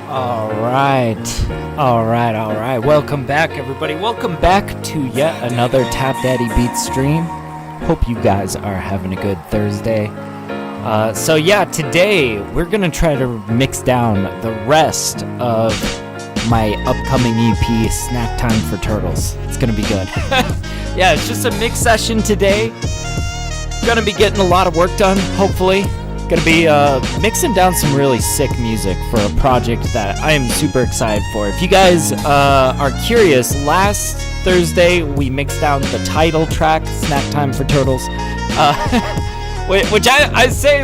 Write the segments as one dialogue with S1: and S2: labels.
S1: All right. Welcome back, everybody. Welcome back to yet another TapDaddyBeats stream. Hope you guys are having a good Thursday. Today we're gonna try to mix down the rest of my upcoming EP, Snack Time for Turtles. It's gonna be good. Yeah, it's just a mix session today. Gonna be getting a lot of work done, hopefully. Gonna be mixing down some really sick music for a project that I am super excited for. If you guys are curious, last Thursday we mixed down the title track, Snack Time for Turtles, which I say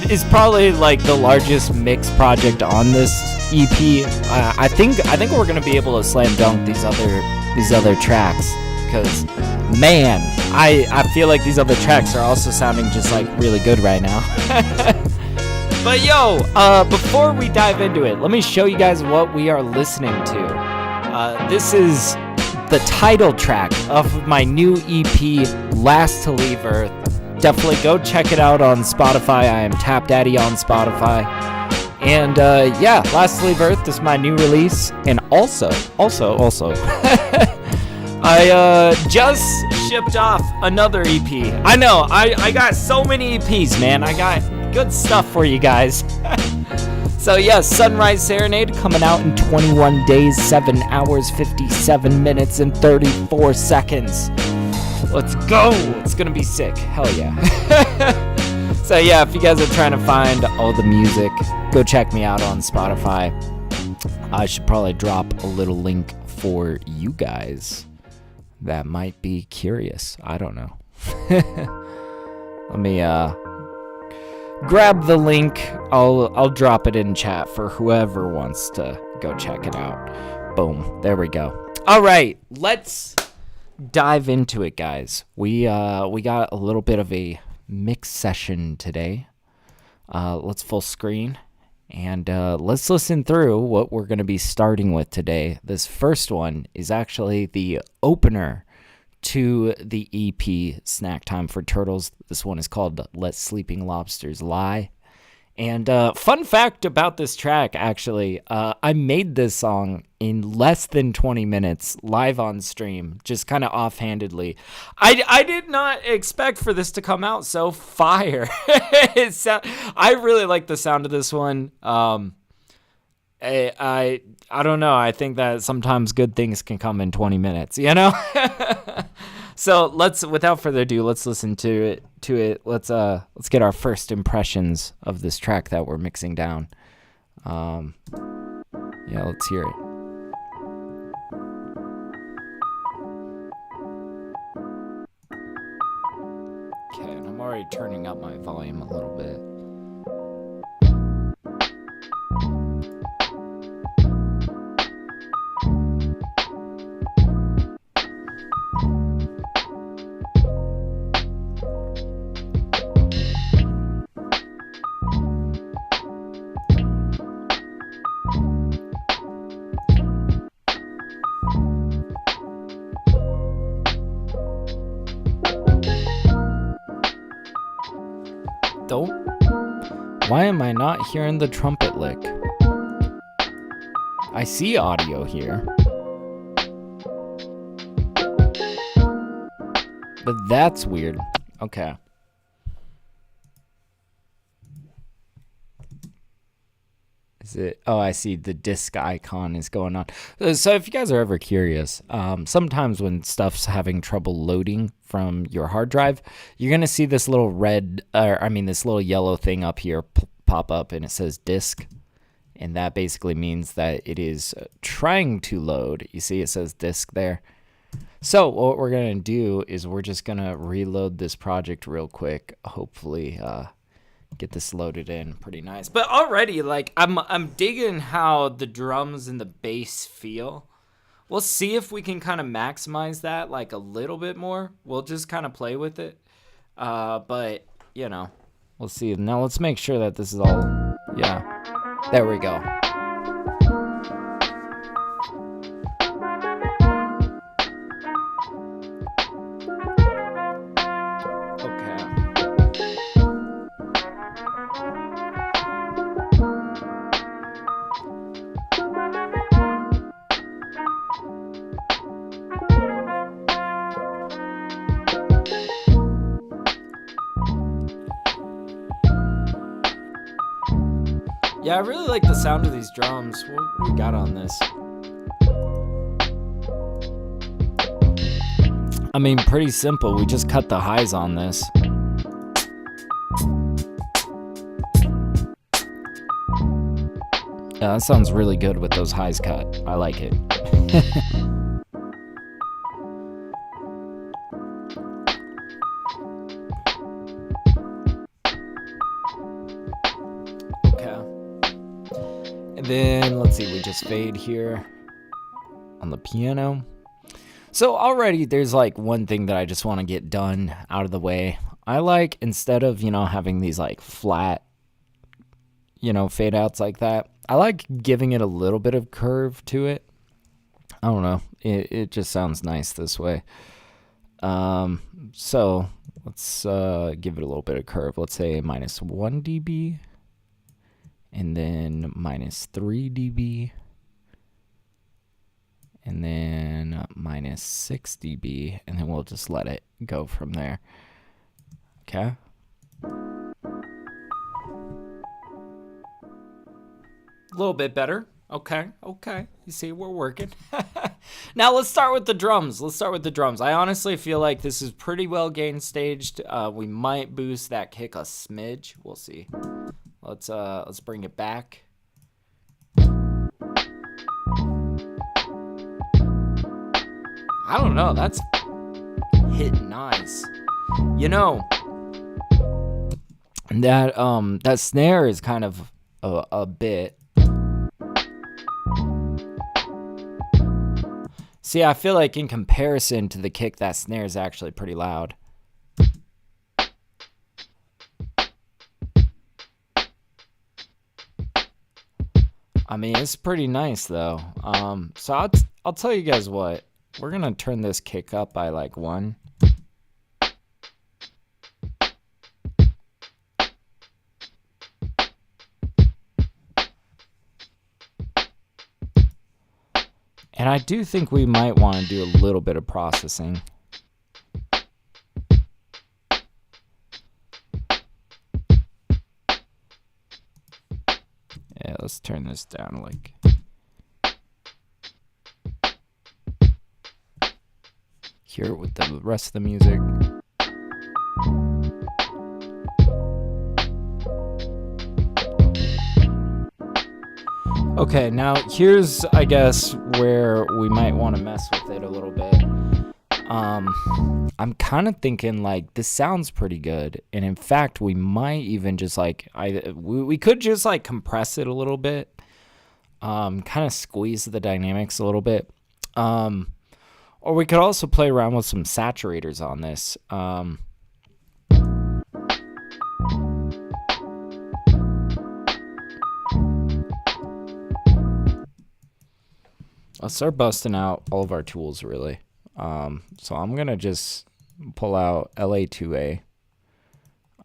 S1: is probably like the largest mix project on this EP. I think we're gonna be able to slam dunk these other tracks, because man, I feel like these other tracks are also sounding just like really good right now. But before we dive into it, let me show you guys what we are listening to. This is the title track of my new EP, Last to Leave Earth. Definitely go check it out on Spotify. I am TapDaddy on Spotify. And Last to Leave Earth is my new release. And also, I just shipped off another EP. I know, I got so many EPs, man. I got good stuff for you guys. So Sunrise Serenade coming out in 21 days, 7 hours, 57 minutes, and 34 seconds. Let's go. It's gonna be sick. Hell yeah. So if you guys are trying to find all the music, go check me out on Spotify. I should probably drop a little link for you guys that might be curious. I don't know. Let me grab the link. I'll drop it in chat for whoever wants to go check it out. Boom. There we go. All right, let's dive into it, guys. We got a little bit of a mix session today. Let's full screen. And let's listen through what we're going to be starting with today. This first one is actually the opener to the EP, Snack Time for Turtles. This one is called Let Sleeping Lobsters Lie. And fun fact about this track, actually, I made this song in less than 20 minutes live on stream, just kind of offhandedly. I did not expect for this to come out so fire. I really like the sound of this one. I don't know. I think that sometimes good things can come in 20 minutes, you know? So without further ado, let's listen to it. Let's get our first impressions of this track that we're mixing down. Let's hear it. Okay, and I'm already turning up my volume a little bit. Why am I not hearing the trumpet lick? I see audio here, but that's weird. Okay. Is it? Oh, I see the disc icon is going on. So if you guys are ever curious, sometimes when stuff's having trouble loading from your hard drive, you're going to see this little this little yellow thing up here pop up, and it says disk. And that basically means that it is trying to load. You see it says disk there. So what we're going to do is we're just going to reload this project real quick. Hopefully, get this loaded in pretty nice. But already, like, I'm digging how the drums and the bass feel. We'll see if we can kind of maximize that like a little bit more. We'll just kind of play with it. But we'll see. Now let's make sure that this is all, there we go. Yeah, I really like the sound of these drums. What do we got on this? I mean, pretty simple. We just cut the highs on this. Yeah, that sounds really good with those highs cut. I like it. And then, let's see, we just fade here on the piano. So already there's like one thing that I just want to get done out of the way. I like, instead of, having these like flat, fade outs like that, I like giving it a little bit of curve to it. I don't know. It just sounds nice this way. So let's give it a little bit of curve. Let's say -1 dB. And then -3 dB, and then -6 dB, and then we'll just let it go from there. Okay. A little bit better. Okay. You see, we're working. Now let's start with the drums. I honestly feel like this is pretty well gain staged. We might boost that kick a smidge. We'll see. Let's bring it back. I don't know, that's hit nice. That snare is kind of a bit. See, I feel like in comparison to the kick, that snare is actually pretty loud. I mean, it's pretty nice though. So I'll tell you guys what. We're gonna turn this kick up by like 1. And I do think we might want to do a little bit of processing. Yeah, let's turn this down like. Hear it with the rest of the music. Okay, now here's, I guess, where we might want to mess with it a little bit. I'm kind of thinking like this sounds pretty good, and in fact we might even just like we could just like compress it a little bit, kind of squeeze the dynamics a little bit, or we could also play around with some saturators on this. Let's start busting out all of our tools really. So I'm gonna just pull out LA2A.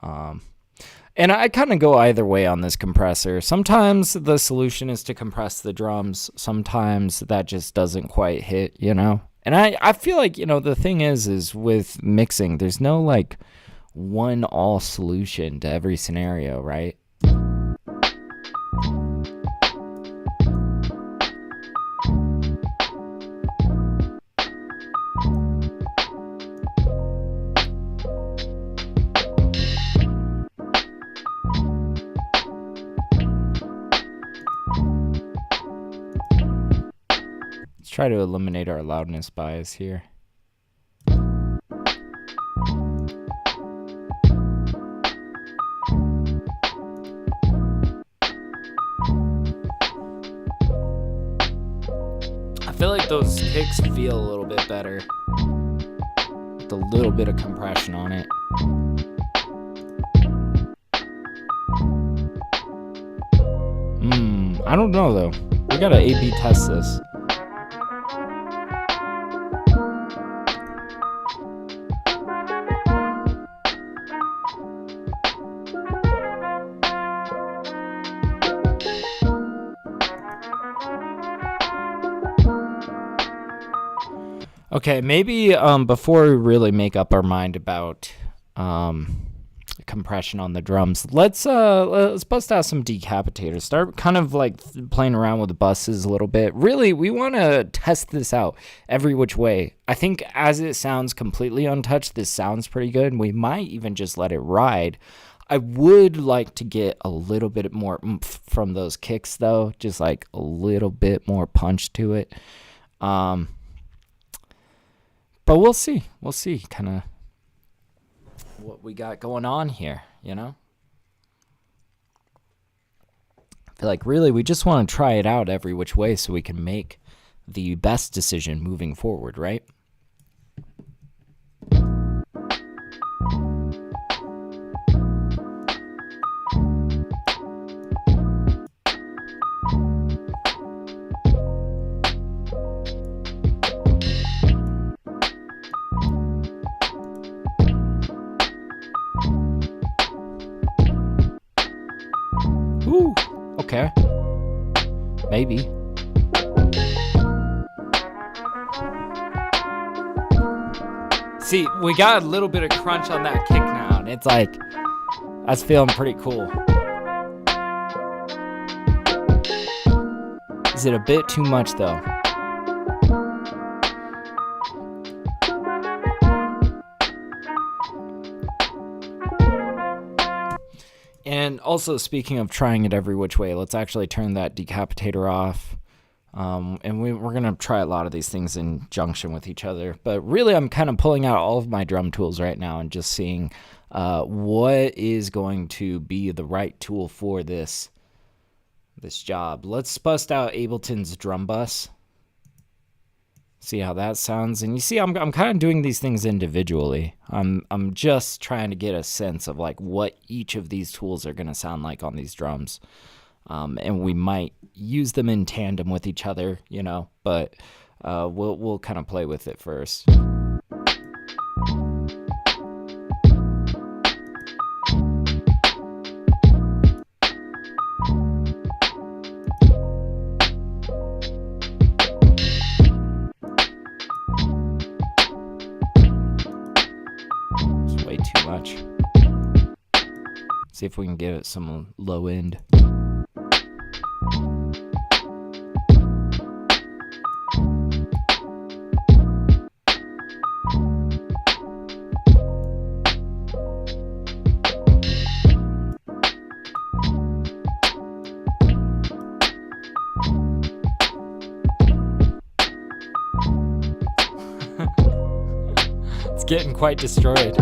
S1: And I kind of go either way on this compressor. Sometimes the solution is to compress the drums. Sometimes that just doesn't quite hit, And I feel like, the thing is with mixing, there's no like one all solution to every scenario, right? Try to eliminate our loudness bias here. I feel like those kicks feel a little bit better with a little bit of compression on it. I don't know though. We gotta A/B test this. Okay, maybe before we really make up our mind about compression on the drums. Let's bust out some decapitators. Start kind of like playing around with the buses a little bit. Really, we want to test this out every which way. I think as it sounds completely untouched, this sounds pretty good. We might even just let it ride. I would like to get a little bit more oomph from those kicks, though. Just like a little bit more punch to it. But we'll see. We'll see kind of what we got going on here, you know? I feel like really we just want to try it out every which way so we can make the best decision moving forward, right? Ooh, okay. Maybe. See, we got a little bit of crunch on that kick now, and it's like, that's feeling pretty cool. Is it a bit too much, though? And also, speaking of trying it every which way, let's actually turn that decapitator off. And we're going to try a lot of these things in junction with each other. But really, I'm kind of pulling out all of my drum tools right now and just seeing what is going to be the right tool for this job. Let's bust out Ableton's drum bus. See how that sounds. And you see, I'm kind of doing these things individually. I'm just trying to get a sense of like what each of these tools are going to sound like on these drums. And we might use them in tandem with each other, you know, but we'll kind of play with it first. Much. See if we can give it some low end. It's getting quite destroyed.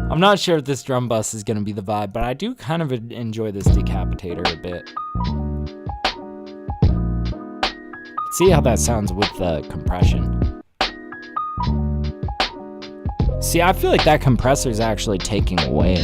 S1: I'm not sure if this drum bus is going to be the vibe, but I do kind of enjoy this decapitator a bit. See how that sounds with the compression. See, I feel like that compressor is actually taking away.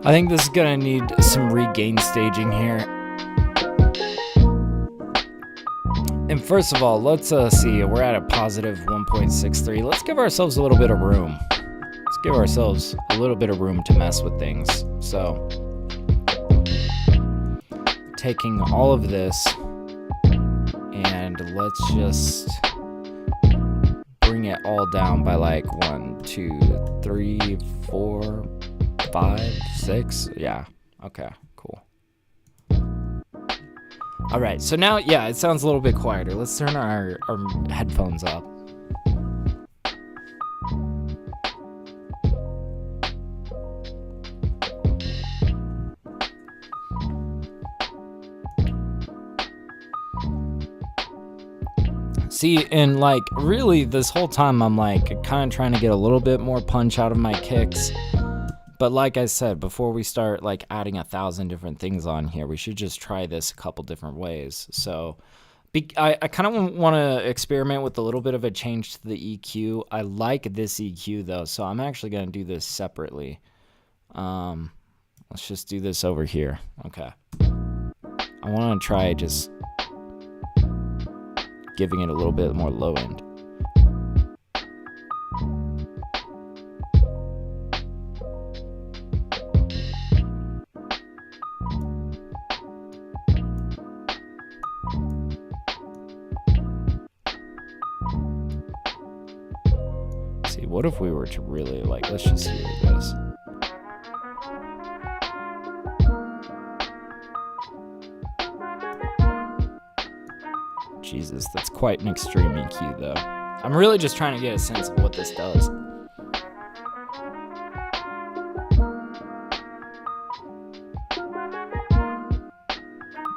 S1: I think this is gonna need some regain staging here. And first of all, let's see, we're at a positive 1.63. Let's give ourselves a little bit of room. Let's give ourselves a little bit of room to mess with things. So, taking all of this, and let's just bring it all down by like 1, 2, 3, 4, 5, 6. Yeah. Okay, cool. All right, so now, yeah, it sounds a little bit quieter. Let's turn our headphones up. See, and like really this whole time I'm like kind of trying to get a little bit more punch out of my kicks. But like I said, before we start like adding 1,000 different things on here, we should just try this a couple different ways. So I kind of want to experiment with a little bit of a change to the EQ. I like this EQ though, so I'm actually going to do this separately. Let's just do this over here. Okay. I want to try just giving it a little bit more low end. See, what if we were to really let's just hear this. Jesus, that's quite an extreme EQ though. I'm really just trying to get a sense of what this does.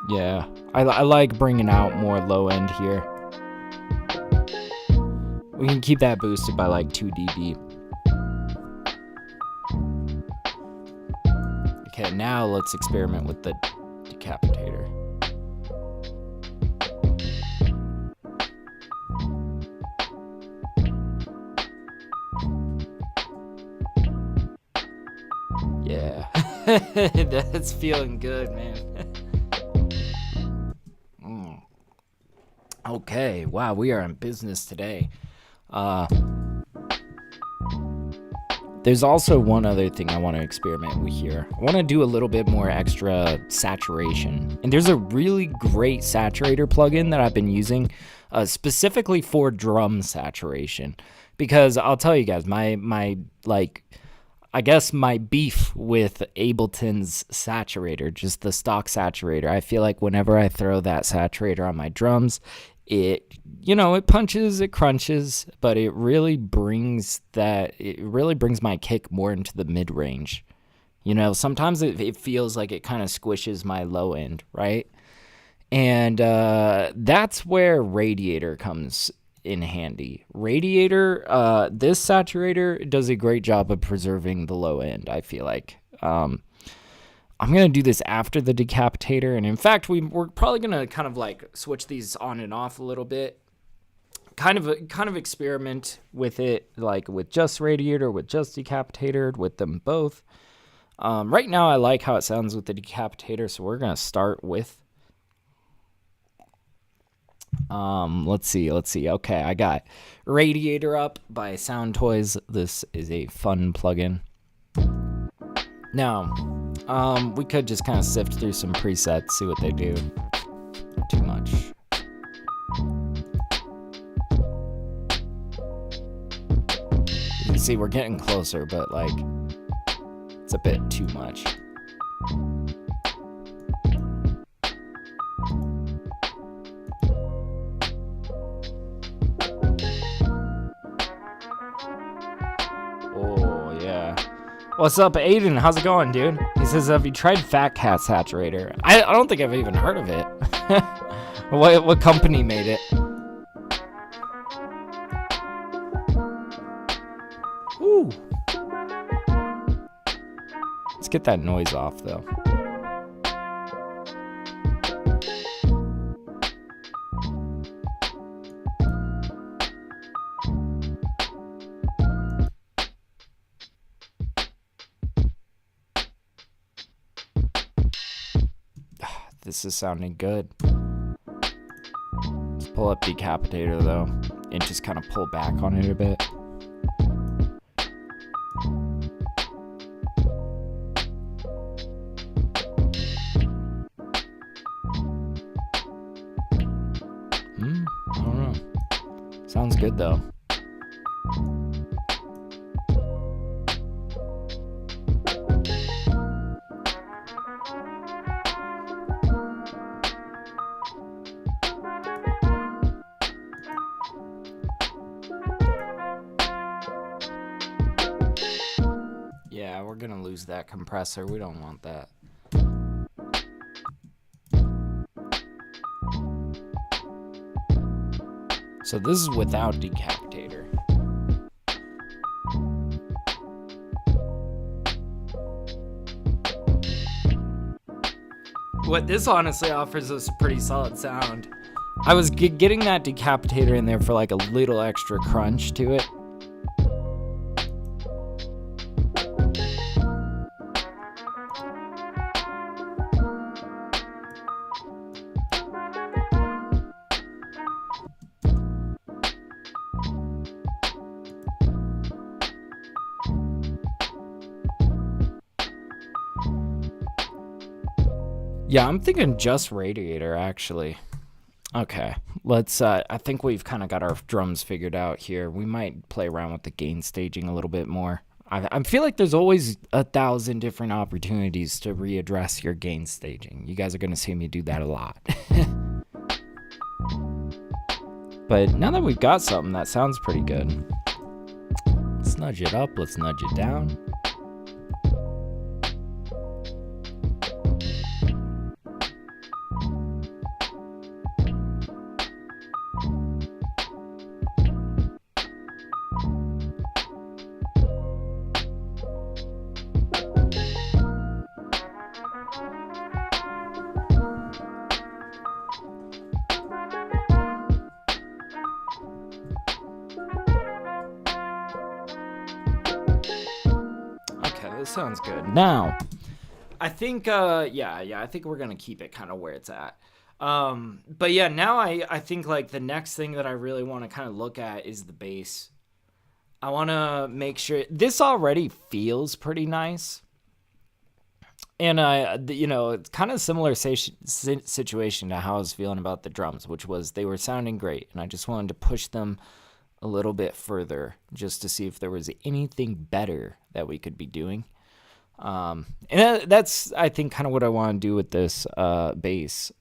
S1: Yeah, I like bringing out more low end here. We can keep that boosted by like 2 dB. Okay, now let's experiment with the decapitator. Yeah, that's feeling good, man. Okay, wow, we are in business today. There's also one other thing I want to experiment with here. I want to do a little bit more extra saturation. And there's a really great saturator plugin that I've been using specifically for drum saturation. Because I'll tell you guys, I guess my beef with Ableton's saturator, just the stock saturator, I feel like whenever I throw that saturator on my drums, it punches, it crunches, but it really brings my kick more into the mid-range. Sometimes it feels like it kind of squishes my low end, right? And that's where Radiator comes in handy. Radiator, this saturator does a great job of preserving the low end, I feel like. I'm going to do this after the decapitator, and in fact, we're probably going to kind of switch these on and off a little bit. Kind of experiment with it, with just Radiator, with just decapitator, with them both. Right now, I like how it sounds with the decapitator, so we're going to start with... let's see. Okay, I got Radiator up by Sound Toys. This is a fun plugin. Now, we could just kind of sift through some presets, see what they do. Not too much. You can see we're getting closer, but it's a bit too much. Oh, yeah. What's up, Aiden? How's it going, dude? He says, have you tried Fat Cat Saturator? I don't think I've even heard of it. What company made it? Ooh. Let's get that noise off, though. This is sounding good. Let's pull up decapitator though, and just kind of pull back on it a bit. I don't know. Sounds good though. Yeah, we're gonna lose that compressor. We don't want that. So this is without decapitator. What this honestly offers us a pretty solid sound. I was getting that decapitator in there for like a little extra crunch to it. Yeah, I'm thinking just radiator, actually. Okay, let's, I think we've kind of got our drums figured out here. We might play around with the gain staging a little bit more. I feel like there's always 1,000 different opportunities to readdress your gain staging. You guys are going to see me do that a lot. But now that we've got something that sounds pretty good, let's nudge it up, let's nudge it down. Sounds good. Now, I think, I think we're gonna keep it kind of where it's at. But yeah, now I think like the next thing that I really want to kind of look at is the bass. I want to make sure this already feels pretty nice, and it's kind of similar situation to how I was feeling about the drums, which was they were sounding great, and I just wanted to push them a little bit further just to see if there was anything better that we could be doing. And that's, I think, kind of what I want to do with this bass.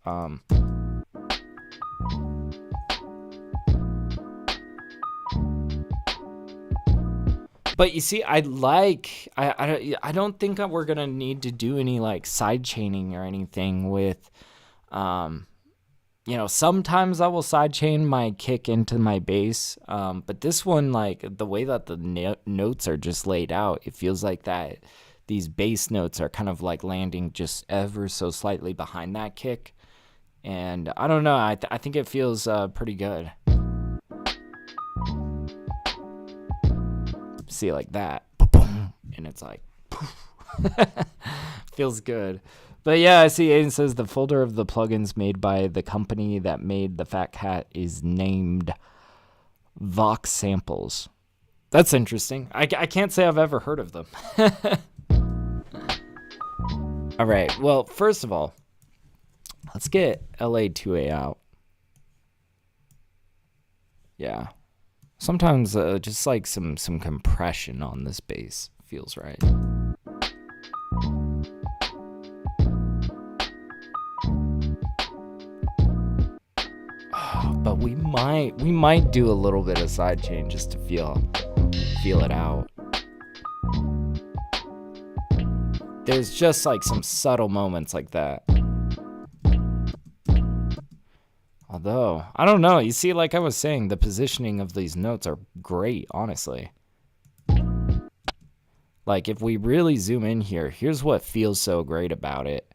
S1: But you see, I don't think that we're gonna need to do any like side chaining or anything with, sometimes I will side chain my kick into my bass. But this one, like the way that the notes are just laid out, it feels like that these bass notes are kind of like landing just ever so slightly behind that kick. And I don't know, I think it feels pretty good. See, like that, and it's like feels good. But yeah, I see Aiden says the folder of the plugins made by the company that made the Fat Cat is named Vox Samples. That's interesting. I can't say I've ever heard of them. All right, well, first of all, let's get LA2A out. Yeah. Sometimes just like some compression on this bass feels right. But we might do a little bit of sidechain just to feel it out. There's just like some subtle moments like that. Although, I don't know. You see, like I was saying, the positioning of these notes are great, honestly. Like, if we really zoom in here, here's what feels so great about it.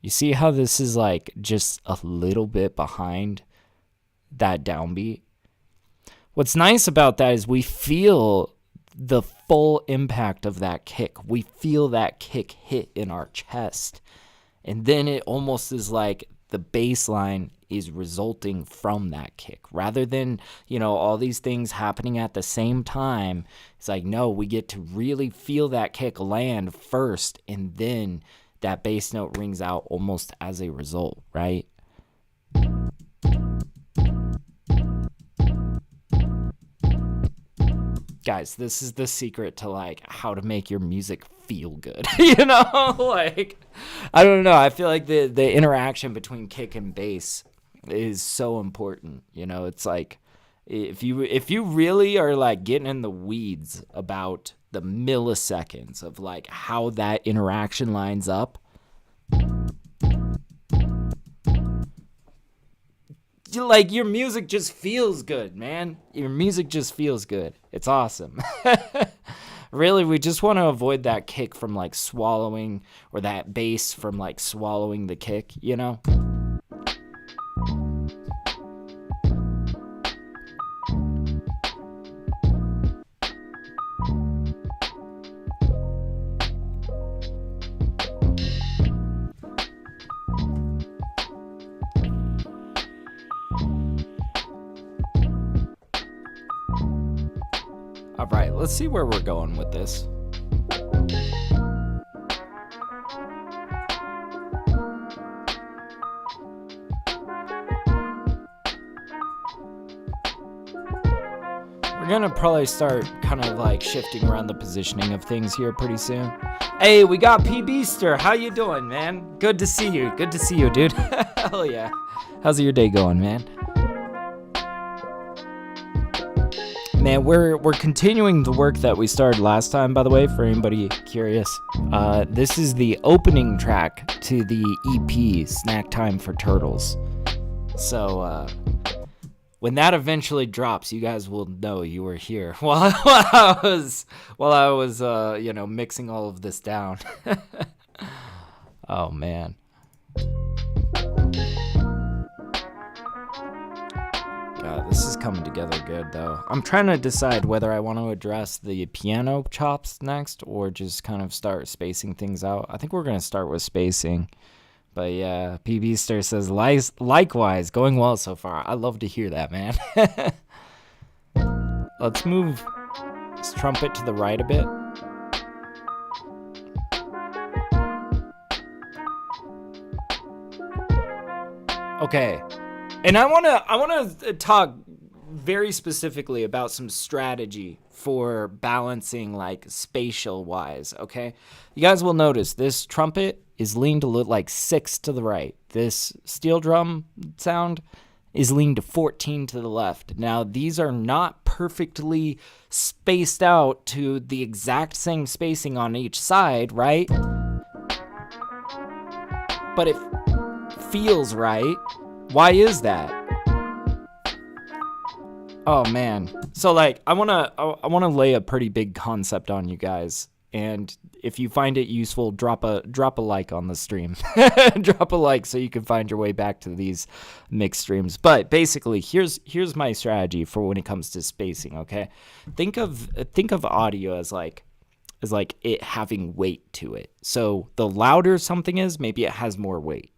S1: You see how this is, like, just a little bit behind that downbeat? What's nice about that is we feel the full impact of that kick. We feel that kick hit in our chest. And then it almost is like the bass line is resulting from that kick rather than, all these things happening at the same time. It's like, no, we get to really feel that kick land first, and then that bass note rings out almost as a result, right? Guys, this is the secret to like how to make your music feel good. Like, I don't know. I feel like the interaction between kick and bass is so important. It's like if you really are like getting in the weeds about the milliseconds of like how that interaction lines up, like your music just feels good, man. Your music just feels good. It's awesome. Really, we just want to avoid that kick from like swallowing, or that bass from like swallowing the kick, All right, let's see where we're going with this. We're gonna probably start kind of like shifting around the positioning of things here pretty soon. Hey, we got P Beaster. How you doing, man? Good to see you. Good to see you, dude. Hell yeah. How's your day going, man? Man, we're continuing the work that we started last time, by the way, for anybody curious. This is the opening track to the EP, Snack Time for Turtles. So, when that eventually drops, you guys will know you were here while I was mixing all of this down. Oh man. God, this is coming together good though. I'm trying to decide whether I want to address the piano chops next or just kind of start spacing things out. I think we're gonna start with spacing. But yeah, PB Star says, likewise, going well so far. I love to hear that, man. Let's move this trumpet to the right a bit. Okay. And I want to talk very specifically about some strategy for balancing like spatial wise, okay? You guys will notice this trumpet is leaned to look like 6 to the right. This steel drum sound is leaned to 14 to the left. Now, these are not perfectly spaced out to the exact same spacing on each side, right? But it feels right. Why is that? Oh man. So like I want to lay a pretty big concept on you guys, and if you find it useful, drop a like on the stream. Drop a like so you can find your way back to these mixed streams. But basically, here's my strategy for when it comes to spacing, okay? Think of audio as like it having weight to it. So the louder something is, maybe it has more weight.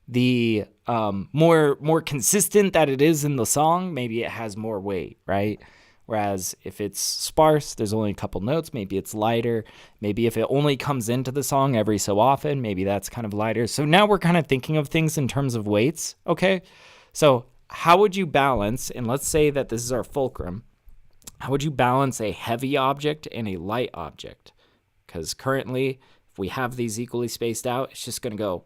S1: The more consistent that it is in the song, maybe it has more weight, right? Whereas if it's sparse, there's only a couple notes, maybe it's lighter. Maybe if it only comes into the song every so often, maybe that's kind of lighter. So now we're kind of thinking of things in terms of weights, okay? So how would you balance, and let's say that this is our fulcrum, how would you balance a heavy object and a light object? Because currently, if we have these equally spaced out, it's just going to go,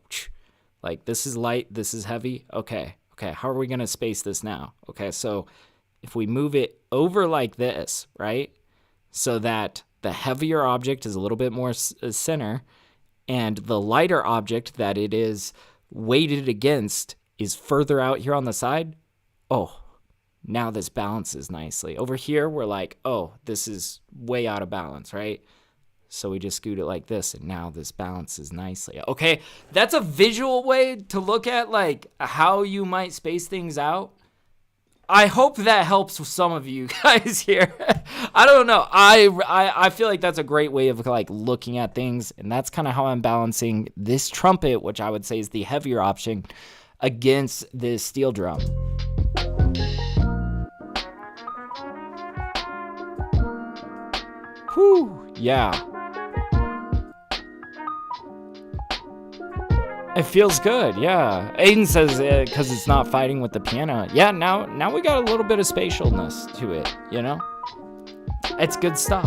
S1: like this is light, this is heavy. Okay, how are we going to space this now? Okay, so if we move it over like this, right, so that the heavier object is a little bit more center, and the lighter object that it is weighted against is further out here on the side, oh, now this balances nicely. Over here, we're like, oh, this is way out of balance, right? So we just scoot it like this, and now this balances nicely. Okay, that's a visual way to look at like how you might space things out. I hope that helps with some of you guys here. I don't know. I feel like that's a great way of like looking at things, and that's kind of how I'm balancing this trumpet, which I would say is the heavier option, against this steel drum. Whew, yeah. It feels good, yeah. Aiden says because it's not fighting with the piano. Yeah, now we got a little bit of spatialness to it, you know? It's good stuff.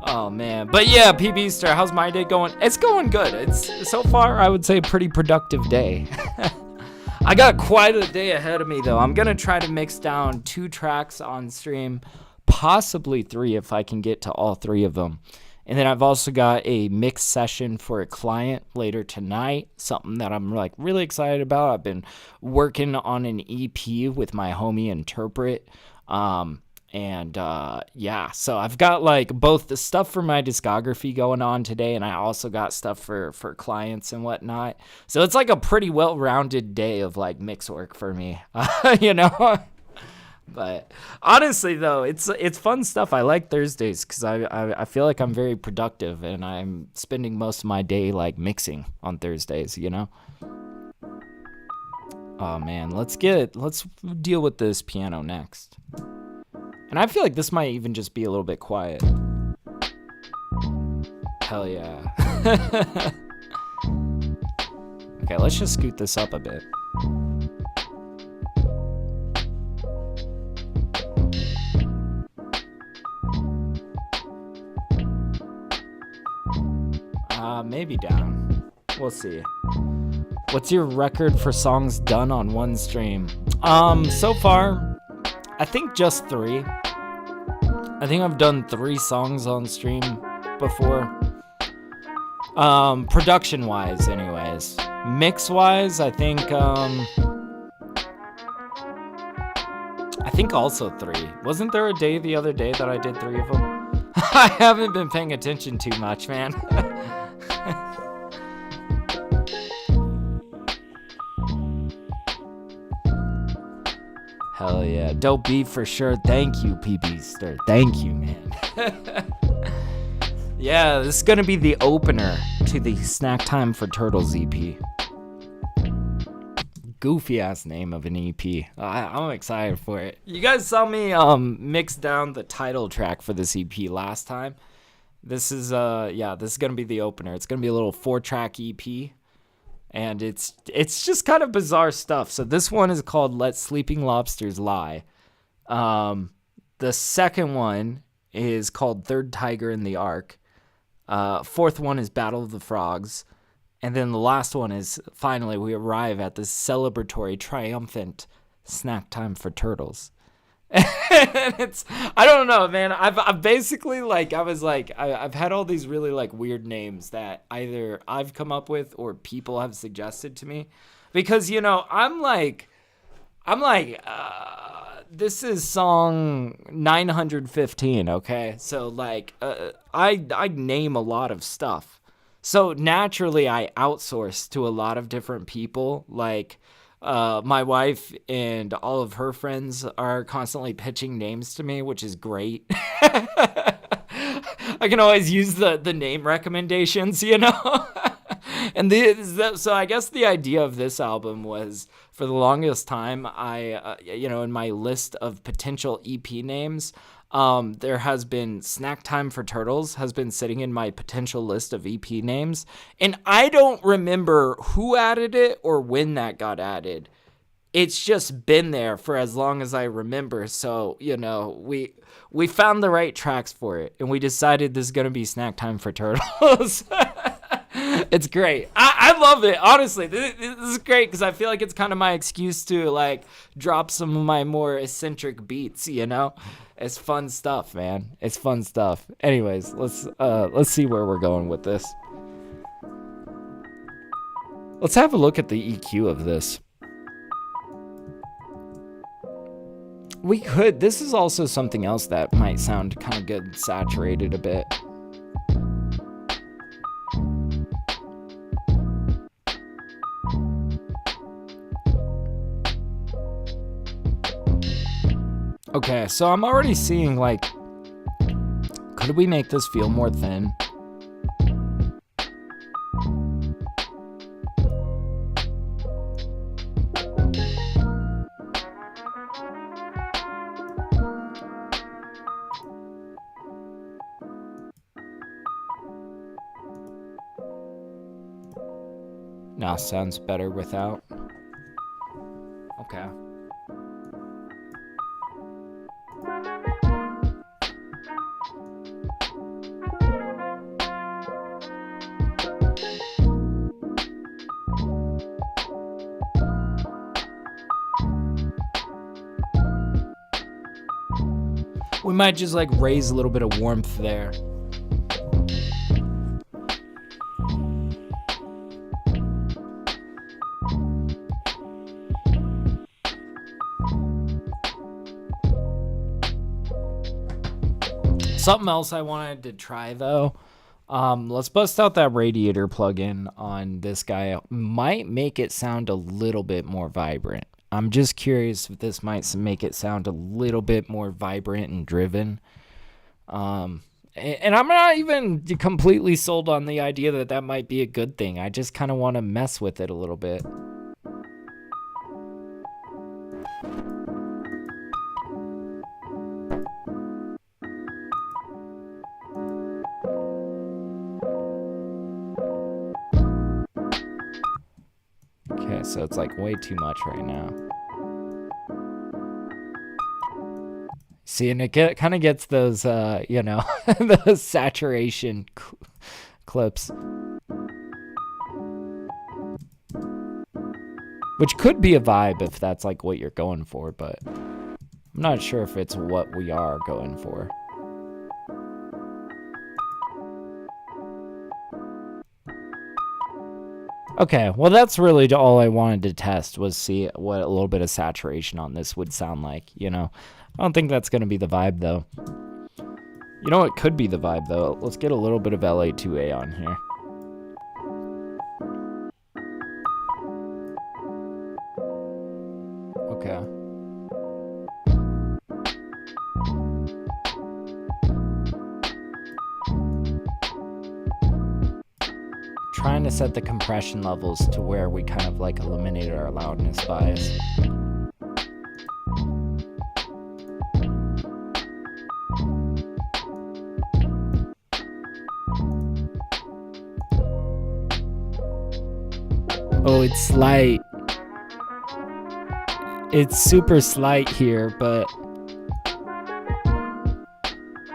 S1: Oh, man. But yeah, PB Star, how's my day going? It's going good. It's, so far, I would say, a pretty productive day. I got quite a day ahead of me, though. I'm going to try to mix down 2 tracks on stream, possibly 3 if I can get to all 3 of them. And then I've also got a mix session for a client later tonight, something that I'm like really excited about. I've been working on an EP with my homie Interpret. Yeah, so I've got like both the stuff for my discography going on today, and I also got stuff for clients and whatnot. So it's like a pretty well-rounded day of like mix work for me, you know? But honestly, though, it's fun stuff. I like Thursdays because I feel like I'm very productive, and I'm spending most of my day like mixing on Thursdays, you know? Oh man, let's deal with this piano next. And I feel like this might even just be a little bit quiet. Hell yeah. Okay, let's just scoot this up a bit. Maybe down. We'll see. What's your record for songs done on one stream? So far, I think just 3. I think I've done 3 songs on stream before. Production-wise, anyways. Mix-wise, I think also 3. Wasn't there a day the other day that I did 3 of them? I haven't been paying attention too much, man. Hell yeah. Dope beat for sure. Thank you, PBster. Thank you, man. Yeah, this is gonna be the opener to the Snack Time for Turtles EP. Goofy ass name of an EP. I'm excited for it. You guys saw me mix down the title track for this EP last time. This is this is gonna be the opener. It's gonna be a little 4-track EP. And it's just kind of bizarre stuff. So this one is called Let Sleeping Lobsters Lie. The second one is called Third Tiger in the Ark. Fourth one is Battle of the Frogs. And then the last one is, finally, we arrive at this celebratory, triumphant Snack Time for Turtles. And I don't know, man. I've basically, like, I've had all these really, like, weird names that either I've come up with or people have suggested to me. Because, you know, I'm like, this is song 915, okay? So, like, I name a lot of stuff. So, naturally, I outsource to a lot of different people, like... my wife and all of her friends are constantly pitching names to me, which is great. I can always use the name recommendations, you know? And so I guess the idea of this album was, for the longest time, in my list of potential EP names, there has been Snack Time for Turtles has been sitting in my potential list of EP names. And I don't remember who added it or when that got added. It's just been there for as long as I remember. So, you know, we found the right tracks for it. And we decided this is going to be Snack Time for Turtles. It's great. I love it. Honestly, this is great because I feel like it's kind of my excuse to, like, drop some of my more eccentric beats, you know? It's fun stuff, man. It's fun stuff. Anyways, let's see where we're going with this. Let's have a look at the EQ of this. We could. This is also something else that might sound kind of good, saturated a bit. Okay, so I'm already seeing, like, could we make this feel more thin? Now sounds better without. Okay. We might just, like, raise a little bit of warmth there. Something else I wanted to try, though. Let's bust out that radiator plugin on this guy. Might make it sound a little bit more vibrant. I'm just curious if this might make it sound a little bit more vibrant and driven. And I'm not even completely sold on the idea that that might be a good thing. I just kind of want to mess with it a little bit. Okay, so it's like way too much right now. See, and it kind of gets those, you know, those saturation clips. Which could be a vibe if that's like what you're going for, but I'm not sure if it's what we are going for. Okay, well that's really all I wanted to test, was see what a little bit of saturation on this would sound like, you know. I don't think that's going to be the vibe though. You know what could be the vibe though? Let's get a little bit of LA2A on here. Okay. Trying to set the compression levels to where we kind of like eliminated our loudness bias. Oh, it's slight. It's super slight here, but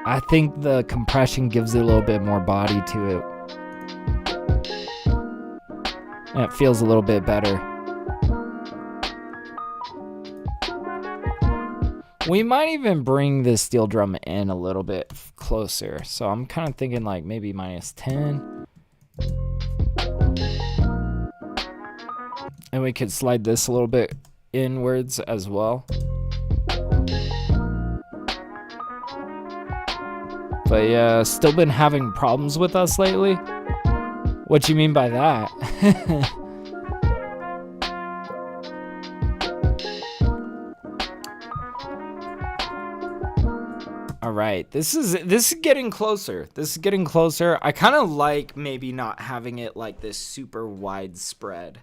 S1: I think the compression gives it a little bit more body to it. And it feels a little bit better. We might even bring the steel drum in a little bit closer. So I'm kind of thinking like maybe -10. And we could slide this a little bit inwards as well. But yeah, still been having problems with us lately. What you mean by that? All right, this is getting closer. This is getting closer. I kind of like maybe not having it like this super widespread.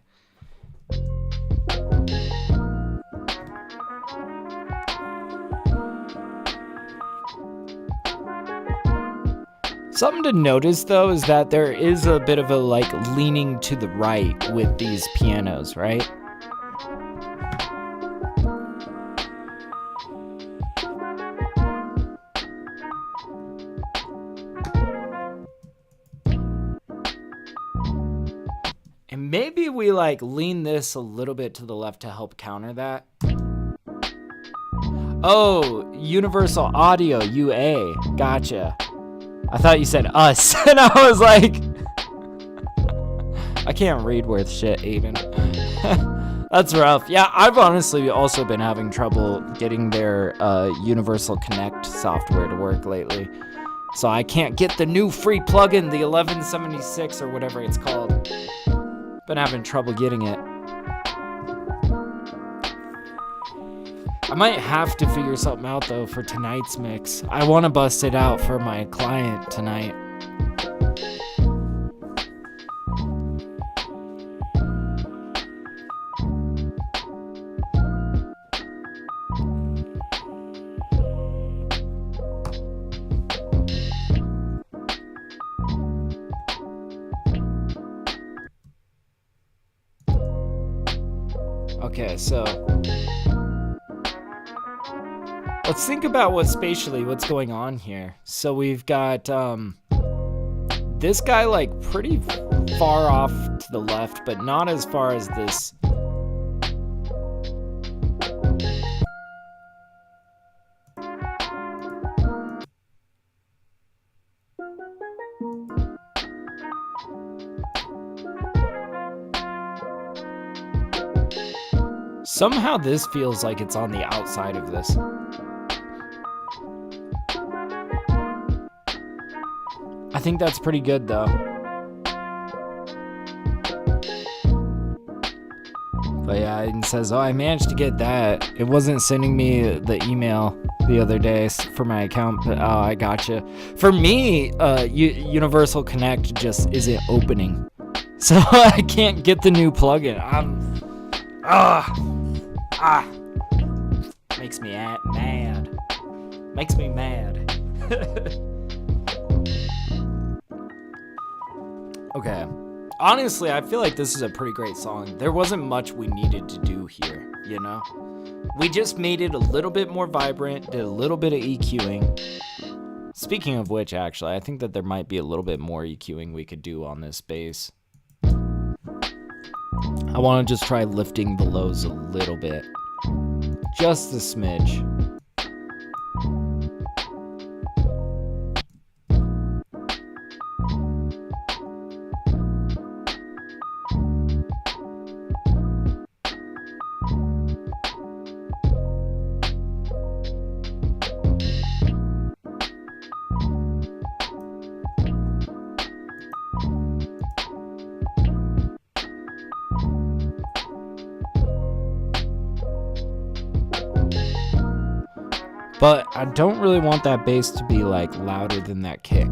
S1: Something to notice though is that there is a bit of a like leaning to the right with these pianos, right? And maybe we like lean this a little bit to the left to help counter that. Oh, Universal Audio, UA, gotcha. I thought you said us, and I was like, I can't read worth shit, Aiden. That's rough. Yeah, I've honestly also been having trouble getting their Universal Connect software to work lately. So I can't get the new free plugin, the 1176 or whatever it's called. Been having trouble getting it. I might have to figure something out though for tonight's mix. I want to bust it out for my client tonight. Okay, so let's think about what's going on here. So we've got this guy like pretty far off to the left, but not as far as this. Somehow this feels like it's on the outside of this. I think that's pretty good though. But yeah, it says, oh, I managed to get that. It wasn't sending me the email the other day for my account, but oh, I gotcha. For me, Universal Connect just isn't opening. So I can't get the new plugin. Makes me mad. Makes me mad. Okay. Honestly, I feel like this is a pretty great song. There wasn't much we needed to do here, you know? We just made it a little bit more vibrant, did a little bit of EQing. Speaking of which, actually, I think that there might be a little bit more EQing we could do on this bass. I want to just try lifting the lows a little bit. Just a smidge. But I don't really want that bass to be like louder than that kick.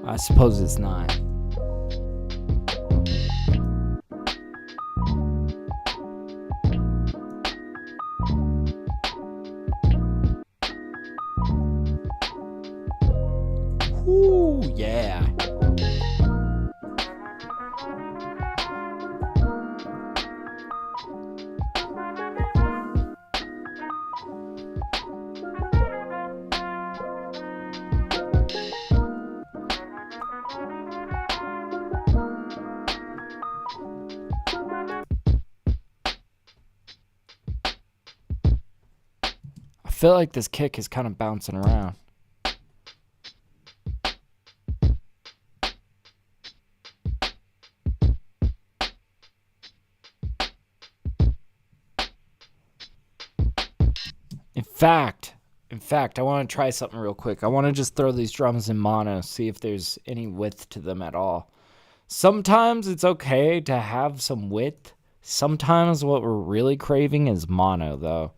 S1: I suppose it's not. Ooh, yeah. I feel like this kick is kind of bouncing around. In fact, I want to try something real quick. I want to just throw these drums in mono, see if there's any width to them at all. Sometimes it's okay to have some width. Sometimes what we're really craving is mono, though.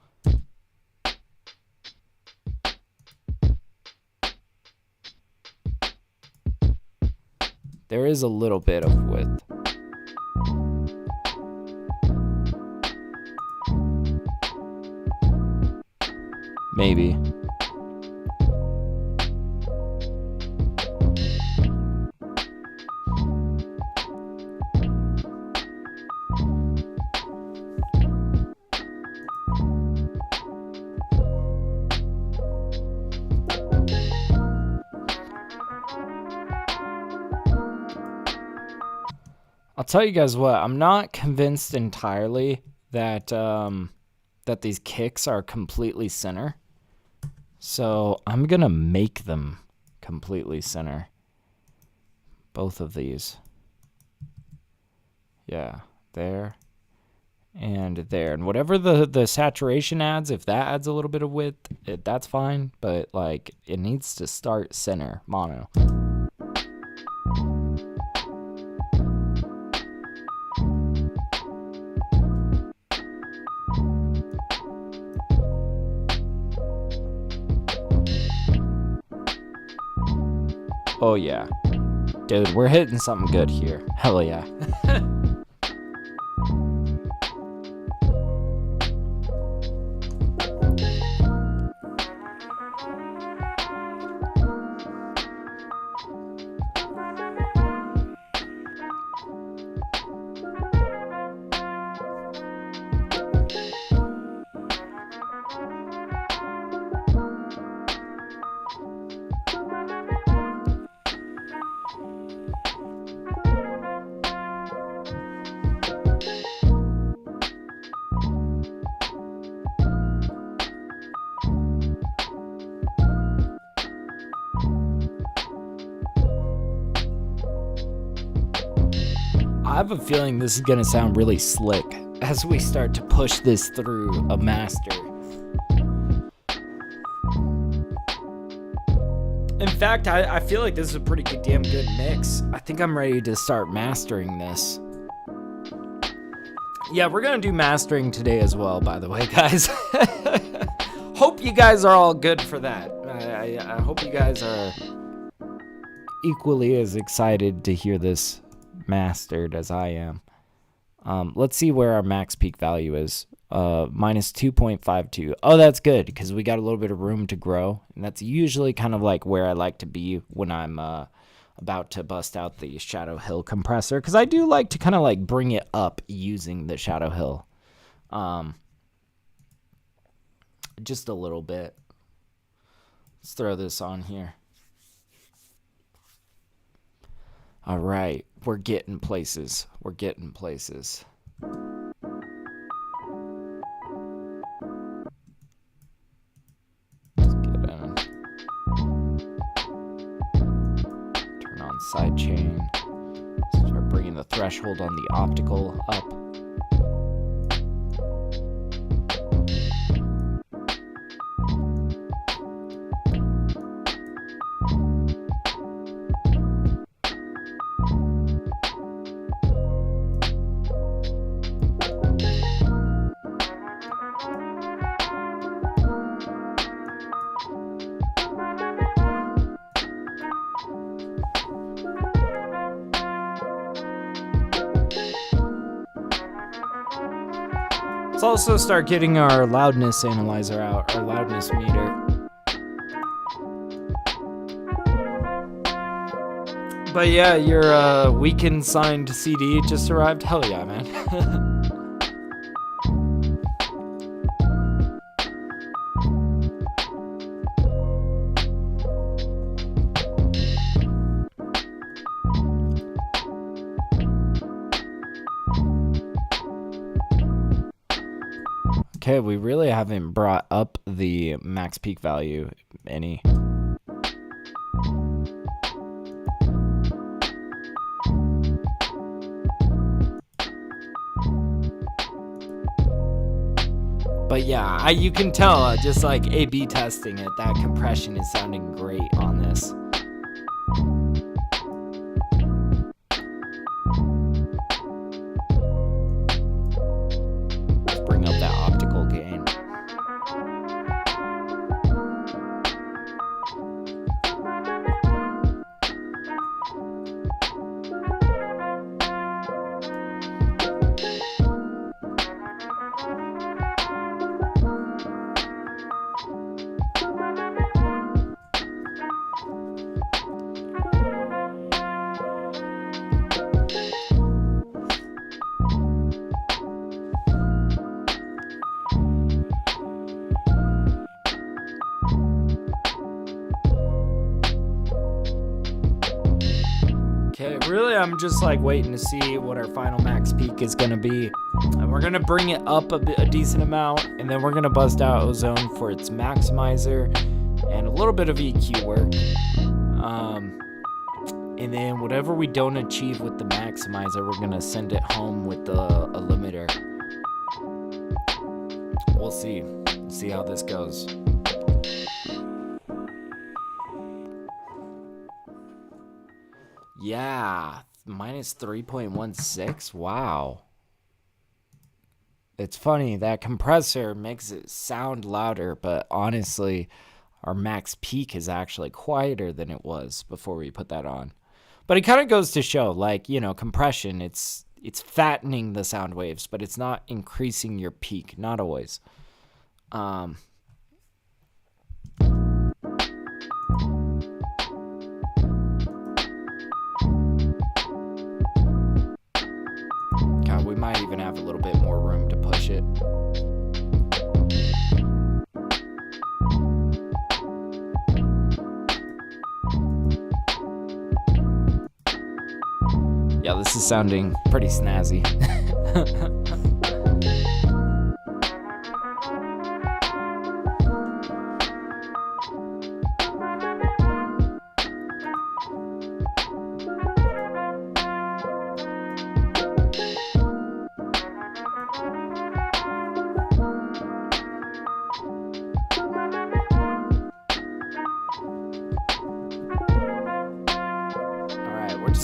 S1: There is a little bit of width. Maybe. I'll tell you guys what, I'm not convinced entirely that that these kicks are completely center. So I'm going to make them completely center. Both of these. Yeah, there and there. And whatever the saturation adds, if that adds a little bit of width, that's fine. But like, it needs to start center, mono. Oh yeah. Dude, we're hitting something good here. Hell yeah. I have a feeling this is going to sound really slick as we start to push this through a master. In fact, I feel like this is a pretty damn good mix. I think I'm ready to start mastering this. Yeah, we're going to do mastering today as well, by the way, guys. Hope you guys are all good for that. I hope you guys are equally as excited to hear this mastered as I am. Let's see where our max peak value is. minus 2.52. Oh, that's good, because we got a little bit of room to grow, and that's usually kind of like where I like to be when I'm about to bust out the Shadow Hill compressor, because I do like to kind of like bring it up using the Shadow Hill. Just a little bit. Let's throw this on here. All right, we're getting places. We're getting places. Let's get in. Turn on sidechain. Start bringing the threshold on the optical up. Let's also start getting our loudness analyzer out, our loudness meter. But yeah, your weekend signed CD just arrived. Hell yeah, man. Okay, we really haven't brought up the max peak value any. But yeah, you can tell, just like A/B testing it, that compression is sounding great on this. Let's bring up that optical gain. Okay, really I'm just like waiting to see what our final max peak is going to be. And we're going to bring it up a decent amount, and then we're going to bust out Ozone for its maximizer and a little bit of EQ work. And then whatever we don't achieve with the maximizer, we're going to send it home with a limiter. We'll see. We'll see how this goes. Yeah, minus 3.16. Wow. It's funny, that compressor makes it sound louder, but honestly, our max peak is actually quieter than it was before we put that on. But it kind of goes to show, like, you know, compression, it's fattening the sound waves, but it's not increasing your peak, not always. God, we might even have a little bit more room to push it. Yeah, this is sounding pretty snazzy.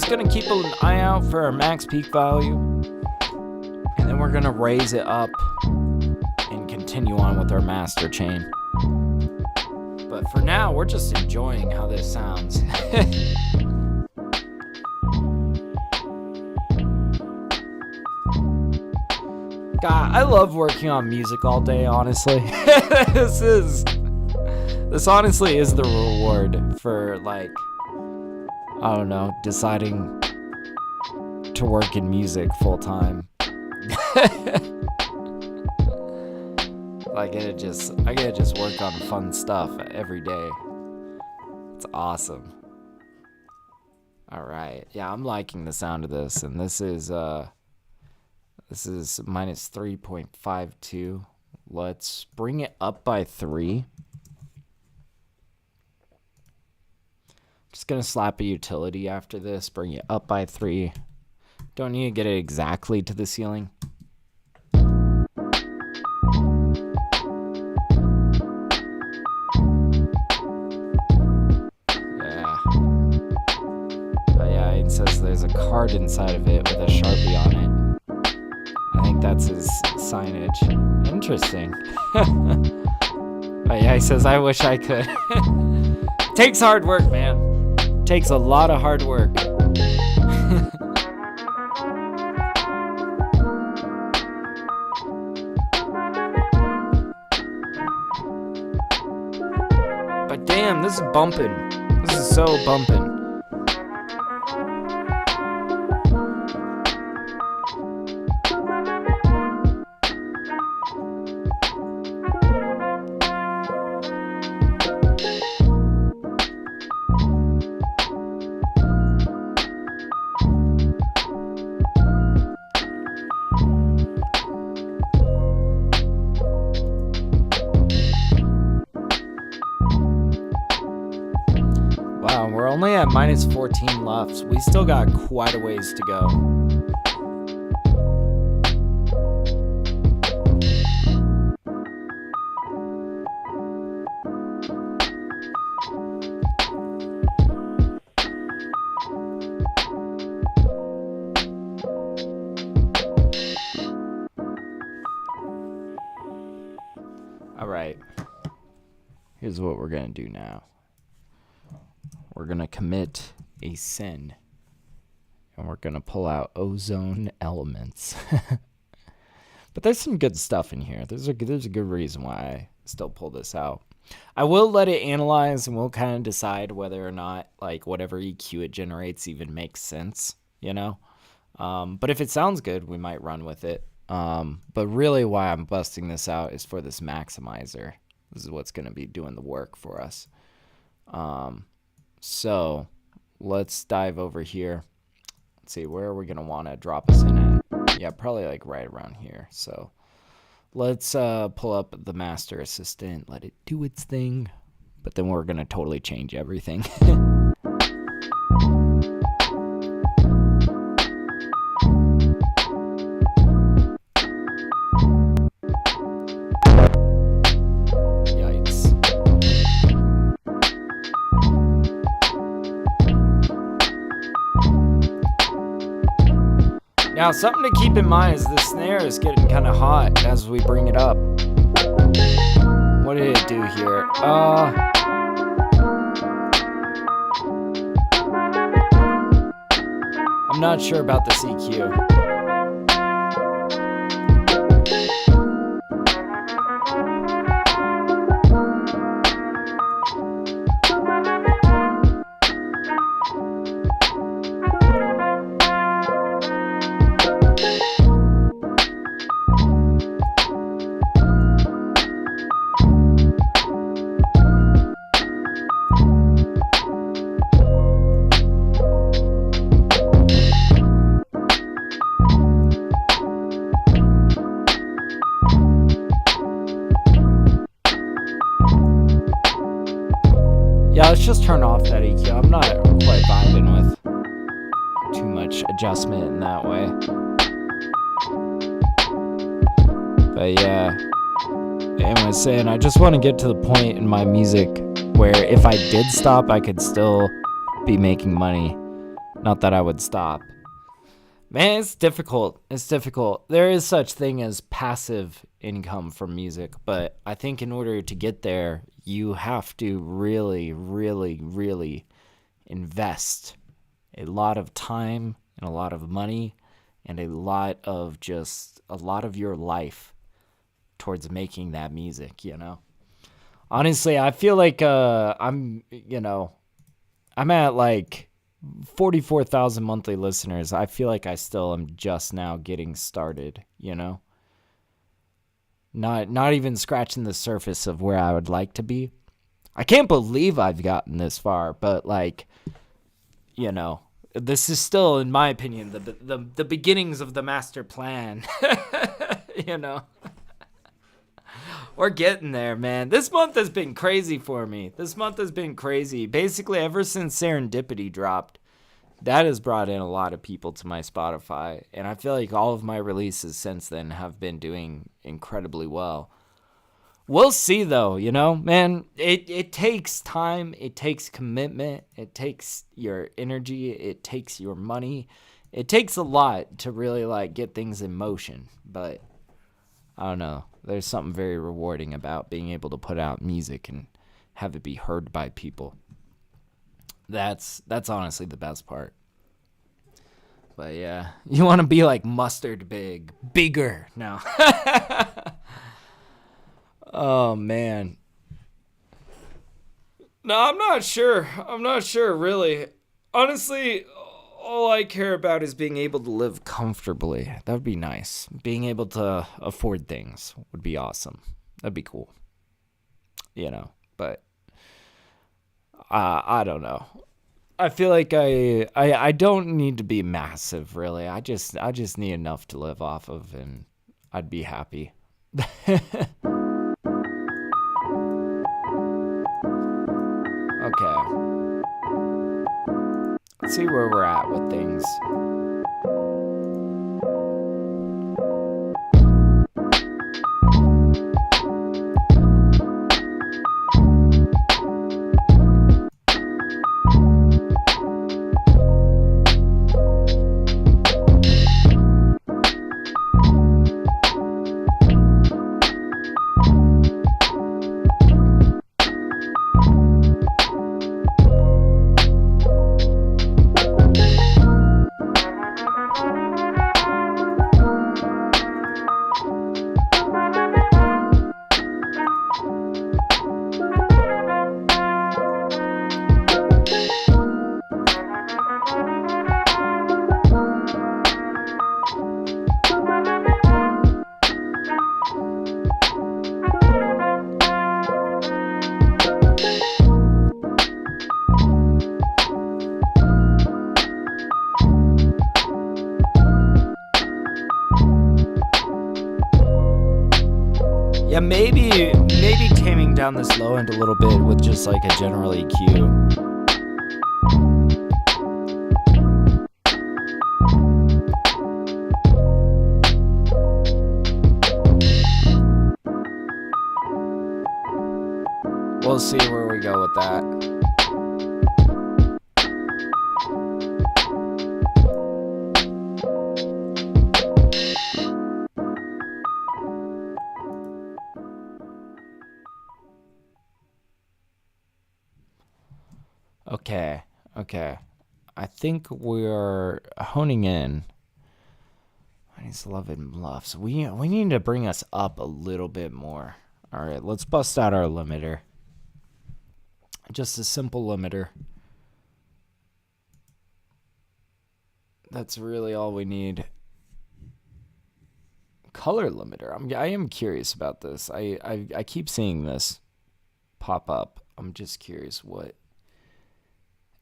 S1: Gonna keep an eye out for our max peak value, and then we're gonna raise it up and continue on with our master chain. But for now, we're just enjoying how this sounds. God, I love working on music all day, honestly. This honestly is the reward for, like, I don't know, deciding to work in music full time. Like, I get to just work on fun stuff every day. It's awesome. All right. Yeah, I'm liking the sound of this, and this is minus 3.52. Let's bring it up by 3. Just gonna slap a utility after this, bring it up by 3. Don't need to get it exactly to the ceiling. Yeah. Oh yeah, it says there's a card inside of it with a Sharpie on it. I think that's his signage. Interesting. Oh yeah, he says, I wish I could. Takes hard work, man. Takes a lot of hard work. But damn, this is bumping. This is so bumping. Wow, we're only at minus 14 left. We still got quite a ways to go. All right. Here's what we're going to do now. We're going to commit a sin, and we're going to pull out ozone elements. But there's some good stuff in here. There's a good reason why I still pull this out. I will let it analyze, and we'll kind of decide whether or not, like, whatever EQ it generates even makes sense, you know? But if it sounds good, we might run with it. But really why I'm busting this out is for this maximizer. This is what's going to be doing the work for us. So let's dive over here. Let's see, where are we going to want to drop us in at? Yeah, probably like right around here. So let's pull up the master assistant, let it do its thing. But then we're going to totally change everything. Now, something to keep in mind is the snare is getting kind of hot as we bring it up. What did it do here? I'm not sure about the EQ. Yeah, let's just turn off that EQ. I'm not quite vibing with too much adjustment in that way. But yeah, I was saying, I just want to get to the point in my music where if I did stop, I could still be making money. Not that I would stop. Man, it's difficult. It's difficult. There is such thing as passive income from music, but I think in order to get there, you have to really, really, really invest a lot of time and a lot of money and a lot of your life towards making that music, Honestly, I feel like I'm at like 44,000 monthly listeners. I feel like I still am just now getting started, Not even scratching the surface of where I would like to be. I can't believe I've gotten this far, but this is still, in my opinion, the beginnings of the master plan. We're getting there, man. This month has been crazy for me. Basically, ever since Serendipity dropped, that has brought in a lot of people to my Spotify. And I feel like all of my releases since then have been doing incredibly well. We'll see, though, man. It takes time. It takes commitment. It takes your energy. It takes your money. It takes a lot to really, get things in motion. But I don't know. There's something very rewarding about being able to put out music and have it be heard by people. That's honestly the best part. But yeah, you want to be like Mustard bigger now. Oh man. No, I'm not sure really. Honestly, all I care about is being able to live comfortably. That would be nice. Being able to afford things would be awesome. That'd be cool. But I don't know. I feel like I don't need to be massive, really. I just need enough to live off of, and I'd be happy. Okay. Let's see where we're at with things. Yeah, maybe taming down this low end a little bit with just like a general EQ. We'll see where we go with that. Okay. I think we're honing in. He's loving bluffs. We need to bring us up a little bit more. All right, let's bust out our limiter. Just a simple limiter. That's really all we need. Color limiter. I am curious about this. I keep seeing this pop up. I'm just curious what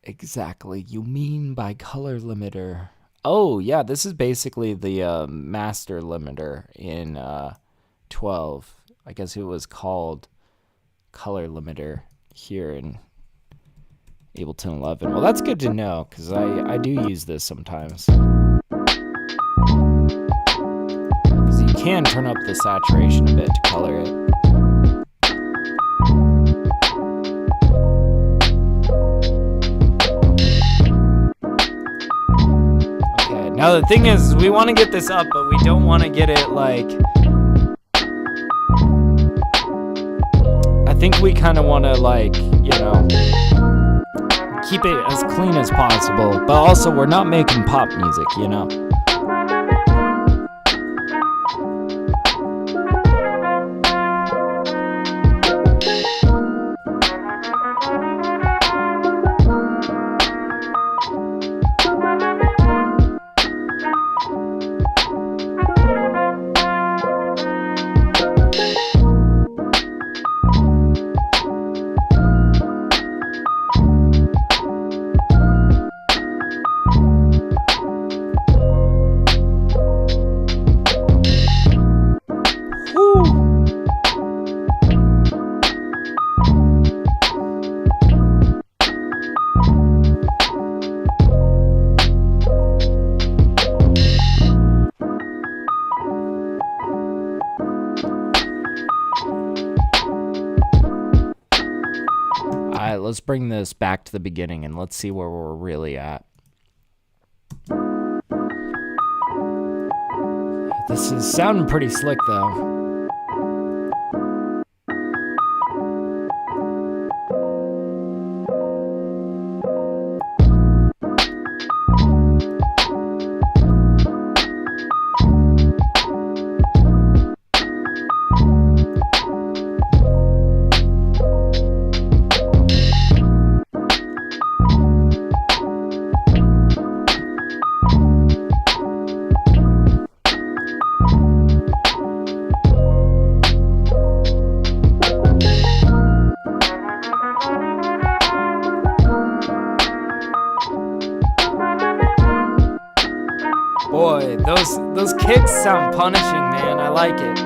S1: exactly you mean by color limiter. Oh yeah, this is basically the master limiter in 12. I guess it was called color limiter here in Ableton 11. Well, that's good to know, because I do use this sometimes. Because you can turn up the saturation a bit to color it. Now the thing is, we want to get this up, but we don't want to get it like... I think we kind of want to keep it as clean as possible, but also we're not making pop music, right, let's bring this back to the beginning and let's see where we're really at. This is sounding pretty slick, though. Boy, those kicks sound punishing, man. I like it.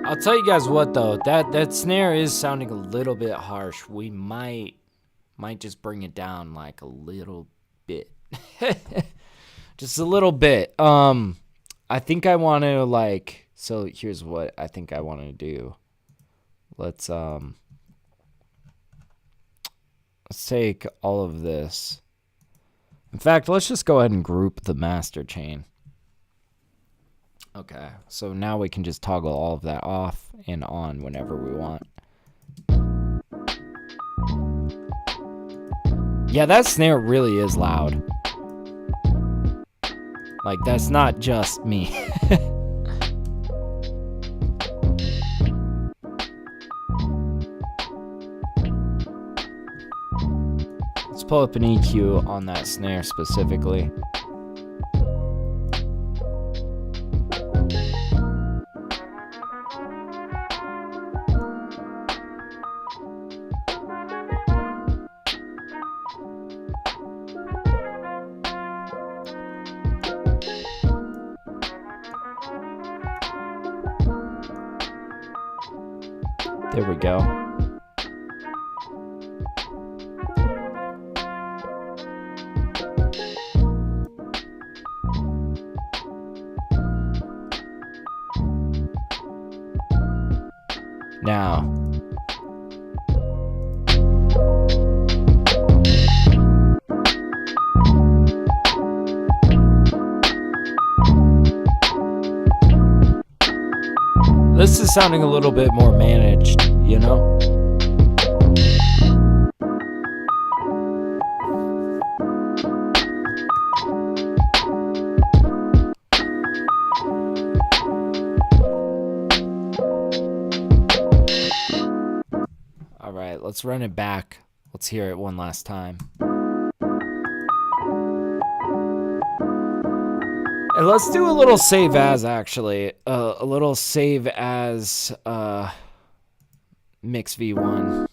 S1: I'll tell you guys what, though, that snare is sounding a little bit harsh. We might just bring it down like a little bit. Just a little bit. I think I want to, like, so here's what I think I want to do. Let's take all of this. In fact, let's just go ahead and group the master chain. Okay, so now we can just toggle all of that off and on whenever we want. Yeah, that snare really is loud. Like, that's not just me. Let's pull up an EQ on that snare specifically. There we go. Now. This is sounding a little bit more managed, you know? All right, let's run it back. Let's hear it one last time. And let's do a little save as, actually. A little save as mix V1.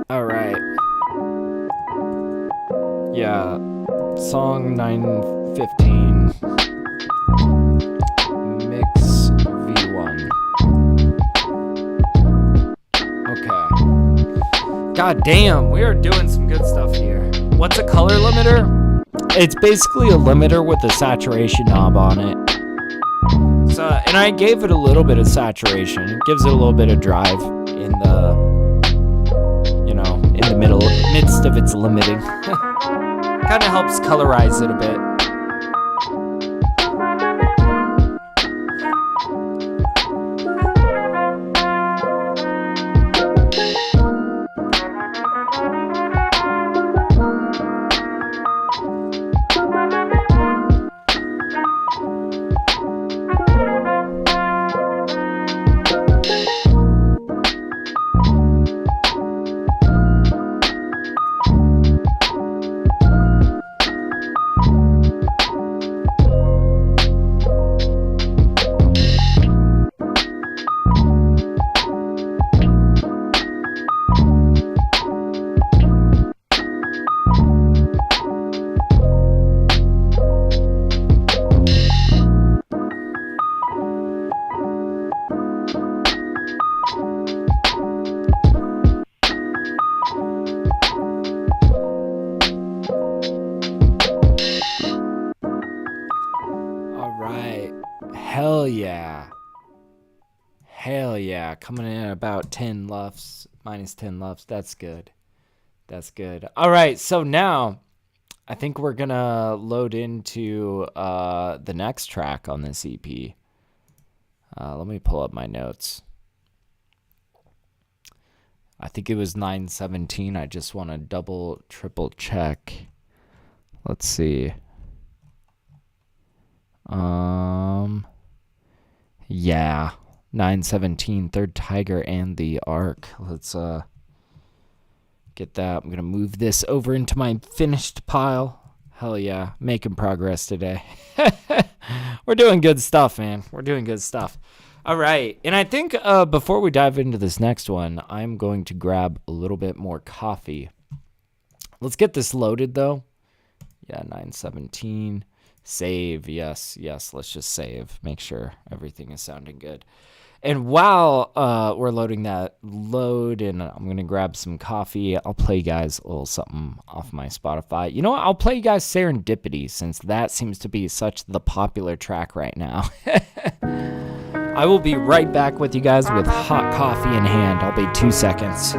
S1: All right. Yeah, song 915. Mix V1. Okay. God damn, we are doing some good stuff here. What's a color limiter? It's basically a limiter with a saturation knob on it. So, and I gave it a little bit of saturation. It gives it a little bit of drive in the, you know, in the midst of its limiting. Kind of helps colorize it a bit. Hell yeah. Hell yeah. Coming in at about 10 lufs. Minus 10 lufs. That's good. That's good. All right. So now I think we're going to load into the next track on this EP. Let me pull up my notes. I think it was 917. I just want to triple check. Let's see. Yeah. 917, Third Tiger and the Arc. Let's get that. I'm going to move this over into my finished pile. Hell yeah. Making progress today. We're doing good stuff, man. We're doing good stuff. All right. And I think before we dive into this next one, I'm going to grab a little bit more coffee. Let's get this loaded, though. Yeah, 917. Save. Yes. Let's just save. Make sure everything is sounding good. And while we're loading that load and I'm going to grab some coffee, I'll play you guys a little something off my Spotify. You know what? I'll play you guys Serendipity since that seems to be such the popular track right now. I will be right back with you guys with hot coffee in hand. I'll be 2 seconds.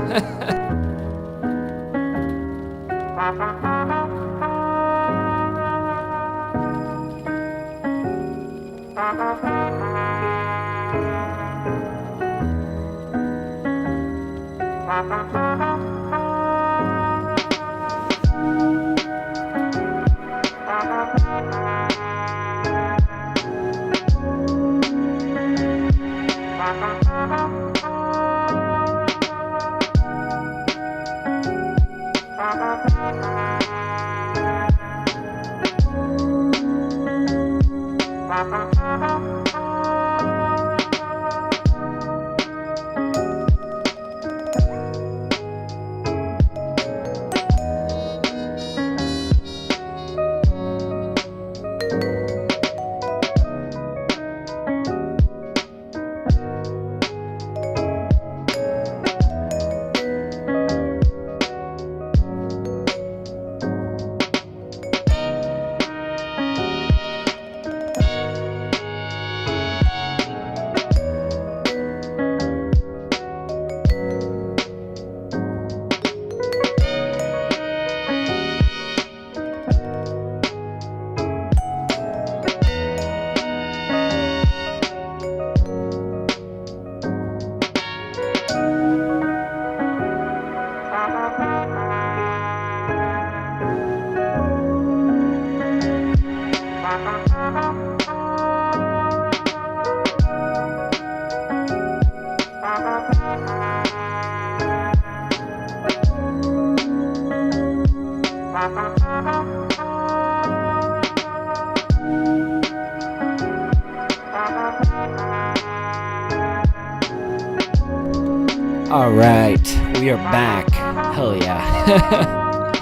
S1: All right, we are back. Hell yeah.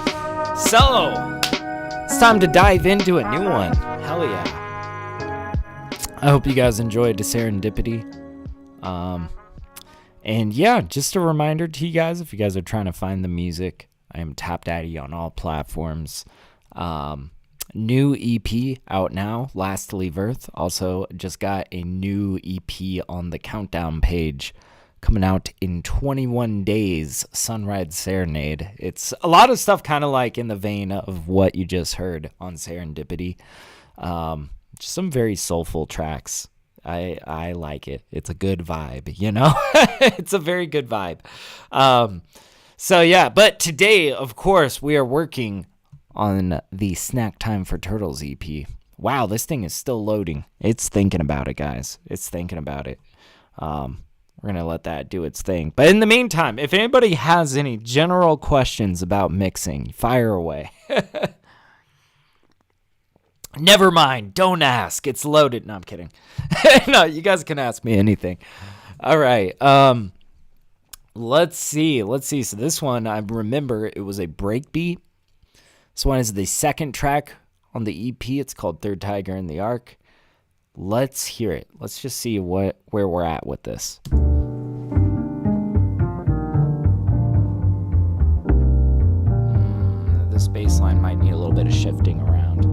S1: So, it's time to dive into a new one. Hell yeah. I hope you guys enjoyed the Serendipity. And yeah, just a reminder to you guys, if you guys are trying to find the music, I am TapDaddy on all platforms. New EP out now, Last to Leave Earth. Also, just got a new EP on the countdown page coming out in 21 days, Sunrise Serenade. It's a lot of stuff kind of like in the vein of what you just heard on Serendipity. Just some very soulful tracks. I like it. It's a good vibe, you know? It's a very good vibe. So yeah, but today, of course, we are working on the Snack Time for Turtles EP. Wow, this thing is still loading. It's thinking about it, guys. It's thinking about it. We're going to let that do its thing. But in the meantime, if anybody has any general questions about mixing, fire away. Never mind. Don't ask. It's loaded. No, I'm kidding. No, you guys can ask me anything. All right. Let's see. So this one, I remember it was a breakbeat. This one is the second track on the EP. It's called Third Tiger and the Arc. Let's hear it. Let's just see where we're at with this. This bass line might need a little bit of shifting around.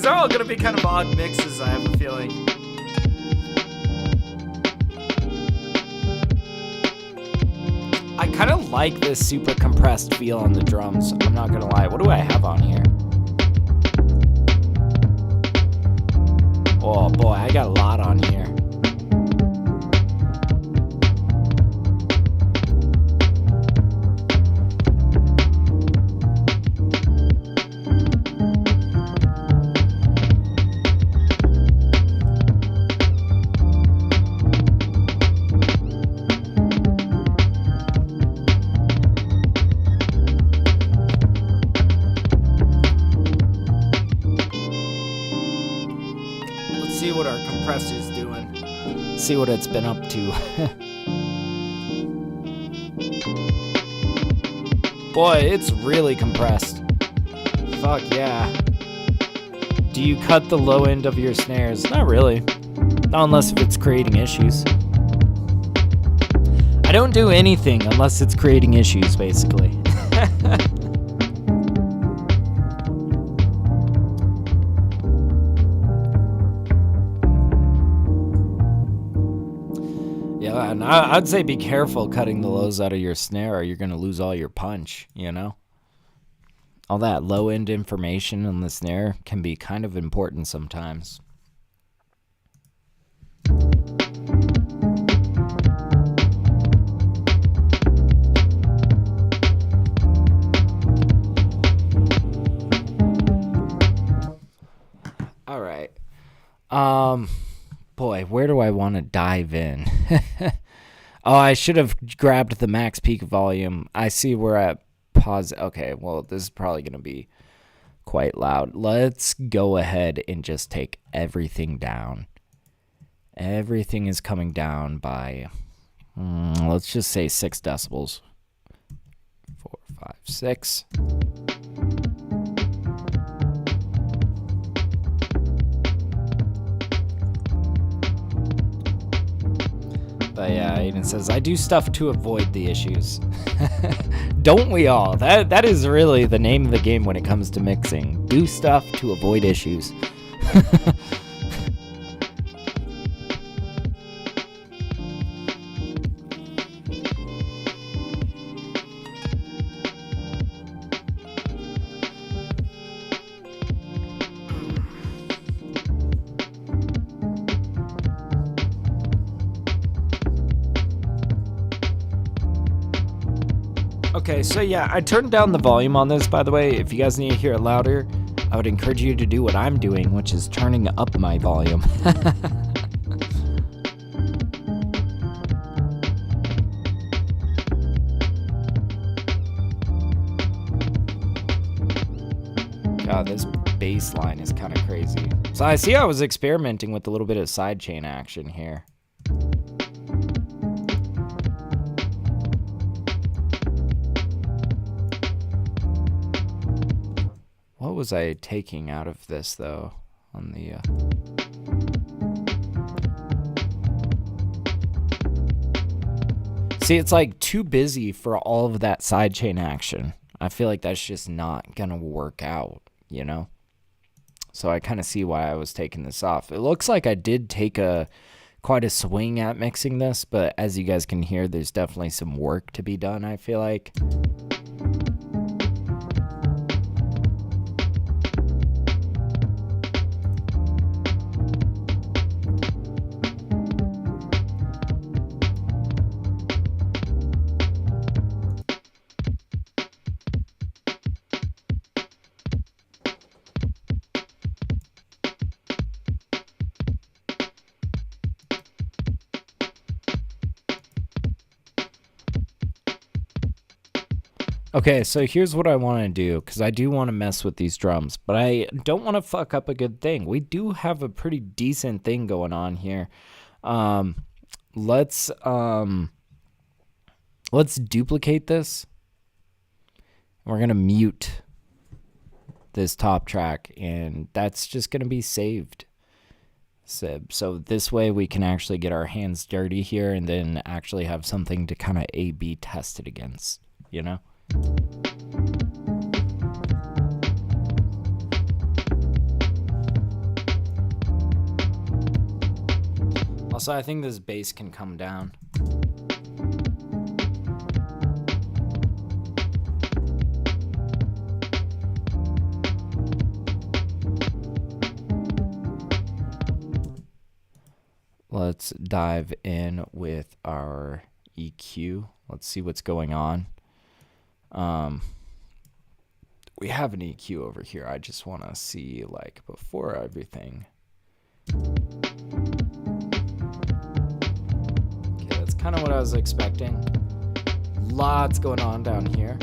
S1: are all gonna be kind of odd mixes, I have a feeling. I kind of like this super compressed feel on the drums. I'm not gonna lie. What do I have on here? Oh boy, I got a lot on here. See what our compressor's doing. See what it's been up to. Boy, it's really compressed. Fuck yeah. Do you cut the low end of your snares? Not really. Not unless if it's creating issues. I don't do anything unless it's creating issues, basically. Yeah, and I'd say be careful cutting the lows out of your snare or you're going to lose all your punch, you know? All that low-end information on the snare can be kind of important sometimes. All right. Boy, where do I want to dive in? Oh, I should have grabbed the max peak volume. I see we're at pause. Okay, well, this is probably going to be quite loud. Let's go ahead and just take everything down. Everything is coming down by, let's just say 6 decibels. 4, 5, 6. But yeah, Aiden says, I do stuff to avoid the issues. Don't we all? That is really the name of the game when it comes to mixing. Do stuff to avoid issues. Okay, so yeah, I turned down the volume on this, by the way. If you guys need to hear it louder, I would encourage you to do what I'm doing, which is turning up my volume. God, this bass line is kind of crazy. So I see I was experimenting with a little bit of sidechain action here. What was I taking out of this, though, on the... See, it's like too busy for all of that sidechain action. I feel like that's just not going to work out, you know? So I kind of see why I was taking this off. It looks like I did take quite a swing at mixing this, but as you guys can hear, there's definitely some work to be done, I feel like. Okay, so here's what I want to do, because I do want to mess with these drums, but I don't want to fuck up a good thing. We do have a pretty decent thing going on here. Let's duplicate this. We're going to mute this top track, and that's just going to be saved. So this way we can actually get our hands dirty here and then actually have something to kind of A/B test it against, you know? Also, I think this bass can come down. Let's dive in with our EQ. Let's see what's going on. We have an EQ over here. I just want to see, like, before everything. Okay, that's kind of what I was expecting. Lots going on down here.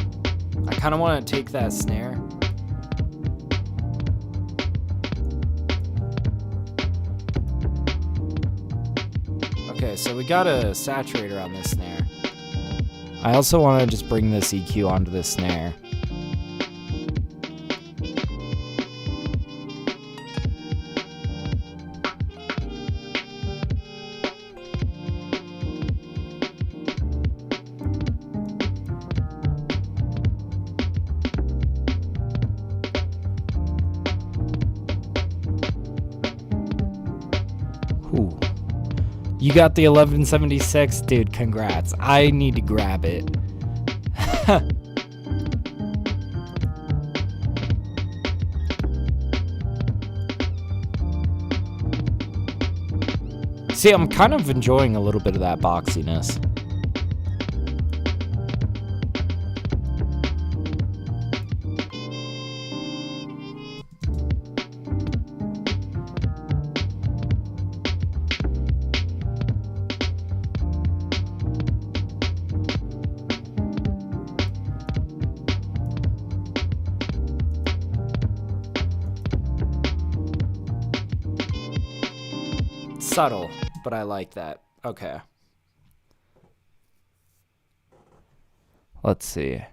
S1: I kind of want to take that snare. Okay, so we got a saturator on this snare. I also want to just bring this EQ onto this snare. Ooh. You got the 1176, dude, congrats. I need to grab it. See, I'm kind of enjoying a little bit of that boxiness. Subtle, but I like that. Okay. Let's see.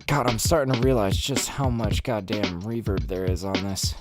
S1: God, I'm starting to realize just how much goddamn reverb there is on this.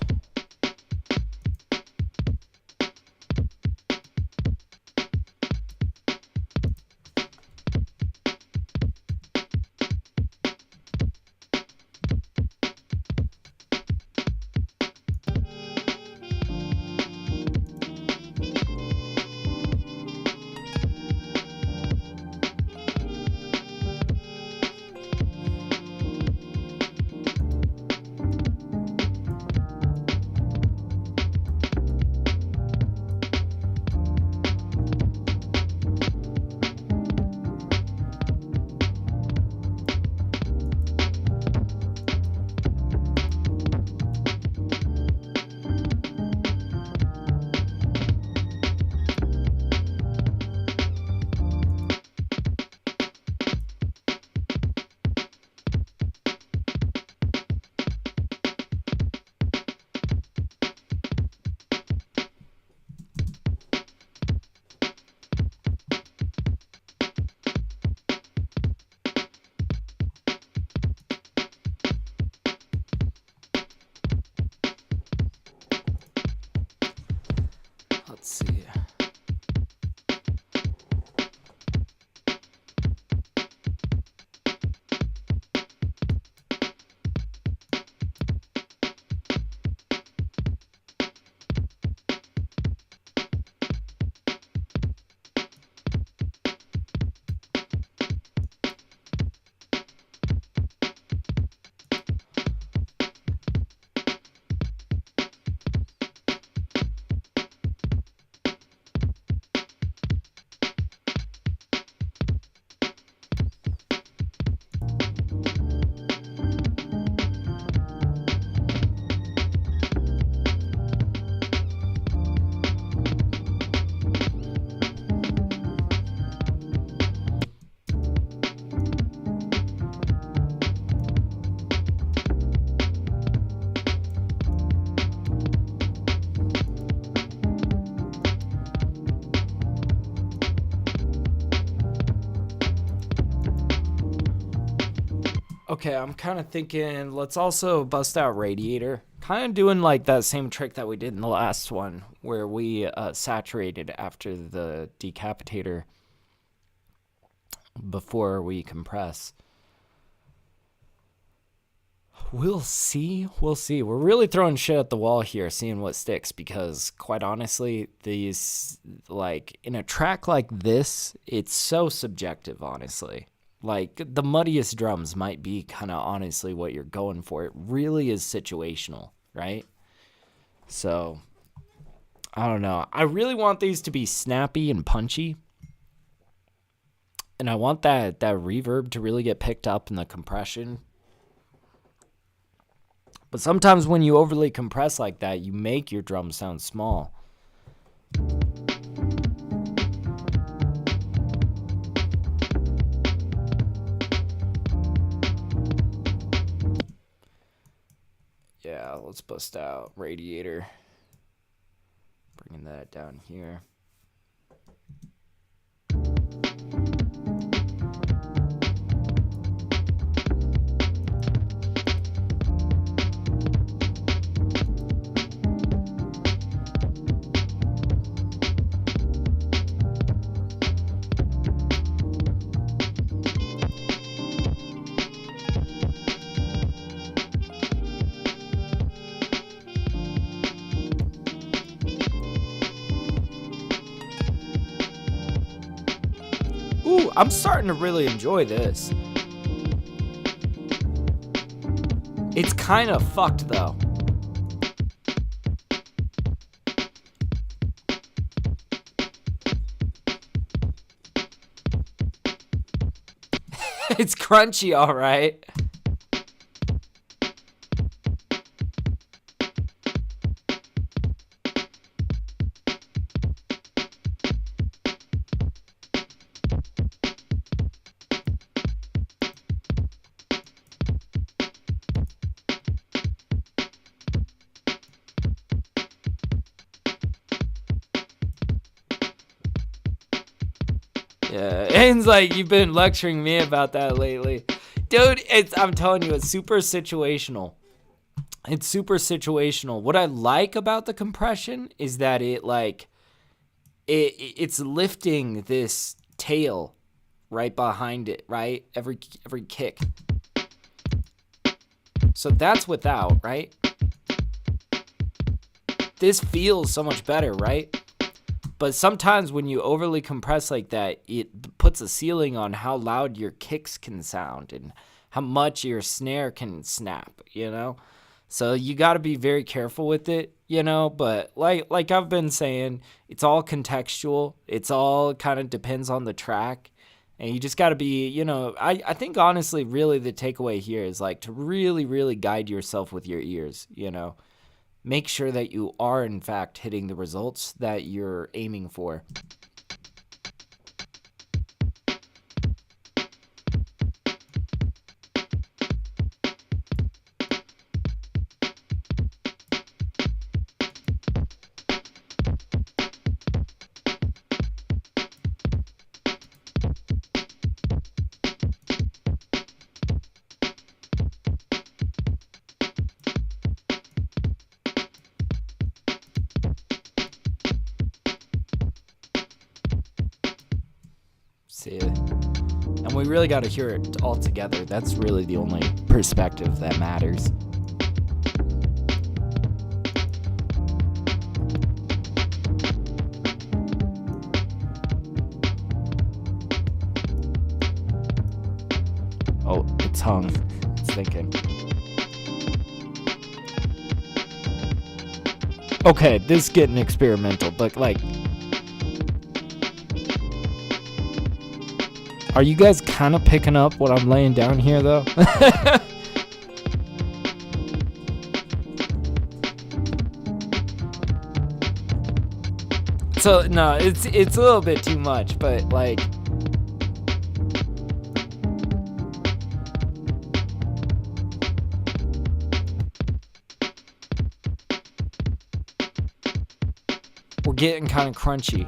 S1: Okay, I'm kind of thinking let's also bust out Radiator. Kind of doing like that same trick that we did in the last one where we saturated after the decapitator before we compress. We'll see. We'll see. We're really throwing shit at the wall here, seeing what sticks, because quite honestly, these, like, in a track like this, it's so subjective, honestly. Like, the muddiest drums might be kind of honestly what you're going for. It really is situational, right? So, I don't know. I really want these to be snappy and punchy. And I want that reverb to really get picked up in the compression. But sometimes when you overly compress like that, you make your drums sound small. Yeah, let's bust out Radiator. Bringing that down here. Ooh, I'm starting to really enjoy this. It's kind of fucked, though. It's crunchy, all right. Yeah, Aiden's like, you've been lecturing me about that lately. Dude, I'm telling you, it's super situational. It's super situational. What I like about the compression is that it's lifting this tail right behind it, right? Every kick. So that's without, right? This feels so much better, right? But sometimes when you overly compress like that, it puts a ceiling on how loud your kicks can sound and how much your snare can snap, you know? So you got to be very careful with it, you know? But like I've been saying, it's all contextual. It's all kind of depends on the track. And you just got to be, you know, I think honestly, really the takeaway here is like to really, really guide yourself with your ears, you know? Make sure that you are, in fact, hitting the results that you're aiming for. See it. And we really got to hear it all together. That's really the only perspective that matters. Oh, it's hung. It's thinking. Okay, this is getting experimental, but like... Are you guys kind of picking up what I'm laying down here, though? So, no, it's a little bit too much, but, like... We're getting kind of crunchy.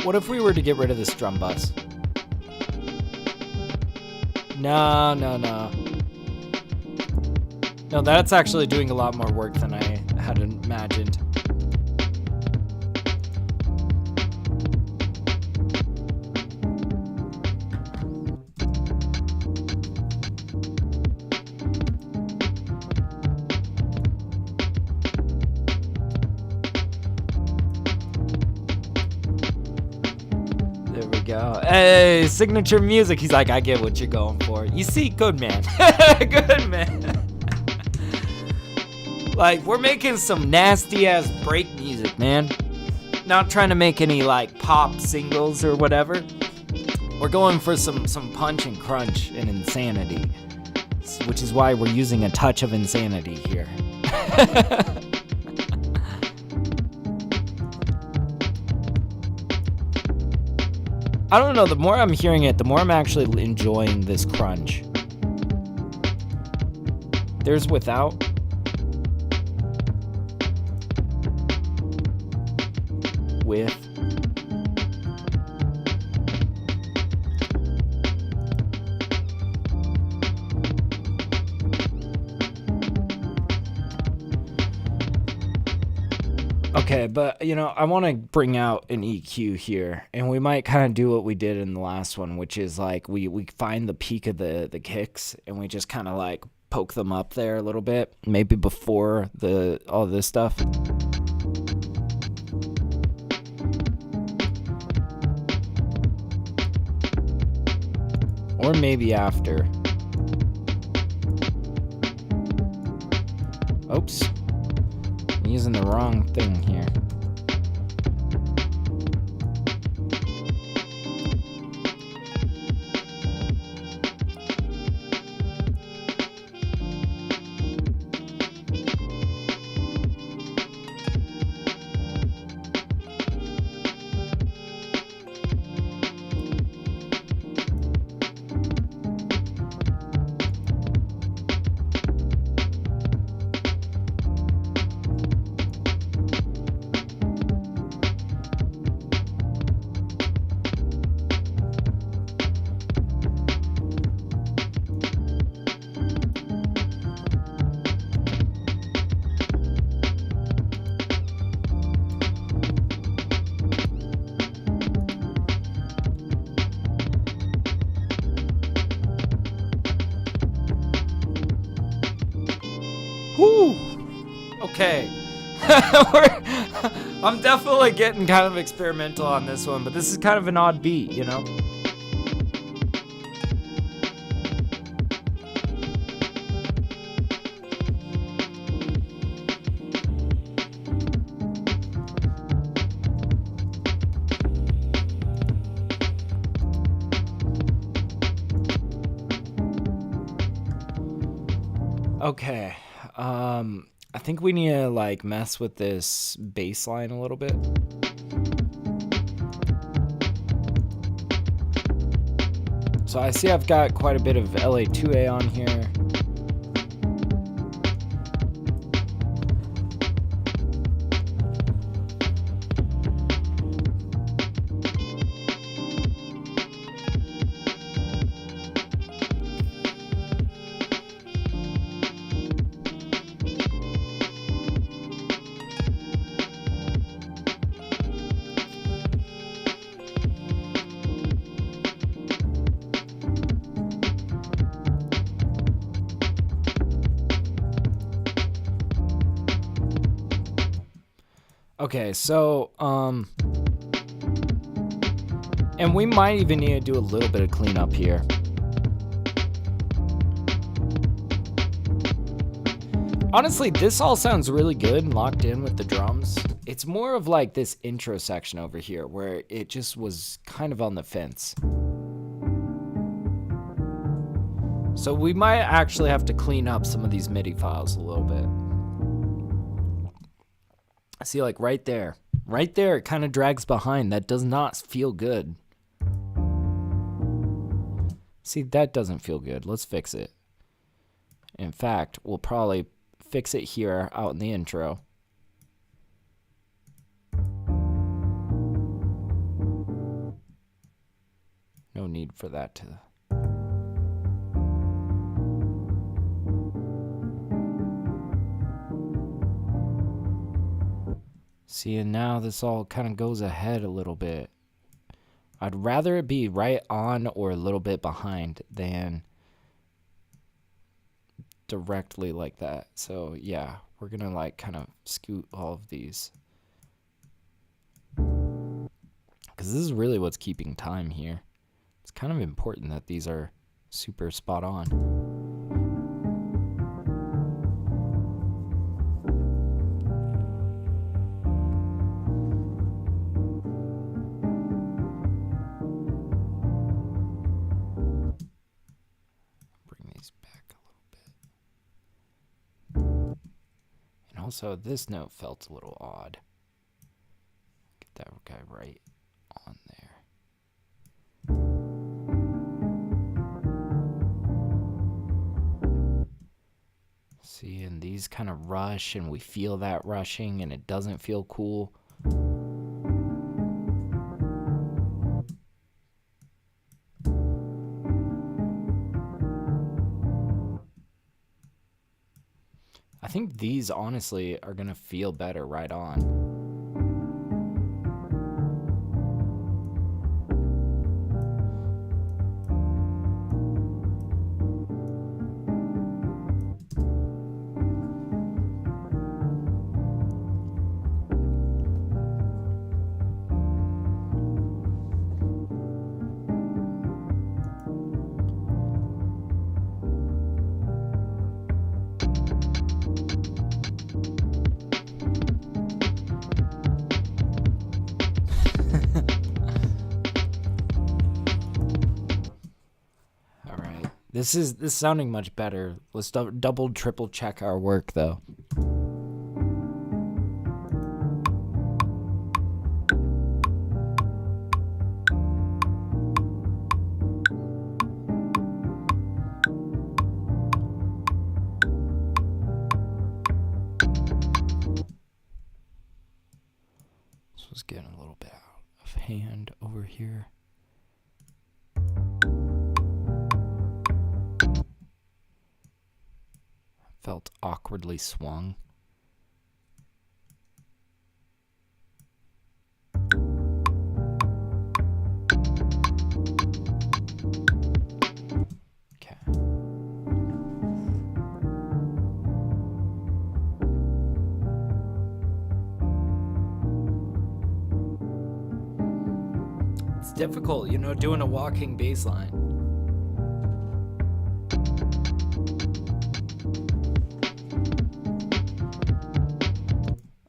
S1: What if we were to get rid of this drum bus? No. No, that's actually doing a lot more work than I had imagined. There we go. Hey, signature music. He's like, I get what you're going for. You see, good man. Good man. Like, we're making some nasty-ass break music, man. Not trying to make any, like, pop singles or whatever. We're going for some punch and crunch and insanity. Which is why we're using a touch of insanity here. I don't know, the more I'm hearing it, the more I'm actually enjoying this crunch. There's without. With. Okay, but you know, I want to bring out an EQ here, and we might kind of do what we did in the last one, which is like we find the peak of the kicks, and we just kind of like poke them up there a little bit, maybe before all this stuff. Or maybe after. Oops. I'm using the wrong thing here. Whew. Okay. I'm definitely getting kind of experimental on this one, but this is kind of an odd beat, you know? Okay. I think we need to like mess with this bass line a little bit. So I see I've got quite a bit of LA2A on here. Okay, so, and we might even need to do a little bit of cleanup here. Honestly, this all sounds really good and locked in with the drums. It's more of like this intro section over here where it just was kind of on the fence. So we might actually have to clean up some of these MIDI files a little bit. See, like right there, it kind of drags behind. That does not feel good. See, that doesn't feel good. Let's fix it. In fact, we'll probably fix it here out in the intro. No need for that to... See, and now this all kind of goes ahead a little bit. I'd rather it be right on or a little bit behind than directly like that. So yeah, we're gonna like kind of scoot all of these, because this is really what's keeping time here. It's kind of important that these are super spot on. Also, this note felt a little odd. Get that guy right on there. See, and these kind of rush, and we feel that rushing, and it doesn't feel cool. I think these honestly are gonna feel better right on. This is sounding much better. Let's double, triple check our work though. This was getting a little bit out of hand over here. Felt awkwardly swung. Okay. It's difficult, you know, doing a walking bass line.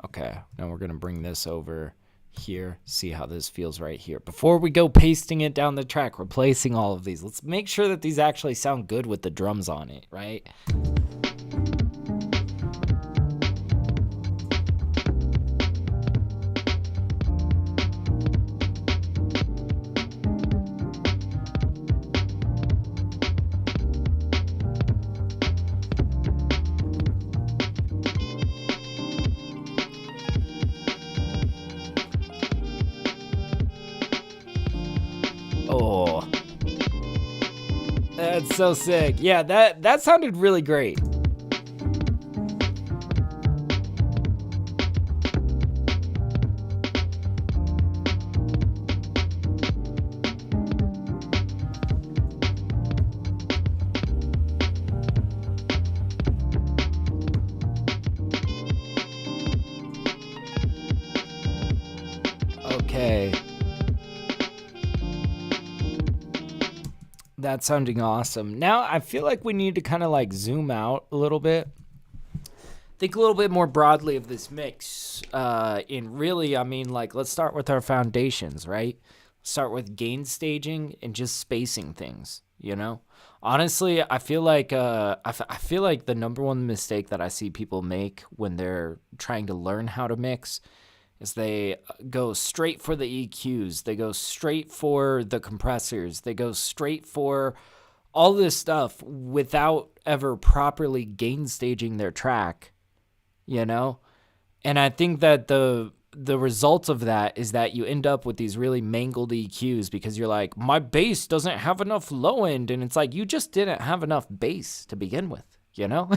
S1: Okay, now we're going to bring this over here, see how this feels right here. Before we go pasting it down the track, replacing all of these, let's make sure that these actually sound good with the drums on it, right? Oh, that's so sick. Yeah, that sounded really great. Okay. That's sounding awesome. Now I feel like we need to kind of like zoom out a little bit. Think a little bit more broadly of this mix. And really, I mean, like, let's start with our foundations, right? Start with gain staging and just spacing things, you know? Honestly, I feel like I feel like the number one mistake that I see people make when they're trying to learn how to mix is they go straight for the EQs. They go straight for the compressors. They go straight for all this stuff without ever properly gain staging their track, you know? And I think that the the result of that is that you end up with these really mangled EQs because you're like, my bass doesn't have enough low end. And it's like, you just didn't have enough bass to begin with, you know?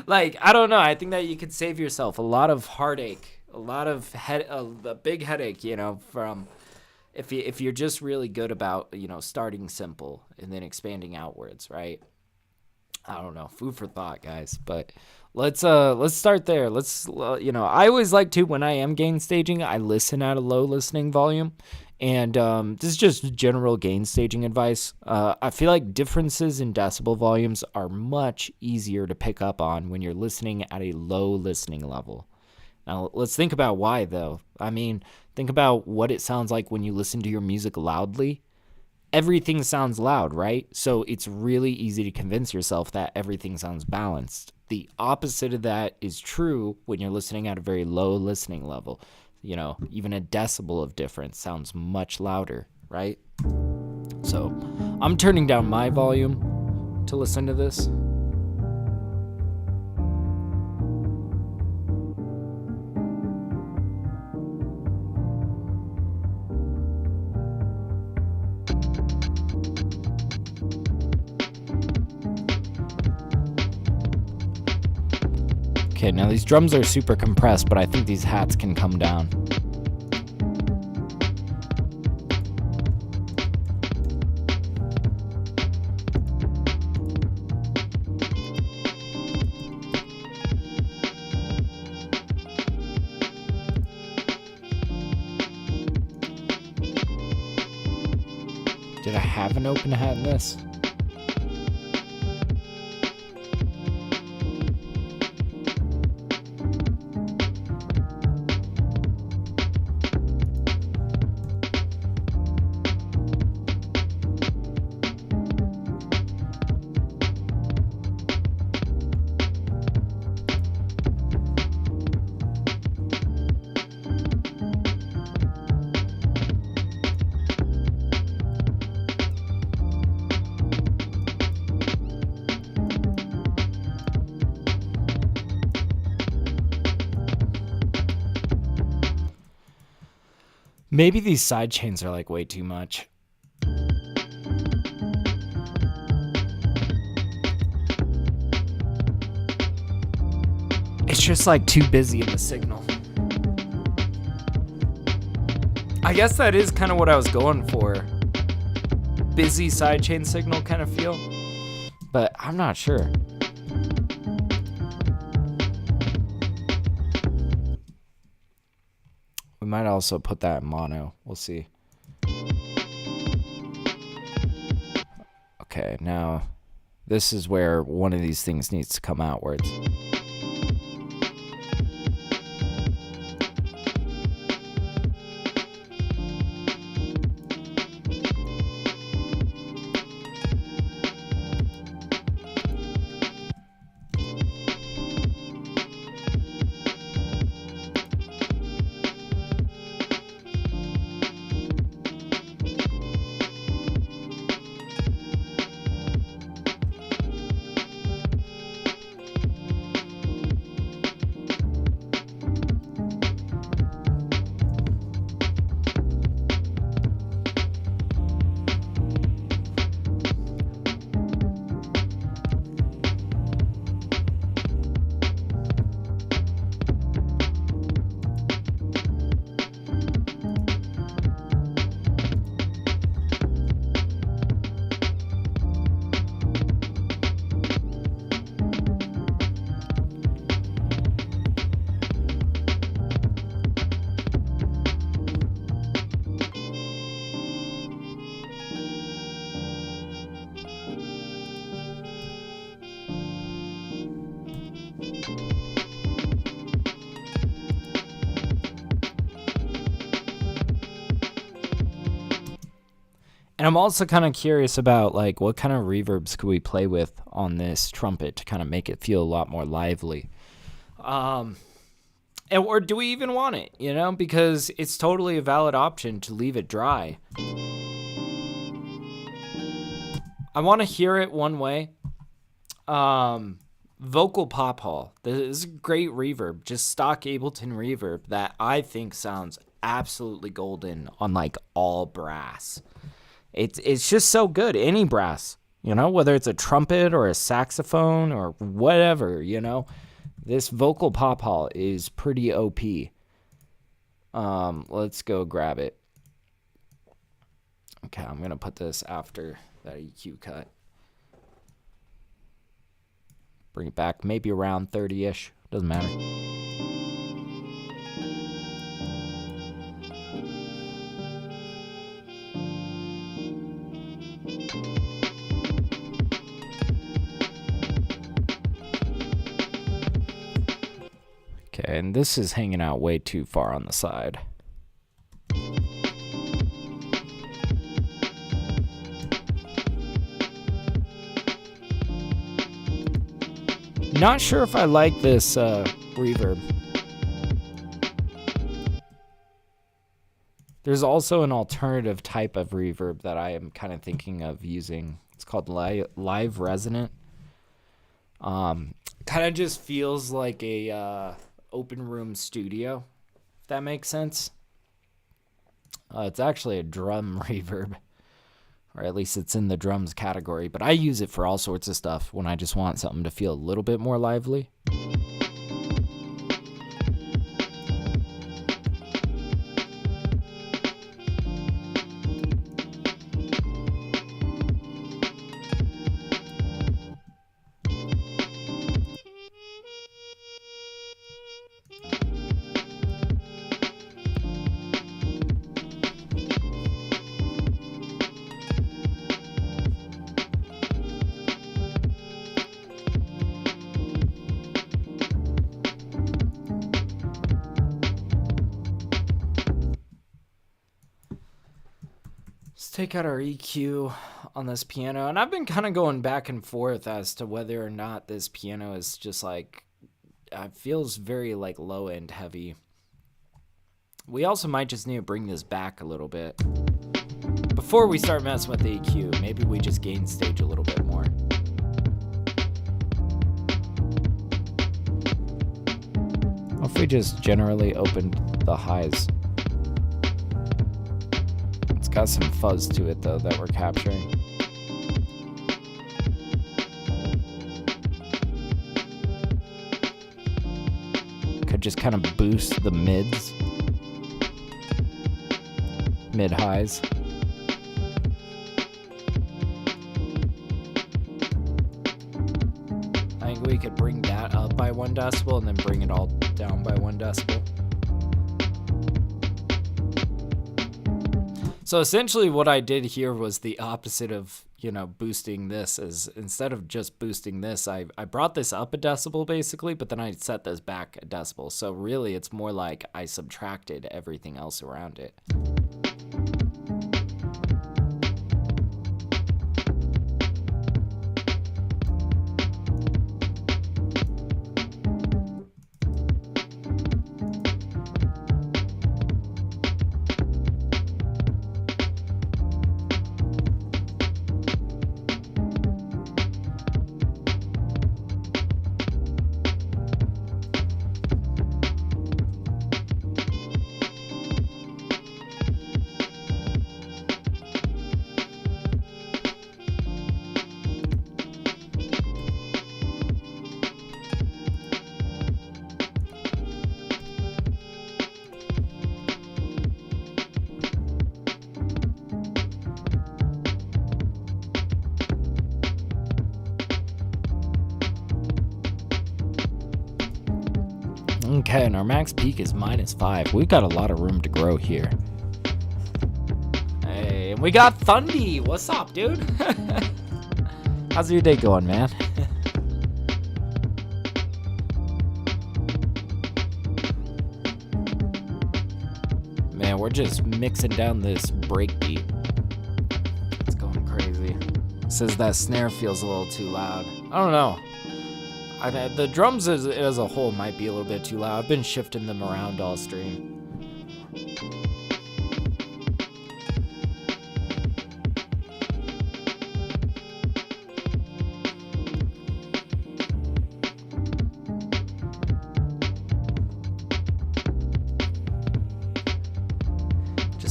S1: Like, I don't know. I think that you could save yourself a lot of heartache, a lot of a big headache, you know, from if you're just really good about, you know, starting simple and then expanding outwards, right? I don't know. Food for thought, guys. But let's start there. You know, I always like to, when I am gain staging, I listen at a low listening volume. And this is just general gain staging advice. I feel like differences in decibel volumes are much easier to pick up on when you're listening at a low listening level. Now, let's think about why, though. I mean, think about what it sounds like when you listen to your music loudly. Everything sounds loud, right? So it's really easy to convince yourself that everything sounds balanced. The opposite of that is true when you're listening at a very low listening level. You know, even a decibel of difference sounds much louder, right? So I'm turning down my volume to listen to this. Okay, now these drums are super compressed, but I think these hats can come down. Did I have an open hat in this? Maybe these side chains are like way too much. It's just like too busy in the signal. I guess that is kind of what I was going for. Busy sidechain signal kind of feel. But I'm not sure. We might also put that in mono. We'll see. Okay, now this is where one of these things needs to come outwards. And I'm also kind of curious about like what kind of reverbs could we play with on this trumpet to kind of make it feel a lot more lively. Or do we even want it, you know? Because it's totally a valid option to leave it dry. I want to hear it one way. Vocal Pop Hall. This is a great reverb, just stock Ableton reverb that I think sounds absolutely golden on like all brass. It's just so good. Any brass, whether it's a trumpet or a saxophone or whatever, This Vocal Pop Hall is pretty OP. Let's go grab it. Okay, I'm going to put this after that EQ cut. Bring it back maybe around 30-ish. Doesn't matter. Okay, and this is hanging out way too far on the side. Not sure if I like this reverb. There's also an alternative type of reverb that I am kind of thinking of using. It's called live resonant. Kind of just feels like a open room studio, if that makes sense. It's actually a drum reverb. Or at least it's in the drums category. But I use it for all sorts of stuff when I just want something to feel a little bit more lively. Take out our EQ on this piano, and I've been kind of going back and forth as to whether or not this piano is just like it feels very like low end heavy. We also might just need to bring this back a little bit before we start messing with the EQ. Maybe we just gain stage a little bit more. What if we just generally opened the highs? Got some fuzz to it though that we're capturing. Could just kind of boost the mids, mid highs. I think we could bring that up by 1 decibel and then bring it all down by 1 decibel. So essentially what I did here was the opposite of, boosting this. Is instead of just boosting this, I brought this up a decibel basically, but then I set this back a decibel. So really it's more like I subtracted everything else around it. Okay, and our max peak is -5. We've got a lot of room to grow here. Hey, and we got Thundy. What's up, dude? How's your day going, man? Man, we're just mixing down this breakbeat. It's going crazy. It says that snare feels a little too loud. I don't know. The drums as a whole might be a little bit too loud. I've been shifting them around all stream.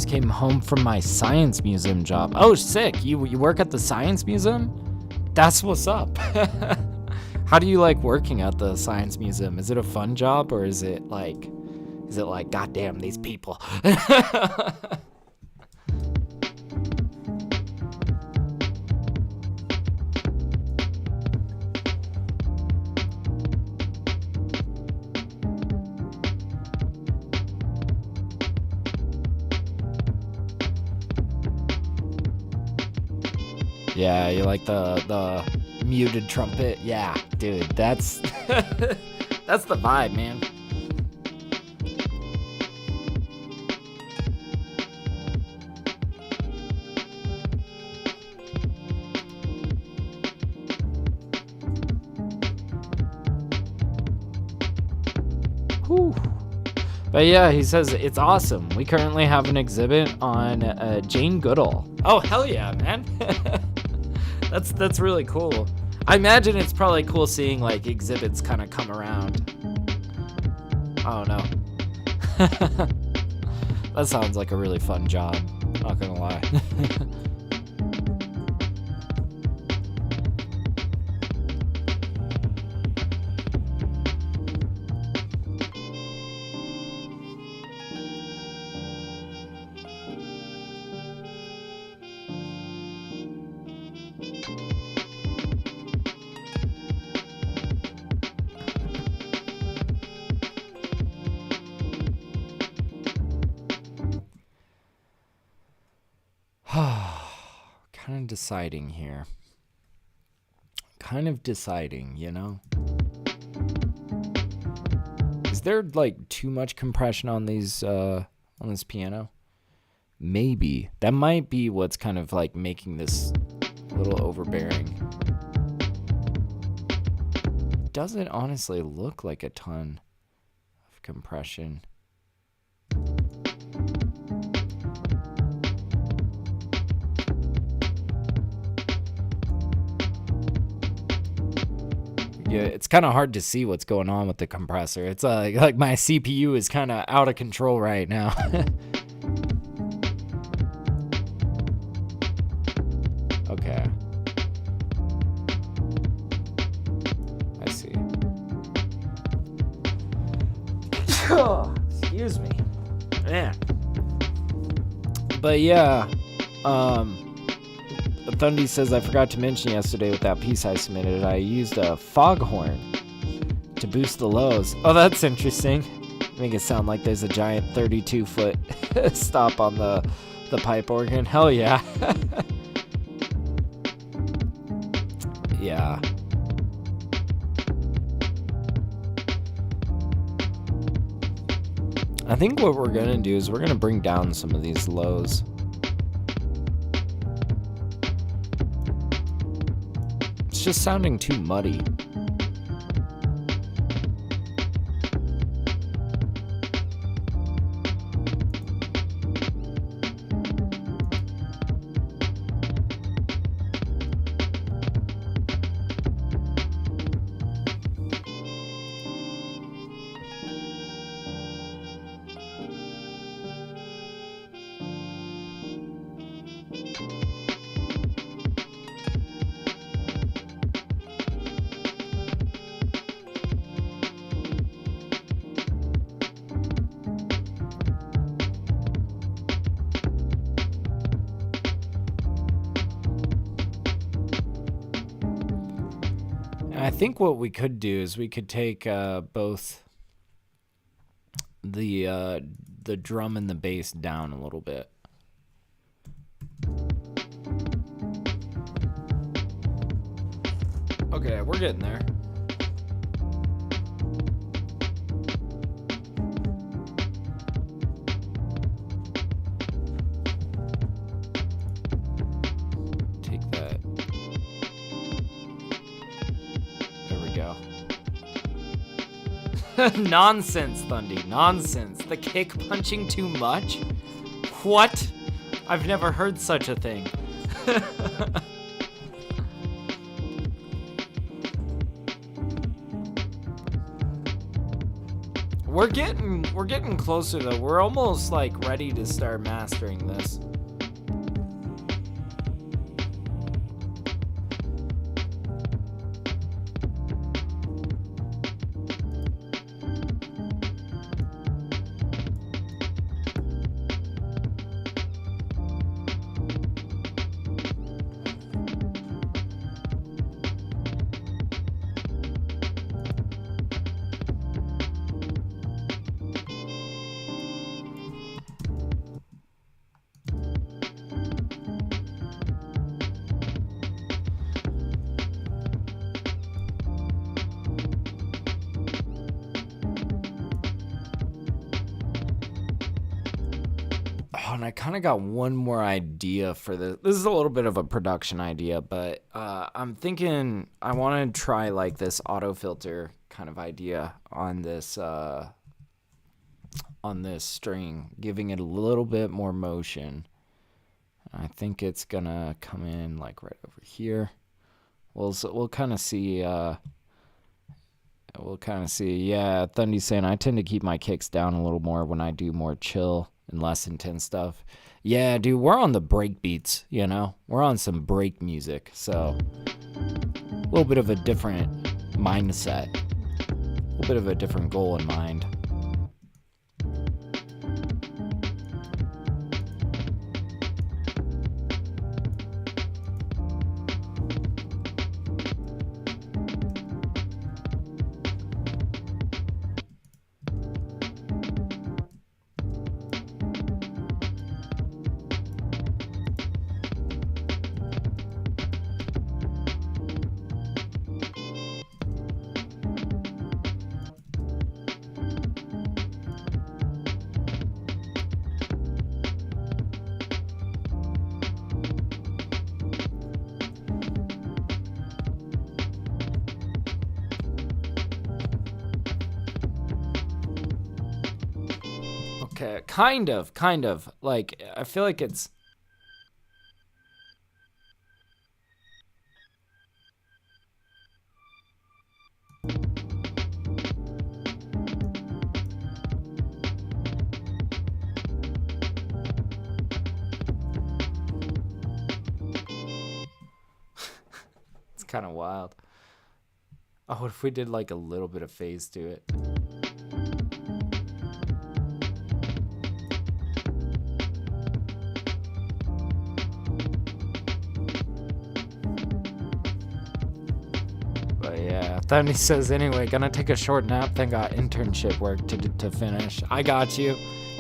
S1: Just came home from my science museum job. Oh, sick. You work at the science museum? That's what's up. How do you like working at the science museum? Is it a fun job, or is it like goddamn these people? Yeah, you like the muted trumpet? Yeah, dude, that's that's the vibe, man. Whew. But yeah, he says it's awesome. We currently have an exhibit on Jane Goodall. Oh, hell yeah, man. That's really cool. I imagine it's probably cool seeing like exhibits kind of come around. I don't know. That sounds like a really fun job. Not gonna lie. Kind of deciding here. Kind of deciding, you know? Is there like too much compression on these on this piano? Maybe. That might be what's kind of like making this a little overbearing. Doesn't honestly look like a ton of compression. Yeah, it's kind of hard to see what's going on with the compressor. It's like my CPU is kind of out of control right now. Okay. I see. Excuse me. Man. But yeah, Thundy says, I forgot to mention yesterday with that piece I submitted, I used a foghorn to boost the lows. Oh, that's interesting. Make it sound like there's a giant 32-foot stop on the pipe organ. Hell yeah. Yeah. I think what we're gonna do is we're gonna bring down some of these lows. It's just sounding too muddy. I think what we could do is we could take both the drum and the bass down a little bit. Okay, we're getting there. Nonsense, Thundy. Nonsense. The kick punching too much? What? I've never heard such a thing. We're getting closer though. We're almost like ready to start mastering this. And I kind of got one more idea for this. This is a little bit of a production idea, but I'm thinking I want to try like this auto filter kind of idea on this string, giving it a little bit more motion. I think it's gonna come in like right over here. We'll kind of see. Yeah, Thundy's saying I tend to keep my kicks down a little more when I do more chill and less intense stuff. Yeah, dude, we're on the break beats, you know? We're on some break music, so a little bit of a different mindset, a little bit of a different goal in mind. Okay, kind of. Like, I feel like it's... It's kind of wild. Oh, what if we did like a little bit of phase to it? Thundy says, anyway, gonna take a short nap, then got internship work to finish. I got you.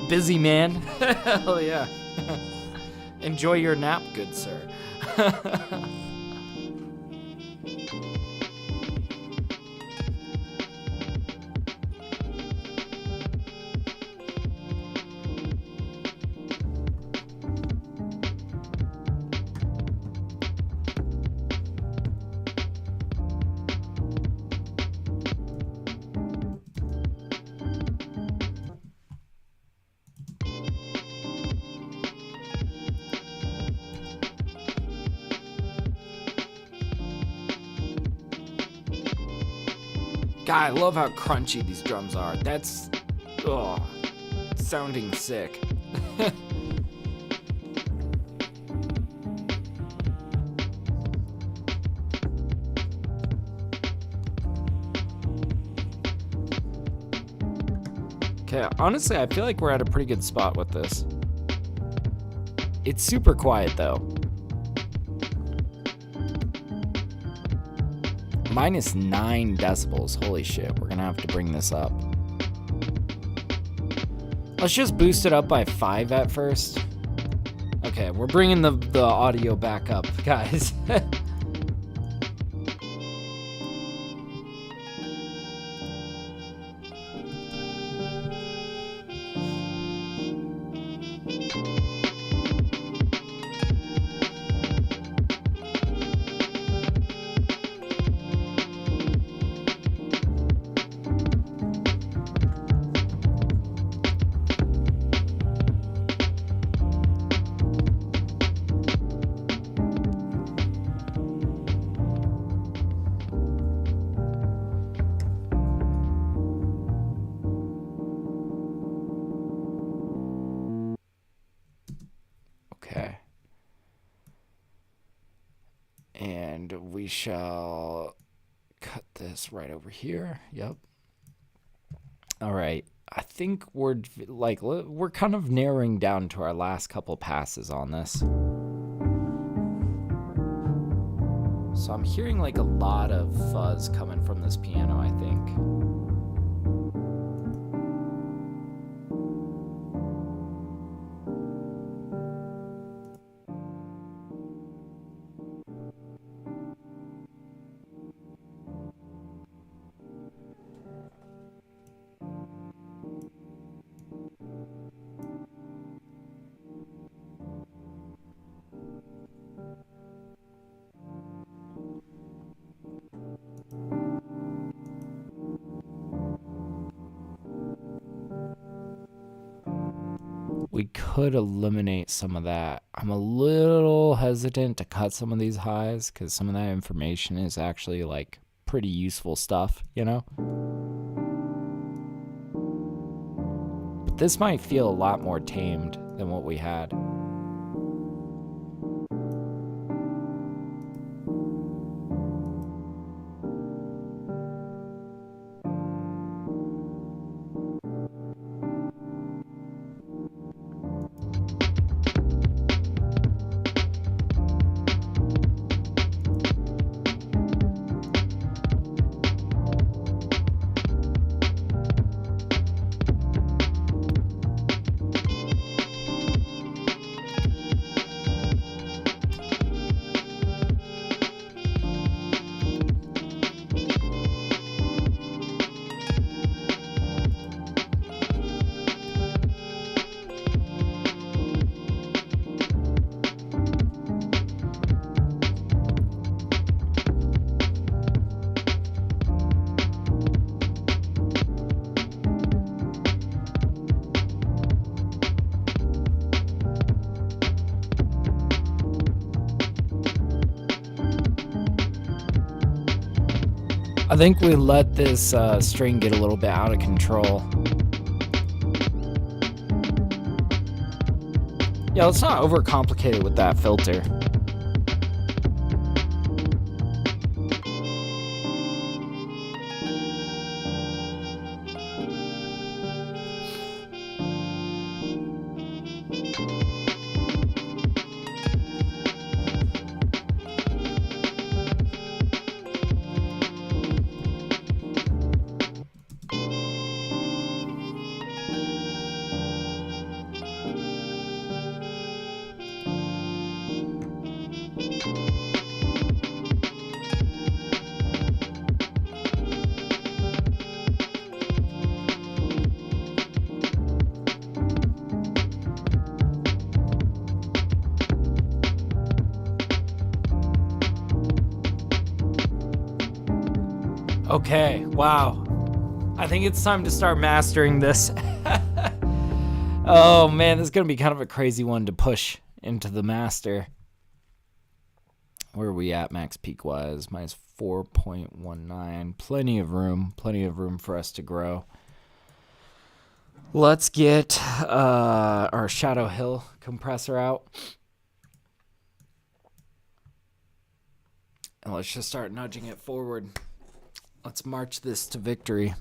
S1: Busy man. Hell yeah. Enjoy your nap, good sir. God, I love how crunchy these drums are. That's, sounding sick. Okay, honestly, I feel like we're at a pretty good spot with this. It's super quiet, though. -9 decibels. Holy shit, we're gonna have to bring this up. Let's just boost it up by 5 at first. Okay, we're bringing the audio back up, guys. And we shall cut this right over here. Yep. All right. I think we're kind of narrowing down to our last couple passes on this. So I'm hearing like a lot of fuzz coming from this piano, I think. We could eliminate some of that. I'm a little hesitant to cut some of these highs because some of that information is actually like pretty useful stuff, you know? But this might feel a lot more tamed than what we had. I think we let this string get a little bit out of control. Yeah, let's not overcomplicate it with that filter. Okay, wow. I think it's time to start mastering this. Oh man, this is gonna be kind of a crazy one to push into the master. Where are we at max peak wise? Minus 4.19. Plenty of room for us to grow. Let's get our Shadow Hill compressor out. And let's just start nudging it forward. Let's march this to victory.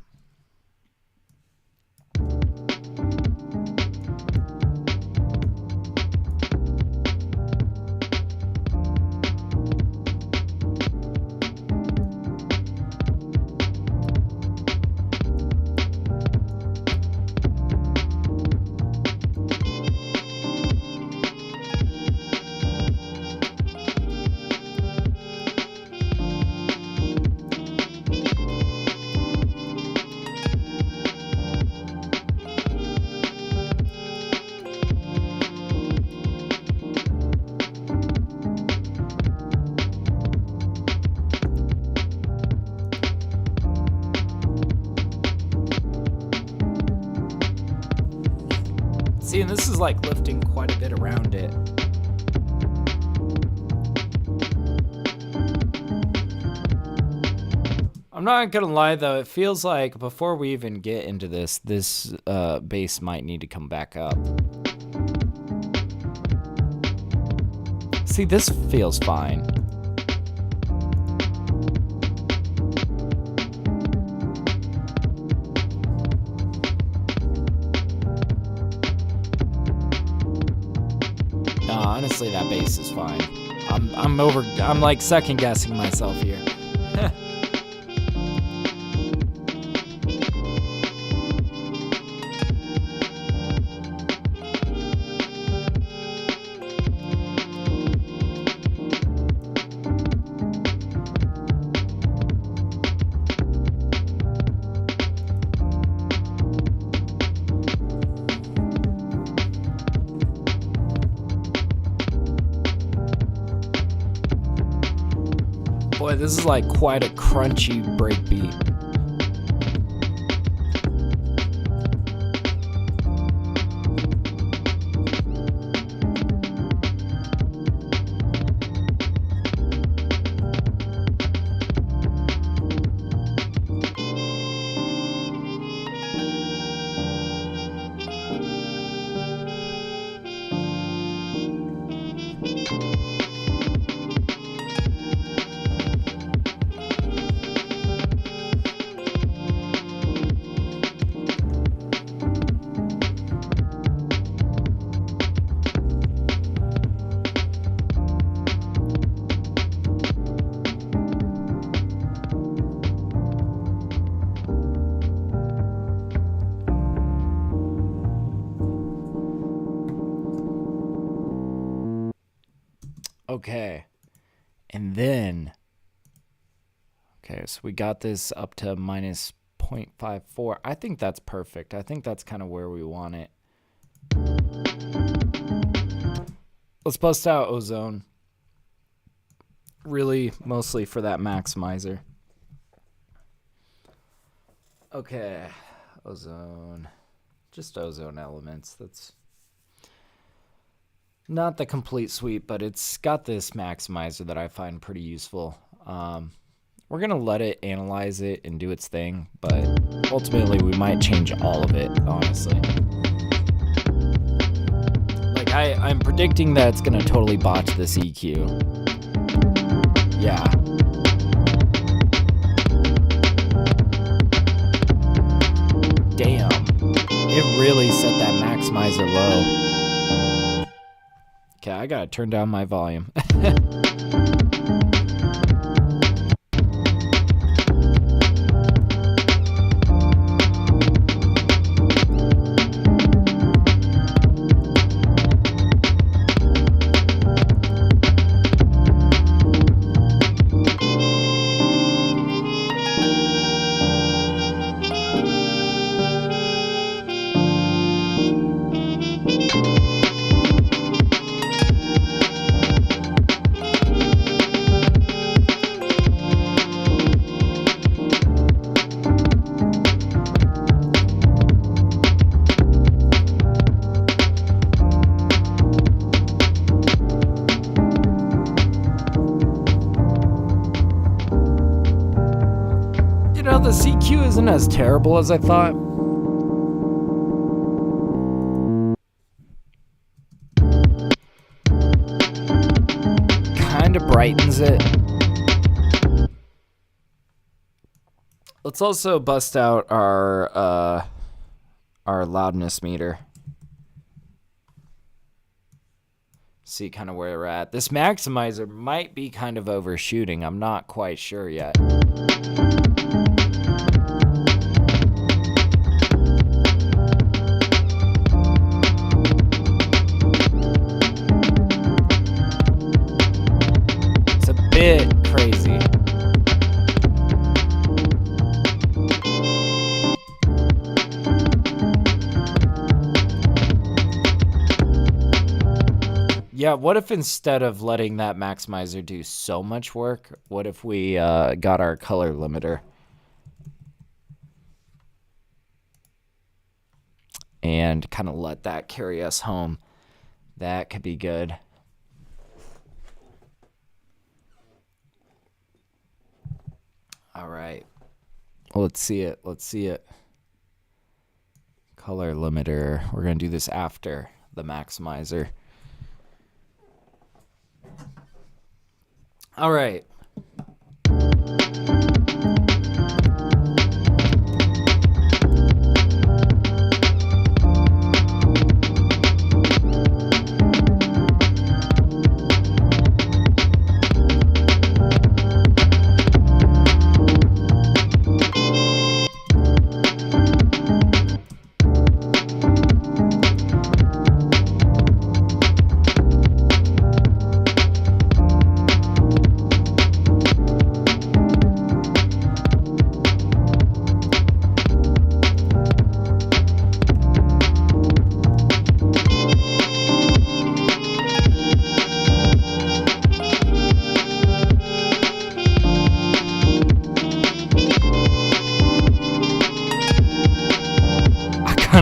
S1: See, and this is like lifting quite a bit around it. I'm not gonna lie though, it feels like before we even get into this bass might need to come back up. See, this feels fine. Honestly, that bass is fine. I'm like second guessing myself here. Boy, this is like quite a crunchy breakbeat. Okay, and then, okay, so we got this up to minus 0.54. I think that's perfect. I think that's kind of where we want it. Let's bust out Ozone. Really, mostly for that maximizer. Okay, Ozone. Just Ozone elements. That's not the complete suite, but it's got this maximizer that I find pretty useful. We're going to let it analyze it and do its thing, but ultimately we might change all of it, honestly. Like, I'm predicting that it's going to totally botch this EQ. Yeah. Damn. It really set that maximizer low. Okay, I gotta turn down my volume. The CQ isn't as terrible as I thought. Kind of brightens it. Let's also bust out our loudness meter. See kind of where we're at. This maximizer might be kind of overshooting. I'm not quite sure yet. Bit crazy. Yeah, what if instead of letting that maximizer do so much work, what if we got our color limiter and kind of let that carry us home? That could be good. All right. Well, let's see it. Let's see it. Color limiter. We're going to do this after the maximizer. All right.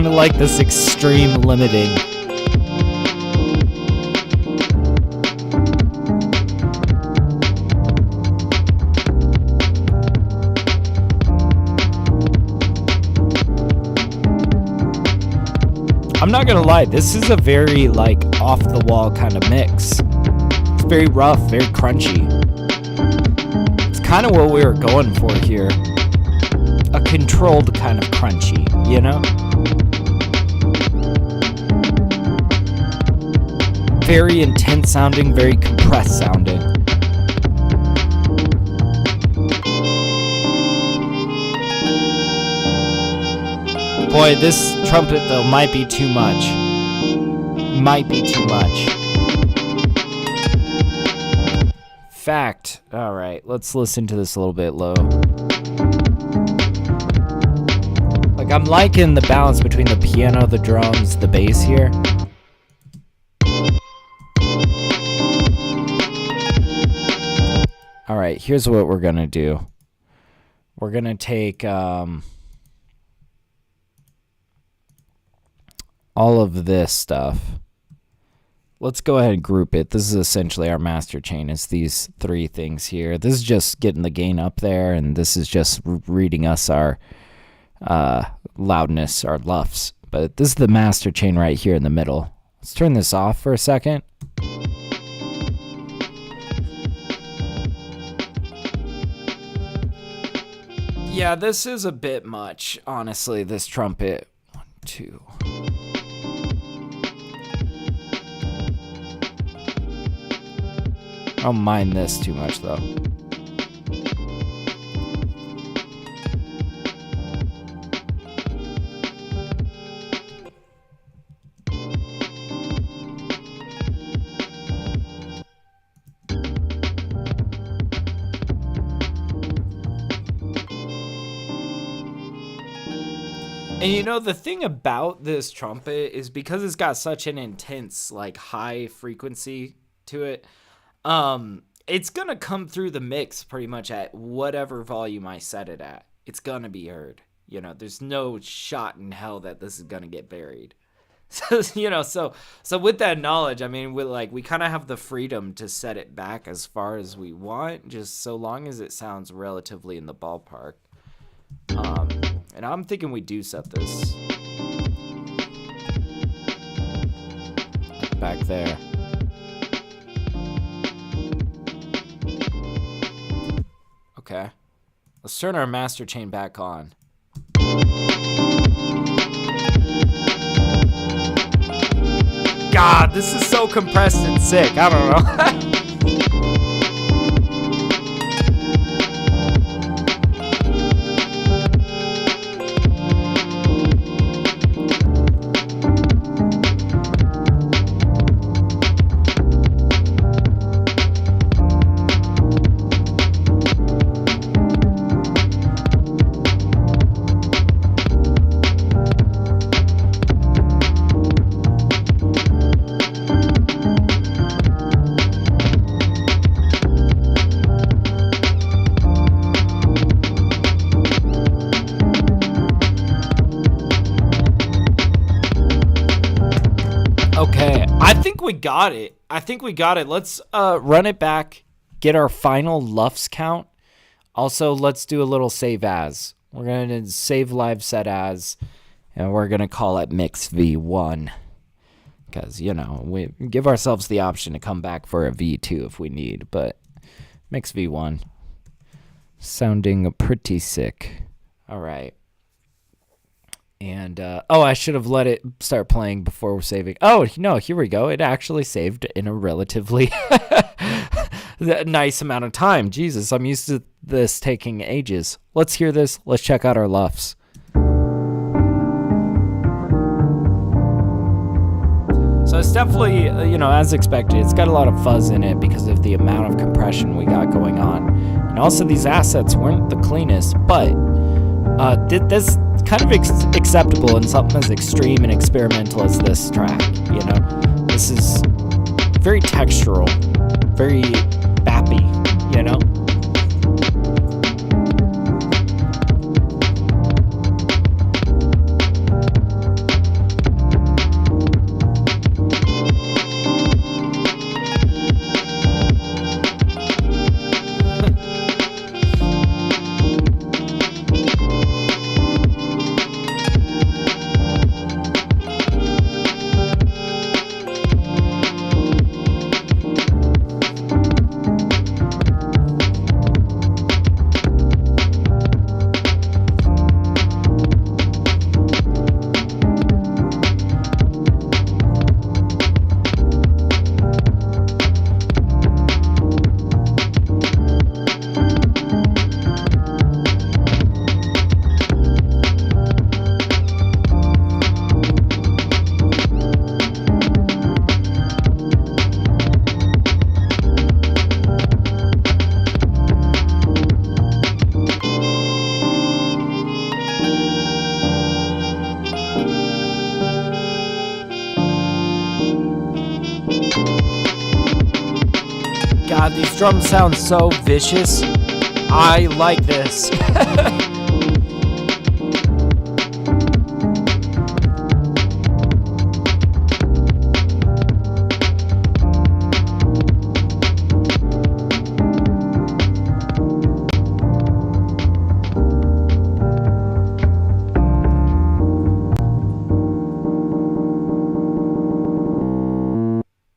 S1: kind of like this extreme limiting. I'm not gonna lie, this is a very like off the wall kind of mix. It's very rough, very crunchy. It's kind of what we were going for here. A controlled kind of crunchy, you know? Very intense sounding, very compressed sounding. Boy, this trumpet though might be too much. Might be too much. Fact. Alright, let's listen to this a little bit low. Like, I'm liking the balance between the piano, the drums, the bass here. Alright, here's what we're gonna do. We're gonna take all of this stuff. Let's go ahead and group it. This is essentially our master chain. It's these three things here. This is just getting the gain up there, and this is just reading us our loudness, our LUFS. But this is the master chain right here in the middle. Let's turn this off for a second. Yeah, this is a bit much, honestly, this trumpet. 1, 2. I don't mind this too much, though. And you know, the thing about this trumpet is because it's got such an intense, like, high frequency to it, it's gonna come through the mix pretty much at whatever volume I set it at. It's gonna be heard. You know, there's no shot in hell that this is gonna get buried. So, you know, so with that knowledge, I mean, we kind of have the freedom to set it back as far as we want, just so long as it sounds relatively in the ballpark. And I'm thinking we do set this back there. Okay, let's turn our master chain back on. God, this is so compressed and sick. I don't know. Got it. I think we got it. Let's run it back, get our final LUFS count. Also, let's do a little save as. We're going to save live set as, and we're going to call it mix V1. Because, you know, we give ourselves the option to come back for a V2 if we need, but mix V1. Sounding pretty sick. All right. And, oh, I should have let it start playing before we're saving. Oh, no, here we go. It actually saved in a relatively nice amount of time. Jesus, I'm used to this taking ages. Let's hear this. Let's check out our LUFS. So it's definitely, you know, as expected, it's got a lot of fuzz in it because of the amount of compression we got going on. And also these assets weren't the cleanest, but this kind of acceptable in something as extreme and experimental as this track, you know? This is very textural, very bappy, you know? God, these drums sound so vicious. I like this.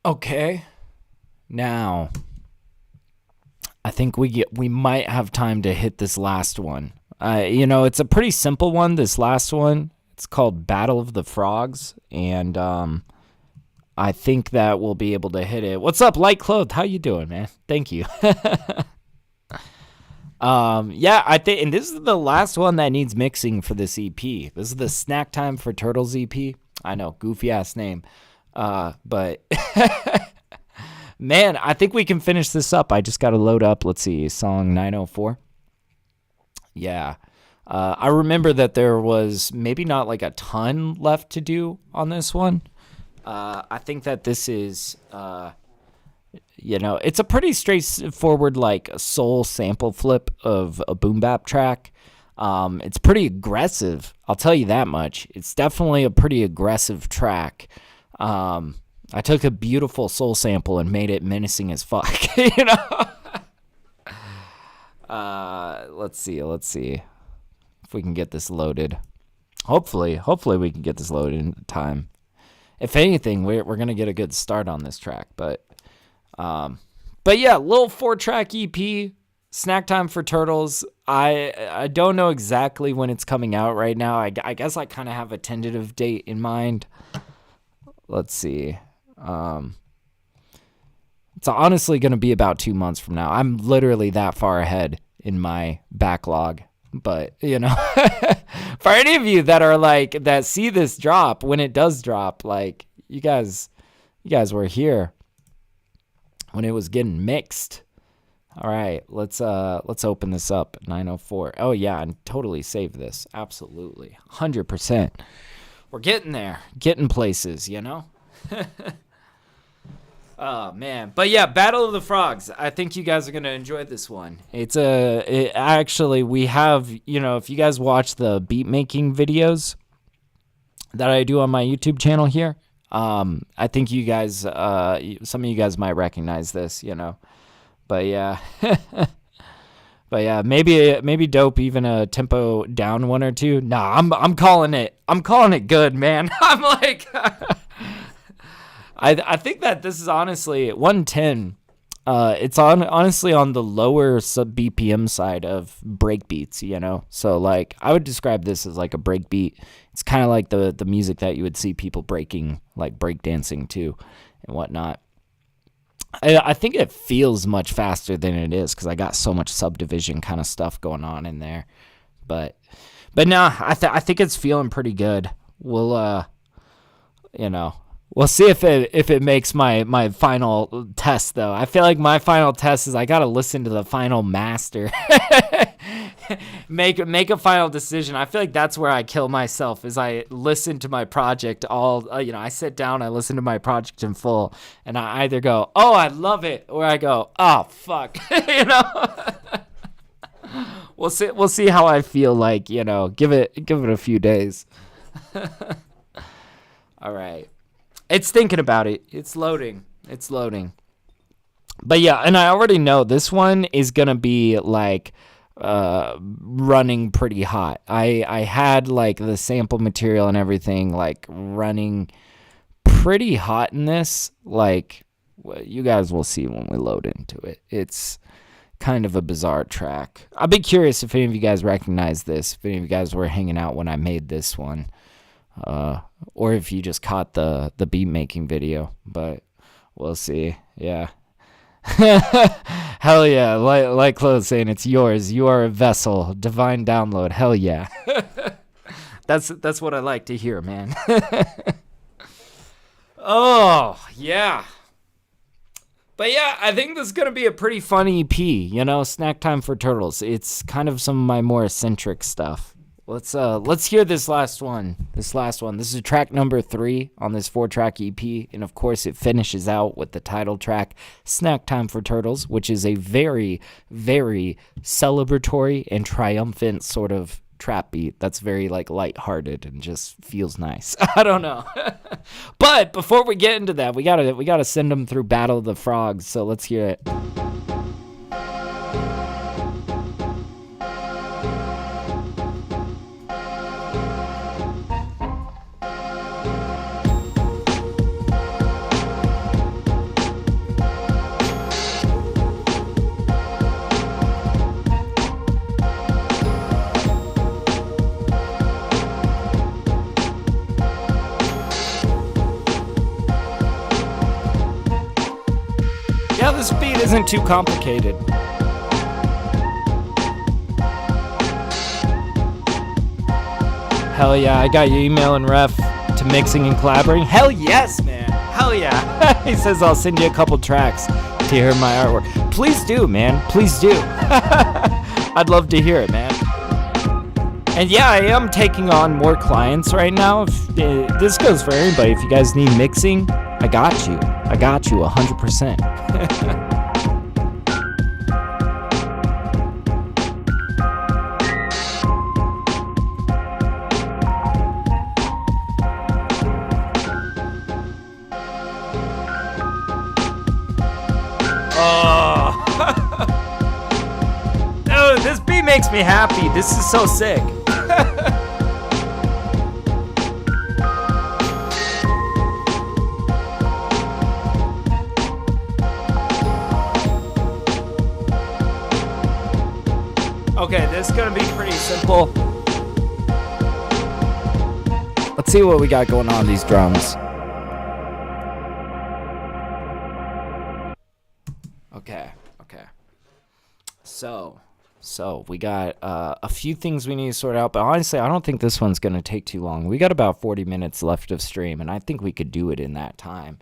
S1: Okay, now I think we might have time to hit this last one. It's a pretty simple one. This last one, it's called Battle of the Frogs, and I think that we'll be able to hit it. What's up, Light Clothed? How you doing, man? Thank you. I think, and this is the last one that needs mixing for this EP. This is the Snack Time for Turtles EP. I know, goofy ass name. But man, I think we can finish this up. I just got to load up. Let's see, song 904. Yeah. I remember that there was maybe not like a ton left to do on this one. I think that this is, it's a pretty straightforward, like soul sample flip of a boom bap track. It's pretty aggressive. I'll tell you that much. It's definitely a pretty aggressive track. I took a beautiful soul sample and made it menacing as fuck, Let's see if we can get this loaded. Hopefully we can get this loaded in time. If anything, we're going to get a good start on this track, but yeah, little 4-track EP, Snack Time for Turtles. I don't know exactly when it's coming out right now. I guess I kind of have a tentative date in mind. Let's see. It's honestly going to be about 2 months from now. I'm literally that far ahead in my backlog. But, for any of you that are like, that see this drop, when it does drop, like, you guys were here when it was getting mixed. All right, let's open this up. 904. Oh yeah, and totally save this. Absolutely. 100%. We're getting there. Getting places, Oh man, but yeah, Battle of the Frogs. I think you guys are gonna enjoy this one. Actually, we have, if you guys watch the beat making videos that I do on my YouTube channel here, I think you guys, some of you guys might recognize this, but yeah, but yeah, maybe dope even a tempo down one or two. Nah, I'm calling it. I'm calling it good, man. I'm like. I think that this is honestly 110. It's honestly on the lower sub BPM side of breakbeats, So like I would describe this as like a breakbeat. It's kind of like the music that you would see people breaking, like breakdancing to, and whatnot. I think it feels much faster than it is because I got so much subdivision kind of stuff going on in there. But no, I think it's feeling pretty good. We'll We'll see if it makes my final test, though. I feel like my final test is I got to listen to the final master. make a final decision. I feel like that's where I kill myself, is I listen to my project all, I sit down, I listen to my project in full, and I either go, oh, I love it, or I go, oh, fuck, We'll see how I feel like, give it a few days. All right. It's thinking about it. It's loading. But yeah, and I already know this one is going to be like running pretty hot. I had like the sample material and everything like running pretty hot in this. Like, you guys will see when we load into it. It's kind of a bizarre track. I'll be curious if any of you guys recognize this, if any of you guys were hanging out when I made this one. Or if you just caught the beat making video, but we'll see. Yeah. Hell yeah. Like Chloe saying, it's yours. You are a vessel. Divine download. Hell yeah. That's what I like to hear, man. Oh, yeah. But yeah, I think this is going to be a pretty fun EP, Snack Time for Turtles. It's kind of some of my more eccentric stuff. Let's hear this last one. This is track number 3 on this 4-track EP, and of course it finishes out with the title track, Snack Time for Turtles, which is a very, very celebratory and triumphant sort of trap beat that's very like lighthearted and just feels nice. I don't know. But before we get into that, we gotta send them through Battle of the Frogs, so let's hear it. Yeah, this beat isn't too complicated. Hell yeah, I got your email and ref to mixing and collaborating. Hell yes, man. Hell yeah. He says I'll send you a couple tracks to hear my artwork. Please do, man. Please do. I'd love to hear it, man. And yeah, I am taking on more clients right now. If this goes for anybody. If you guys need mixing, I got you. I got you 100%. Oh. Dude, this beat makes me happy. This is so sick. Okay, this is gonna be pretty simple. Let's see what we got going on these drums. Okay. So we got a few things we need to sort out, but honestly, I don't think this one's gonna take too long. We got about 40 minutes left of stream, and I think we could do it in that time.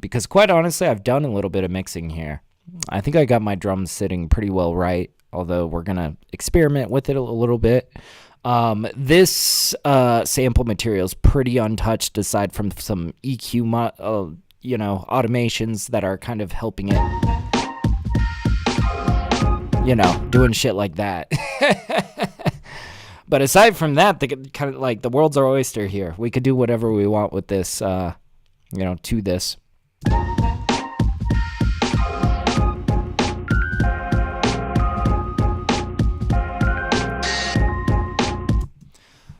S1: Because quite honestly, I've done a little bit of mixing here. I think I got my drums sitting pretty well right, although we're going to experiment with it a little bit. This sample material is pretty untouched aside from some EQ, automations that are kind of helping it, doing shit like that. But aside from that, kind of like the world's our oyster here. We could do whatever we want with this, to this.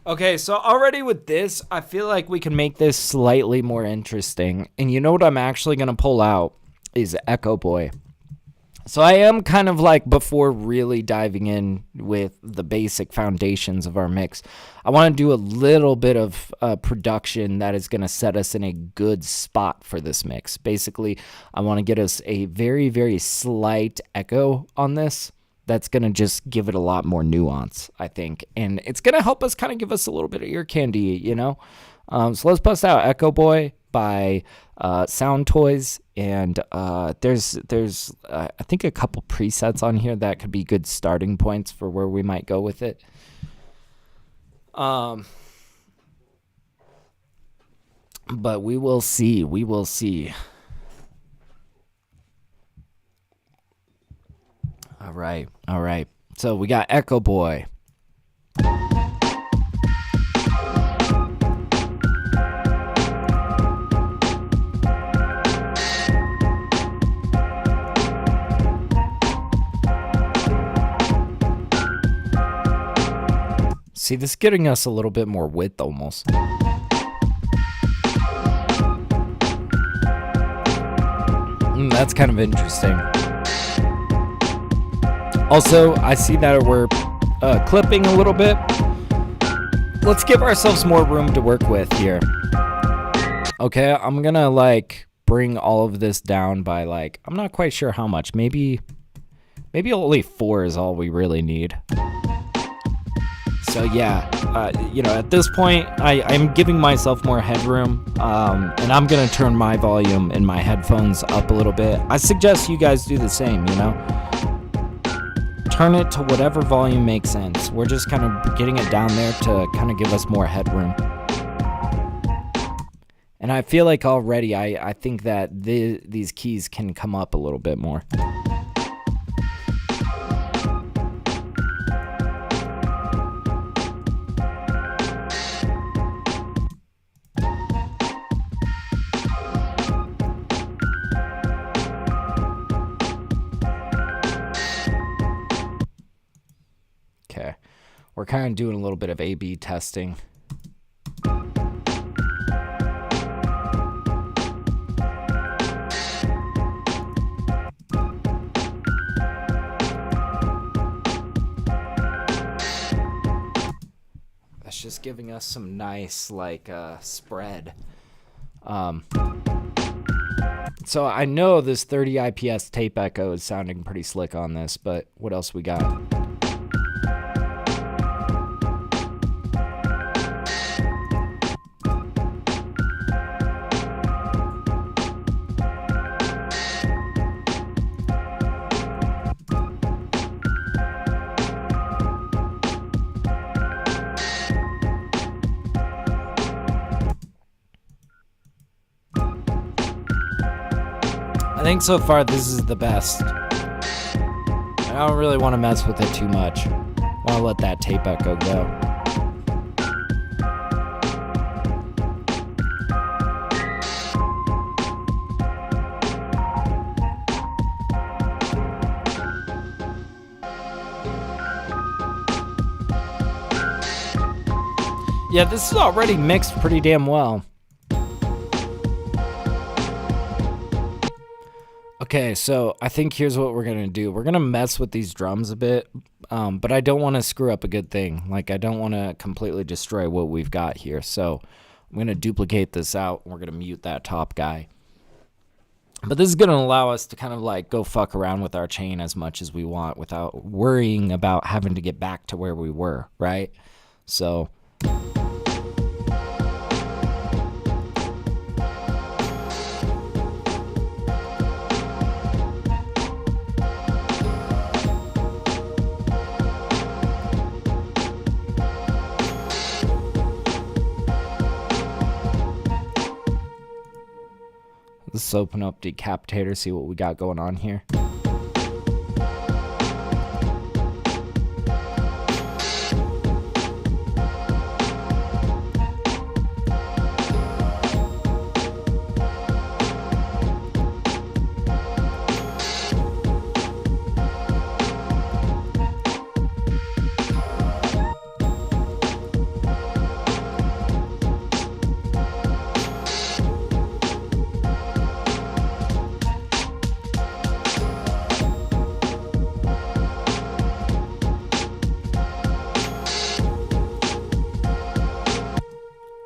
S1: Okay, so already with this, I feel like we can make this slightly more interesting. And you know what I'm actually going to pull out is Echo Boy. So I am kind of like, before really diving in with the basic foundations of our mix, I want to do a little bit of production that is going to set us in a good spot for this mix. Basically, I want to get us a very, very slight echo on this. That's going to just give it a lot more nuance, I think. And it's going to help us kind of give us a little bit of ear candy, So let's bust out Echo Boy by Sound Toys. And there's I think a couple presets on here that could be good starting points for where we might go with it. But we will see. All right. So we got Echo Boy. See, this is getting us a little bit more width almost. That's kind of interesting. Also, I see that we're clipping a little bit. Let's give ourselves more room to work with here. Okay, I'm gonna bring all of this down by I'm not quite sure how much. Maybe only 4 is all we really need. So yeah, at this point, I'm giving myself more headroom, and I'm gonna turn my volume in my headphones up a little bit. I suggest you guys do the same, turn it to whatever volume makes sense. We're just kind of getting it down there to kind of give us more headroom. And I feel like already I think that these keys can come up a little bit more. Okay, we're kind of doing a little bit of A/B testing. That's just giving us some nice like spread. So I know this 30 IPS tape echo is sounding pretty slick on this, but what else we got? I think so far this is the best. I don't really want to mess with it too much. I want to let that tape echo go. Yeah, this is already mixed pretty damn well. Okay, so I think here's what we're going to do. We're going to mess with these drums a bit, but I don't want to screw up a good thing. Like, I don't want to completely destroy what we've got here. So I'm going to duplicate this out, and we're going to mute that top guy. But this is going to allow us to kind of like go fuck around with our chain as much as we want without worrying about having to get back to where we were, right? So... let's open up Decapitator, see what we got going on here.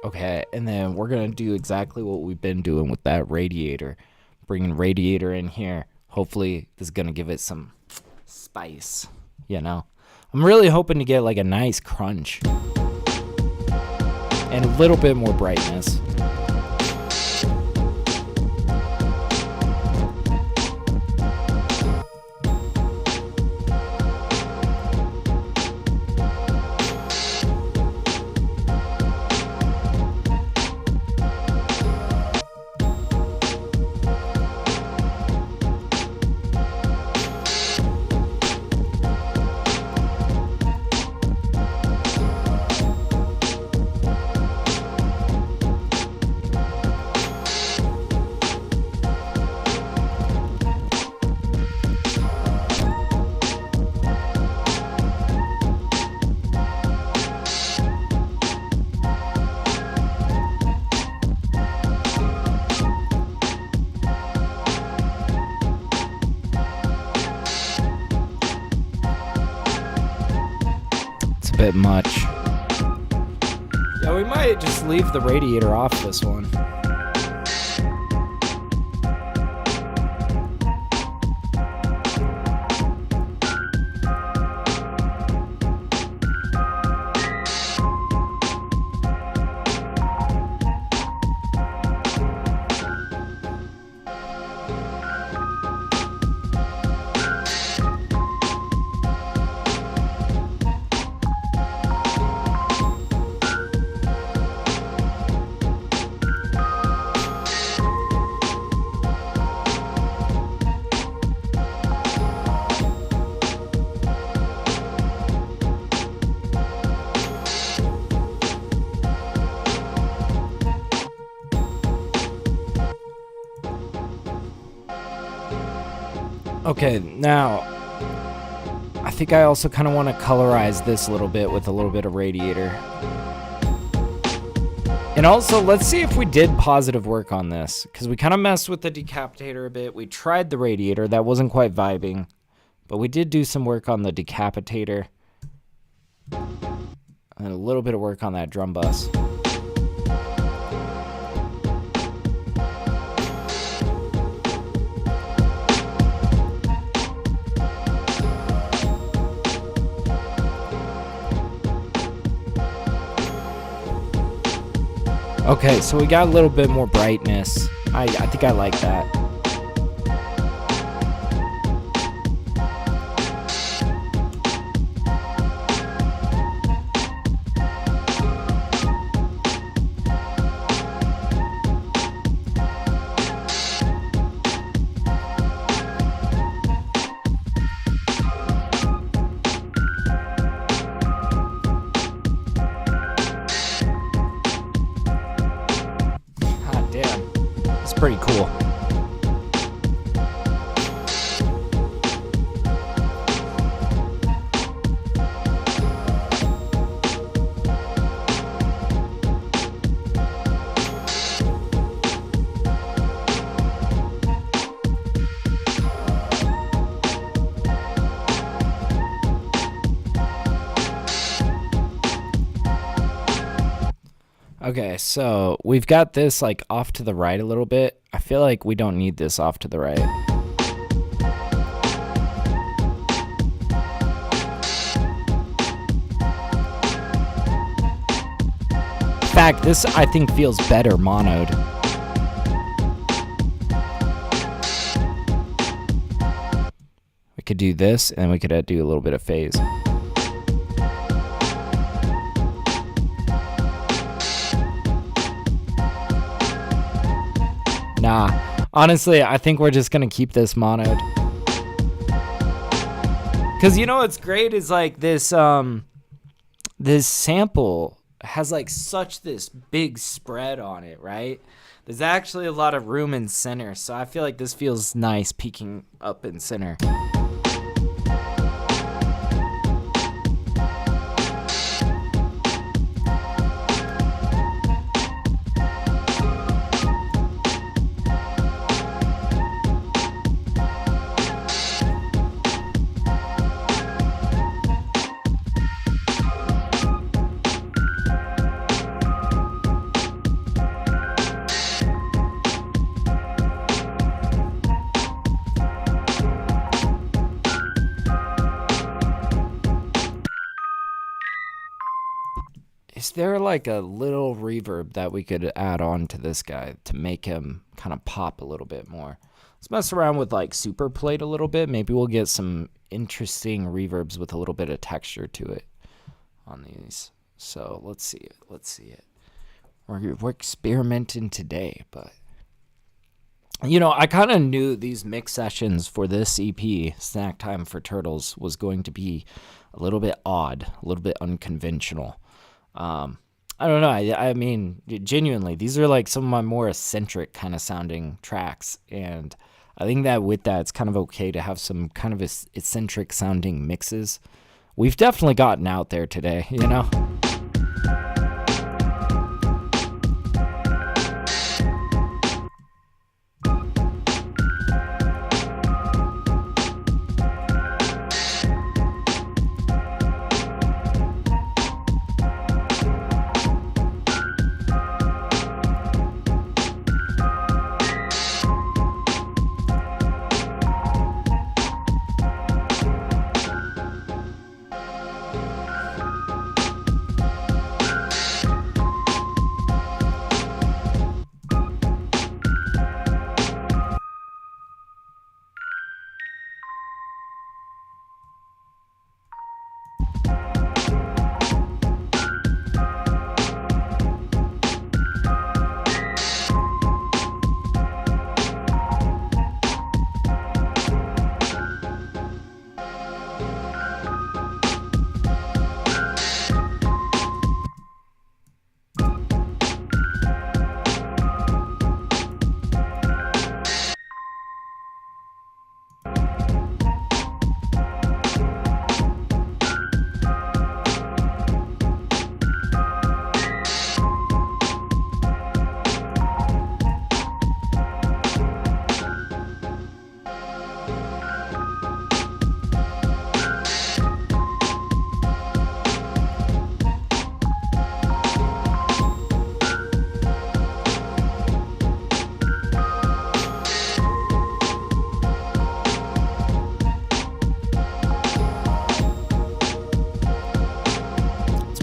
S1: Okay, and then we're going to do exactly what we've been doing with that radiator. Bringing radiator in here. Hopefully, this is going to give it some spice, you know? I'm really hoping to get like a nice crunch. And a little bit more brightness. Bit much. Yeah, we might just leave the radiator off this one. Okay, now I think I also kind of want to colorize this a little bit with a little bit of radiator. And also, let's see if we did positive work on this, because we kind of messed with the decapitator a bit. We tried the radiator. That wasn't quite vibing, but we did do some work on the decapitator and a little bit of work on that drum bus. Okay, so we got a little bit more brightness. I think I like that. Pretty cool. Okay, so we've got this like off to the right a little bit. I feel like we don't need this off to the right. In fact, this I think feels better monoed. We could do this and we could do a little bit of phase. Nah, honestly, I think we're just gonna keep this monoed. Cause you know what's great is like this this sample has like such this big spread on it, right? There's actually a lot of room in center, so I feel like this feels nice peaking up in center. Is there like a little reverb that we could add on to this guy to make him kind of pop a little bit more? Let's mess around with like super plate a little bit. Maybe we'll get some interesting reverbs with a little bit of texture to it on these. So let's see it. Let's see it. We're experimenting today, but you know, I kind of knew these mix sessions for this EP, Snack Time for Turtles, was going to be a little bit odd, a little bit unconventional. I don't know. I mean, genuinely, these are like some of my more eccentric kind of sounding tracks. And I think that with that, it's kind of okay to have some kind of eccentric sounding mixes. We've definitely gotten out there today, you know?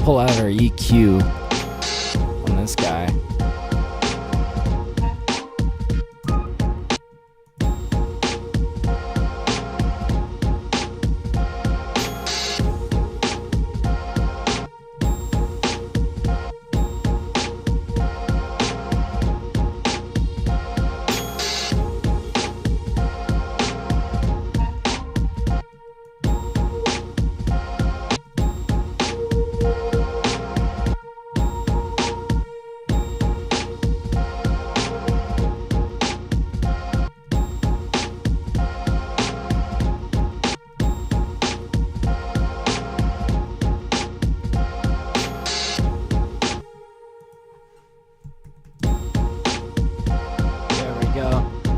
S1: pull out our EQ on this guy.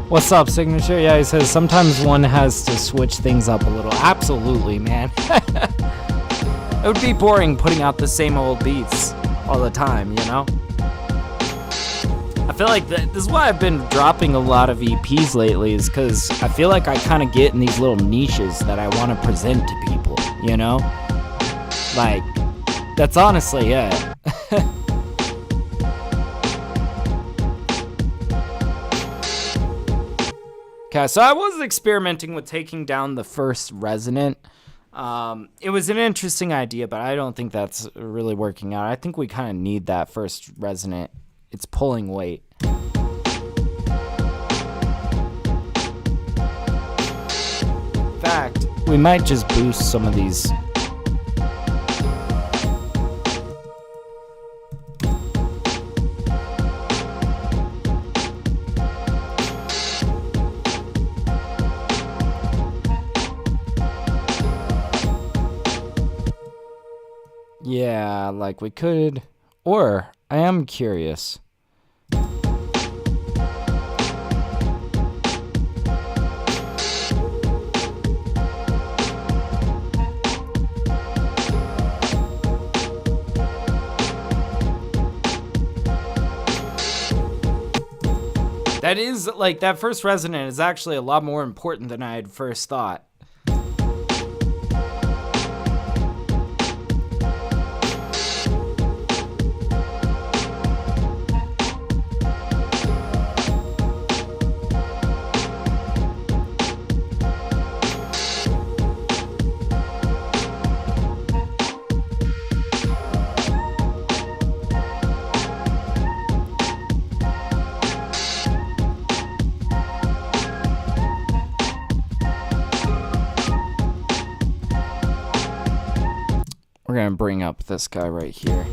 S1: What's up, Signature? Yeah, he says sometimes one has to switch things up a little. Absolutely, man. It would be boring putting out the same old beats all the time, you know? I feel like this is why I've been dropping a lot of EPs lately, is because I feel like I kind of get in these little niches that I want to present to people, you know? Like, that's honestly it. Okay, so I was experimenting with taking down the first resonant. It was an interesting idea, but I don't think that's really working out. I think we kind of need that first resonant. It's pulling weight. In fact, we might just boost some of these. Yeah, like we could, or I am curious. That is, like, that first resonant is actually a lot more important than I had first thought. We're gonna bring up this guy right here.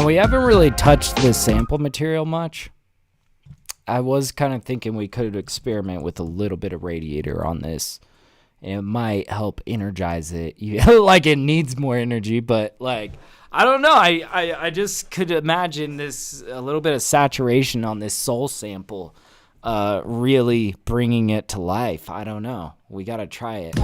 S1: We haven't really touched this sample material much. I was kind of thinking we could experiment with a little bit of radiator on this. It might help energize it. Like, it needs more energy, but like, I don't know. I just could imagine this, a little bit of saturation on this soul sample, really bringing it to life. I don't know. We gotta try it.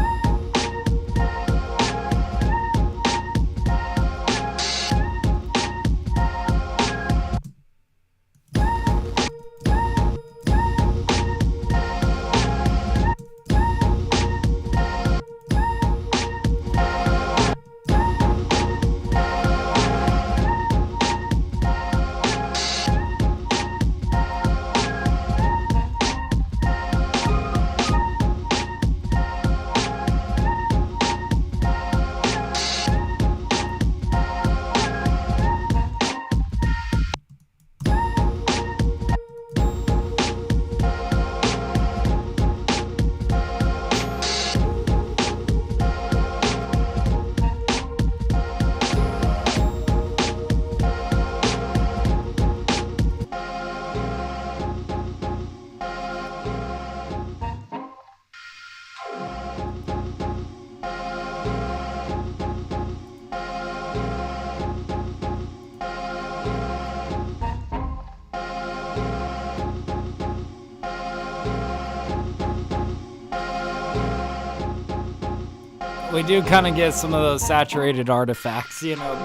S1: We do kind of get some of those saturated artifacts, you know,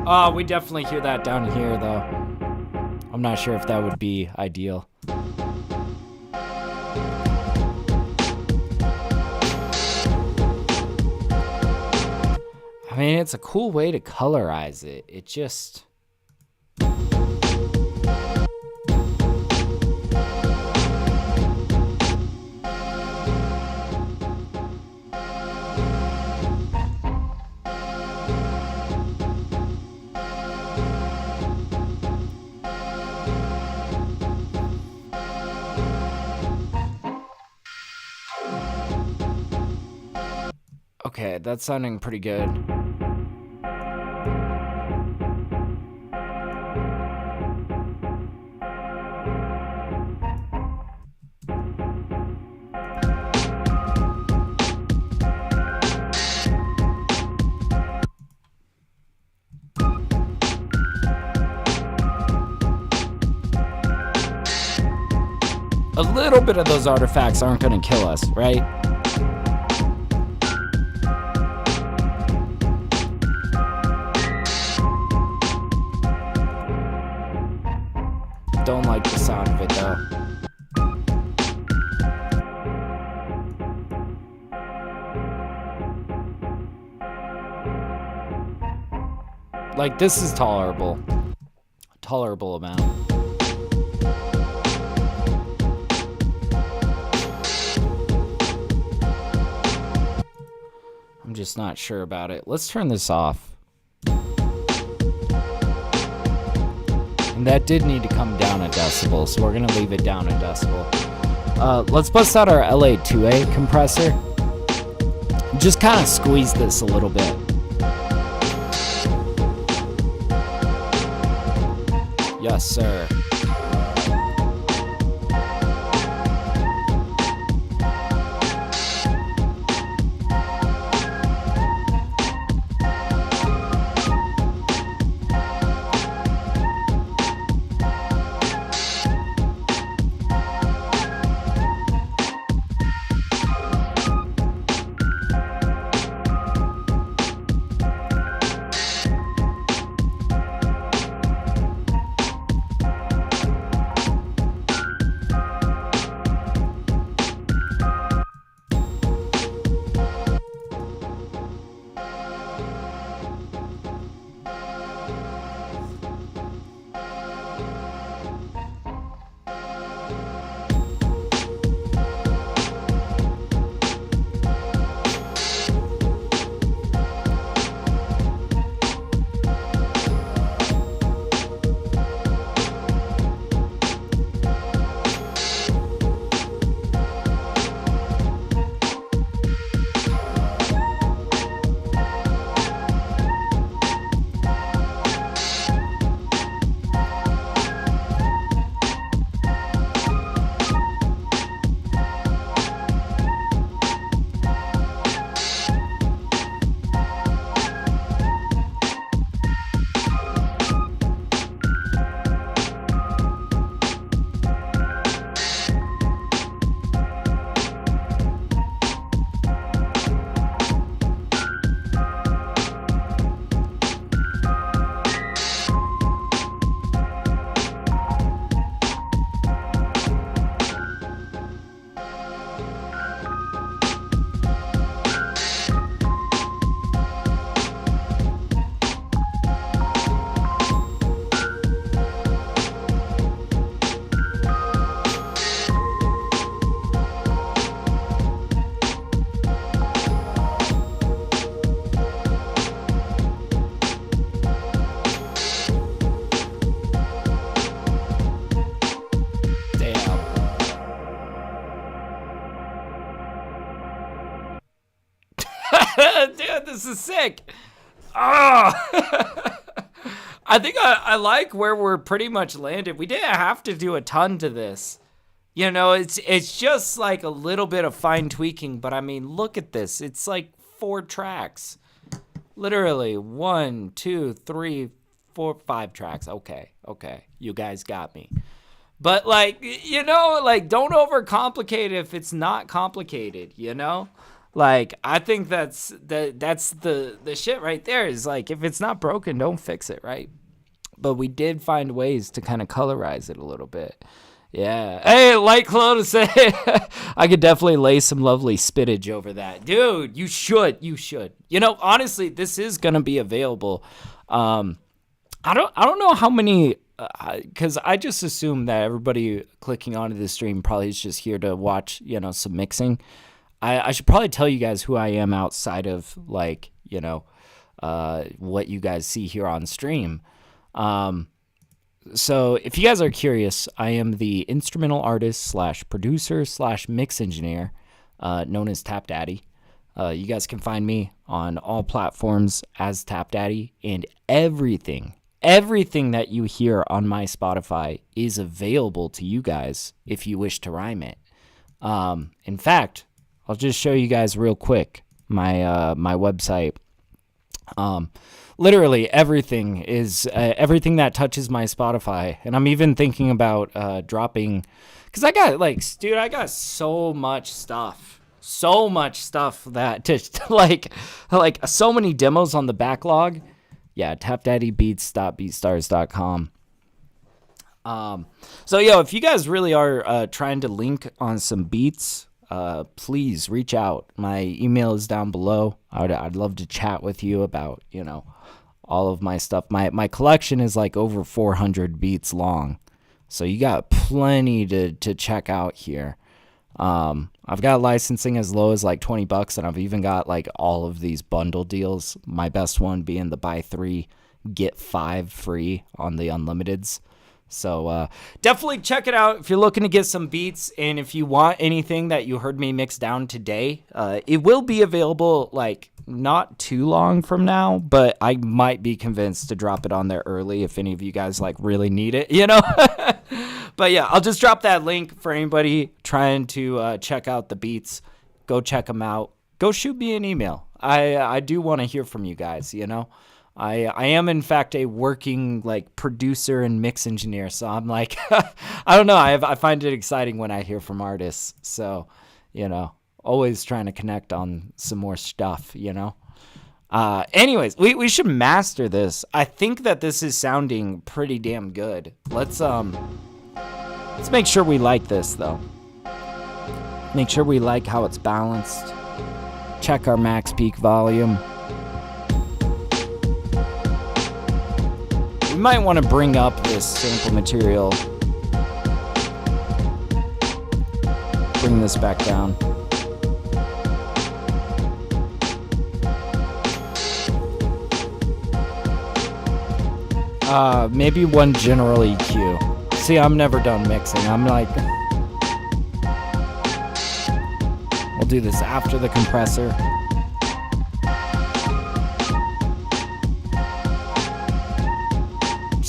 S1: but we definitely hear that down here, though. I'm not sure if that would be ideal. I mean, it's a cool way to colorize it. It just... Okay, that's sounding pretty good. A little bit of those artifacts aren't gonna kill us, right? Don't like the sound of it though. Like, this is tolerable. Tolerable amount. I'm just not sure about it. Let's turn this off. And that did need to come down a decibel, so we're gonna leave it down a decibel. Let's bust out our LA2A compressor. Just kind of squeeze this a little bit. Yes, sir. Dude, this is sick. Oh. I think I like where we're pretty much landed. We didn't have to do a ton to this. You know, it's just like a little bit of fine tweaking, but I mean, look at this. It's like 4 tracks. Literally 1, 2, 3, 4, 5 tracks. Okay. You guys got me. But like, you know, like don't overcomplicate it if it's not complicated, you know? Like I think that's the shit right there is like if it's not broken, don't fix it, right? But we did find ways to kind of colorize it a little bit. Yeah. Hey, like Chloe to say, I could definitely lay some lovely spittage over that. Dude, you should. You know, honestly, this is going to be available. I don't know how many, because I just assume that everybody clicking onto this stream probably is just here to watch, you know, some mixing. I should probably tell you guys who I am outside of, like, you know, what you guys see here on stream. So if you guys are curious, I am the instrumental artist / producer / mix engineer, known as TapDaddy. You guys can find me on all platforms as TapDaddy, and everything that you hear on my Spotify is available to you guys if you wish to rhyme it. In fact, I'll just show you guys real quick my website. Literally everything is everything that touches my Spotify, and I'm even thinking about dropping, because I got so much stuff that just like so many demos on the backlog. Yeah, TapDaddyBeats.beatstars.com. So if you guys really are trying to link on some beats, please reach out. My email is down below. I'd love to chat with you about, you know, all of my stuff. My collection is like over 400 beats long, so you got plenty to check out here. I've got licensing as low as like $20, and I've even got like all of these bundle deals. My best one being the buy 3 get 5 free on the unlimiteds. So definitely check it out if you're looking to get some beats, and if you want anything that you heard me mix down today, it will be available like not too long from now, but I might be convinced to drop it on there early if any of you guys like really need it, you know. But yeah, I'll just drop that link for anybody trying to check out the beats. Go check them out. Go shoot me an email. I do want to hear from you guys, you know. I am in fact a working like producer and mix engineer, so I'm like I don't know, I find it exciting when I hear from artists, so you know, always trying to connect on some more stuff, you know. Anyways, we should master this. I think that this is sounding pretty damn good. Let's make sure we like this though. Make sure we like how it's balanced. Check our max peak volume. We might want to bring up this sample material. Bring this back down. Maybe one general EQ. See, I'm never done mixing. I'm like, we'll do this after the compressor.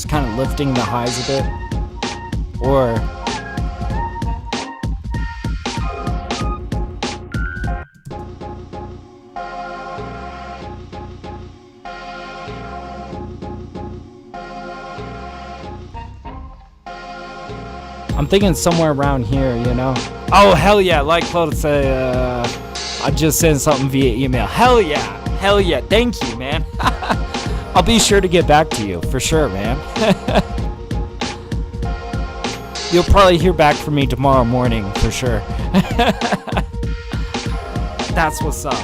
S1: Kind of lifting the highs a bit, or I'm thinking somewhere around here, you know. Oh hell yeah, like Claude say, I just sent something via email. Hell yeah, thank you, man. I'll be sure to get back to you, for sure, man. You'll probably hear back from me tomorrow morning, for sure. That's what's up.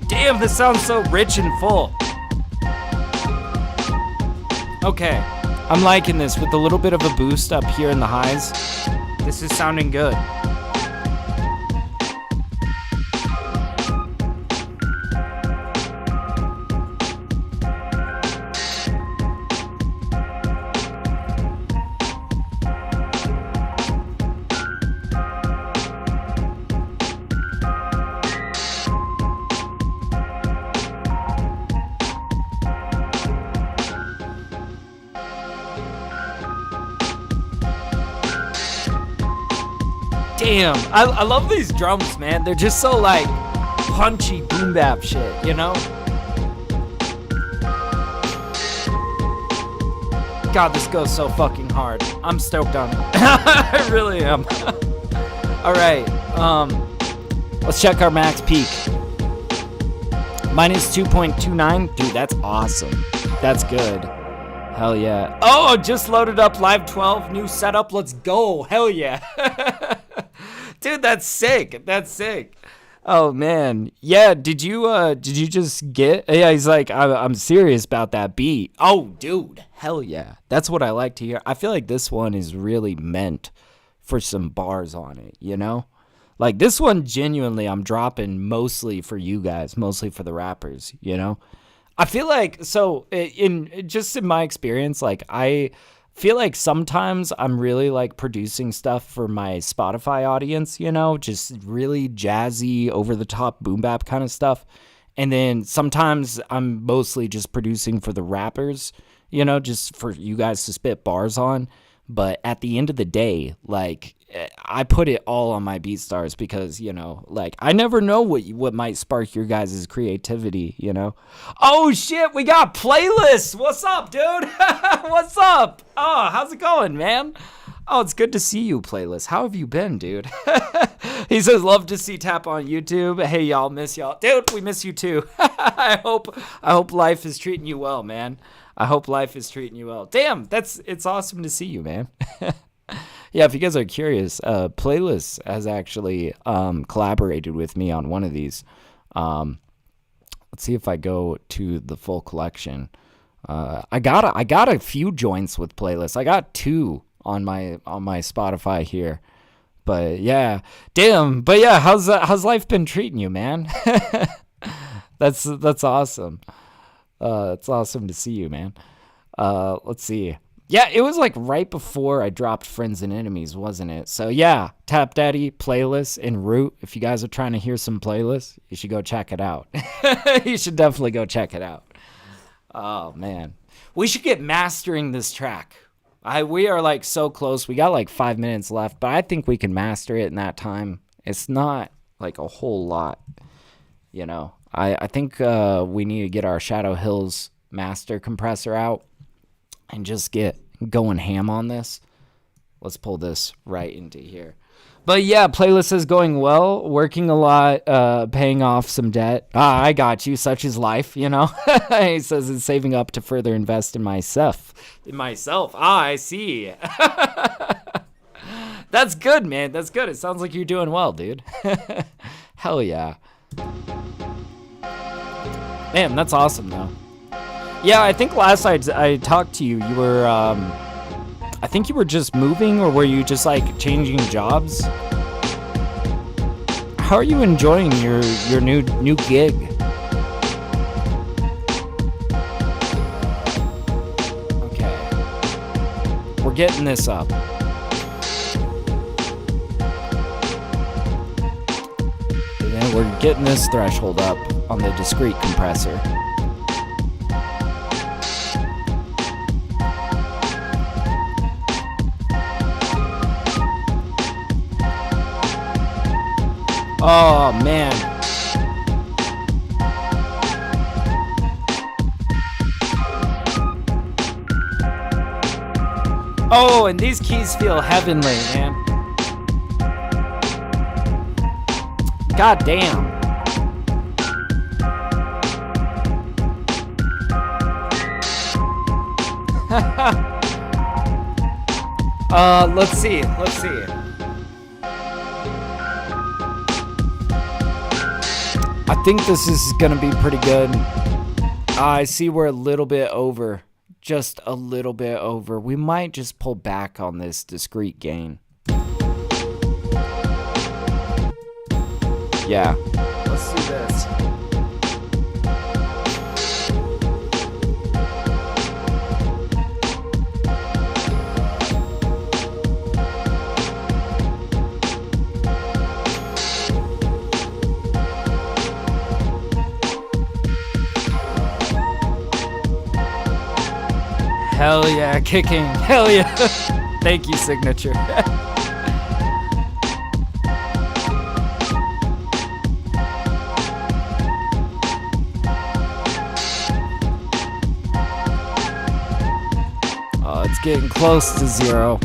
S1: Damn, this sounds so rich and full. Okay, I'm liking this with a little bit of a boost up here in the highs. This is sounding good. Damn, I love these drums, man. They're just so like punchy boom bap shit, you know? God, this goes so fucking hard. I'm stoked on it. I really am. All right. Let's check our max peak. Mine is 2.29. Dude, that's awesome. That's good. Hell yeah. Oh, just loaded up Live 12. New setup. Let's go. Hell yeah. Dude, that's sick. That's sick. Oh man, yeah. Did you just get? Yeah, he's like, I'm serious about that beat. Oh, dude, hell yeah. That's what I like to hear. I feel like this one is really meant for some bars on it. You know, like this one genuinely, I'm dropping mostly for you guys, mostly for the rappers. You know, I feel like so in my experience, like I feel like sometimes I'm really like producing stuff for my Spotify audience, you know, just really jazzy, over the top boom bap kind of stuff. And then sometimes I'm mostly just producing for the rappers, you know, just for you guys to spit bars on. But at the end of the day, like I put it all on my BeatStars because, you know, like I never know what might spark your guys' creativity, you know. Oh shit, we got playlists. What's up, dude? What's up? Oh, how's it going, man? Oh, it's good to see you, Playlist. How have you been, dude? He says, love to see Tap on YouTube. Hey, y'all, miss y'all. Dude, we miss you too. I hope life is treating you well, man. I hope life is treating you well. Damn, it's awesome to see you, man. Yeah, if you guys are curious, Playlist has actually collaborated with me on one of these. Let's see if I go to the full collection. I got a few joints with Playlist. I got 2 on my Spotify here. But yeah, damn. But yeah, how's life been treating you, man? That's awesome. It's awesome to see you, man. Let's see. Yeah, it was like right before I dropped Friends and Enemies, wasn't it? So yeah, TapDaddy, Playlist, and Root. If you guys are trying to hear some playlists, you should go check it out. You should definitely go check it out. Oh, man. We should get mastering this track. We are like so close. We got like 5 minutes left, but I think we can master it in that time. It's not like a whole lot, you know. I think we need to get our Shadow Hills master compressor out and just get going ham on this. Let's pull this right into here. But yeah, Playlist is going well, working a lot, paying off some debt. I got you, such is life, you know. He says it's saving up to further invest in myself. I see. That's good, man. That's good. It sounds like you're doing well, dude. Hell yeah. Man, that's awesome, though. Yeah, I think last I talked to you, you were, I think you were just moving, or were you just, like, changing jobs? How are you enjoying your new gig? Okay. We're getting this up. And then we're getting this threshold up on the discrete compressor. Oh, man. Oh, and these keys feel heavenly, man. God damn. Let's see. I think this is gonna be pretty good. I see we're a little bit over. Just a little bit over. We might just pull back on this discrete gain. Yeah. Let's do this. Hell yeah, kicking. Hell yeah. Thank you, Signature. Oh, it's getting close to 0.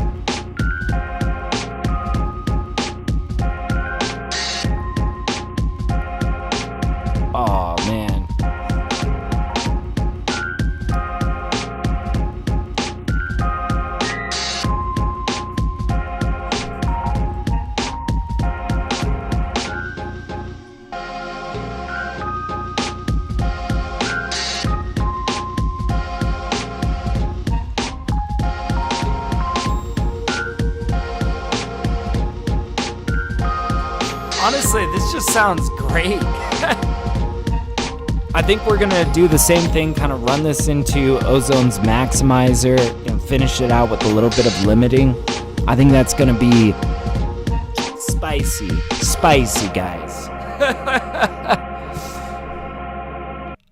S1: Oh, man. Honestly, this just sounds great. I think we're going to do the same thing, kind of run this into Ozone's maximizer and finish it out with a little bit of limiting. I think that's going to be spicy. Spicy, guys.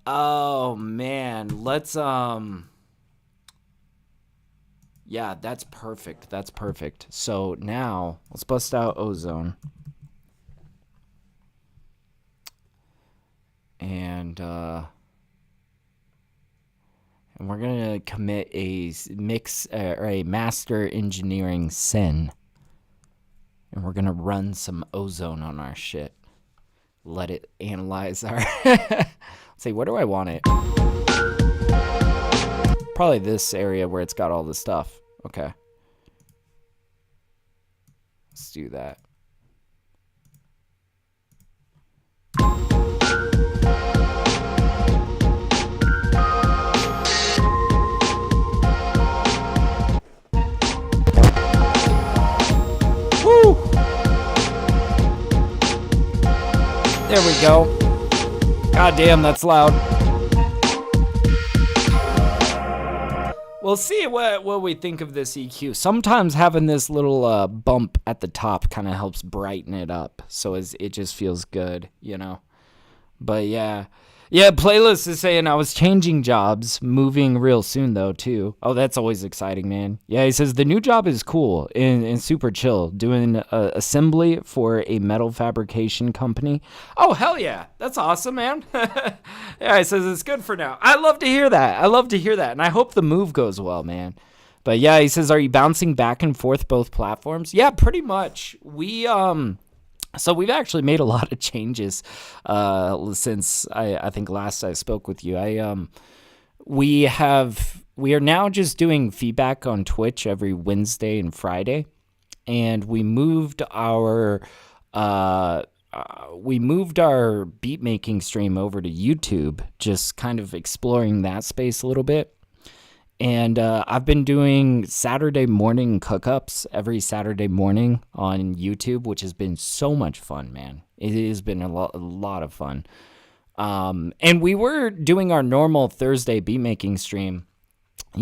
S1: Oh, man. Let's, yeah, that's perfect. That's perfect. So now, let's bust out Ozone. And we're gonna commit a mix or a master engineering sin, and we're gonna run some Ozone on our shit. Let it analyze our. Let's see, where do I want it? Probably this area where it's got all the stuff. Okay, let's do that. There we go. God damn, that's loud. We'll see what we think of this EQ. Sometimes having this little bump at the top kind of helps brighten it up, so it just feels good, you know. But yeah. Yeah, Playlist is saying I was changing jobs, moving real soon, though, too. Oh, that's always exciting, man. Yeah, he says the new job is cool and super chill, doing assembly for a metal fabrication company. Oh, hell yeah. That's awesome, man. Yeah, he says it's good for now. I love to hear that. I love to hear that, and I hope the move goes well, man. But yeah, he says, are you bouncing back and forth both platforms? Yeah, pretty much. So we've actually made a lot of changes since I think last I spoke with you. We are now just doing feedback on Twitch every Wednesday and Friday, and we moved our beat making stream over to YouTube, just kind of exploring that space a little bit. And I've been doing Saturday morning cook-ups every Saturday morning on YouTube, which has been so much fun, man. It has been a lot of fun. And we were doing our normal Thursday beat-making stream, on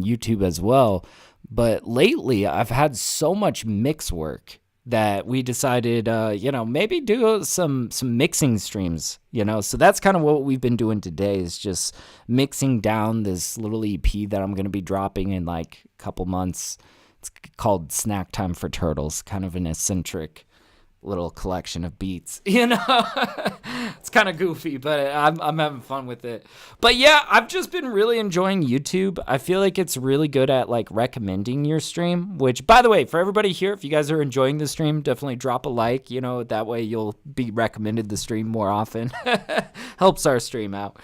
S1: YouTube as well. But lately, I've had so much mix work that we decided, maybe do some mixing streams, So that's kind of what we've been doing today, is just mixing down this little EP that I'm going to be dropping in like a couple months. It's called Snack Time for Turtles, kind of an eccentric little collection of beats, It's kind of goofy, but I'm having fun with it. But yeah, I've just been really enjoying YouTube. I feel like it's really good at like recommending your stream, which, by the way, for everybody here, if you guys are enjoying the stream, definitely drop a like, that way you'll be recommended the stream more often. Helps our stream out.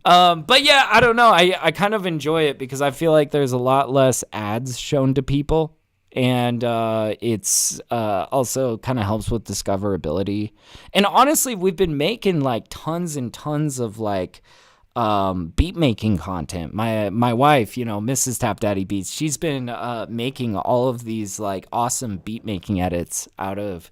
S1: But yeah, I don't know. I kind of enjoy it because I feel like there's a lot less ads shown to people. And it's also kind of helps with discoverability. And honestly, we've been making like tons and tons of like beat making content. My wife, Mrs. TapDaddyBeats, she's been making all of these like awesome beat making edits out of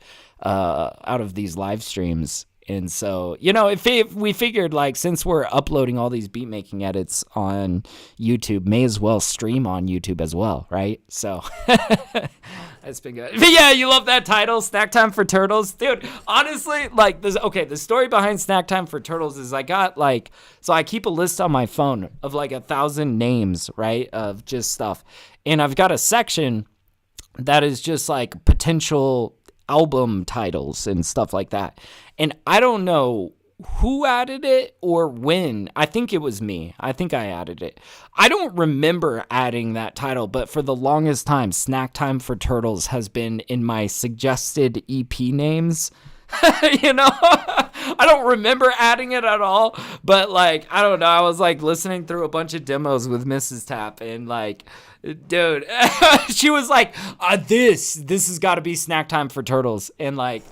S1: these live streams. And so, if we figured, like, since we're uploading all these beat making edits on YouTube, may as well stream on YouTube as well, right? So that's been good. But yeah, you love that title, Snack Time for Turtles, dude. Honestly, like, the story behind Snack Time for Turtles is I keep a list on my phone of like 1,000 names, right, of just stuff, and I've got a section that is just like potential album titles and stuff like that. And I don't know who added it or when. I think it was me. I think I added it. I don't remember adding that title, but for the longest time, Snack Time for Turtles has been in my suggested EP names. You know, I don't remember adding it at all, but like, I don't know. I was like listening through a bunch of demos with Mrs. Tap, and like, dude, she was like, this has got to be Snack Time for Turtles. And like,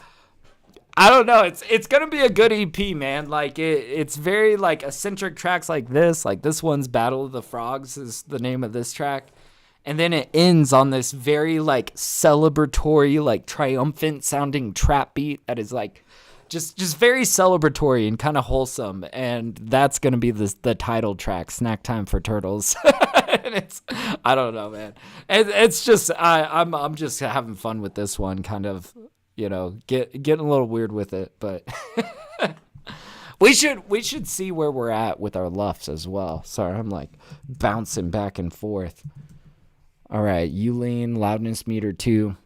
S1: I don't know. It's going to be a good EP, man. Like it's very like eccentric tracks like this one's Battle of the Frogs is the name of this track. And then it ends on this very like celebratory, like triumphant sounding trap beat that is like just very celebratory and kind of wholesome. And that's going to be the title track, Snack Time for Turtles. And I don't know, man. It's just, I'm just having fun with this one, kind of, you know, getting a little weird with it, but we should see where we're at with our luffs as well. Sorry, I'm like bouncing back and forth. All right, Uline, loudness meter 2.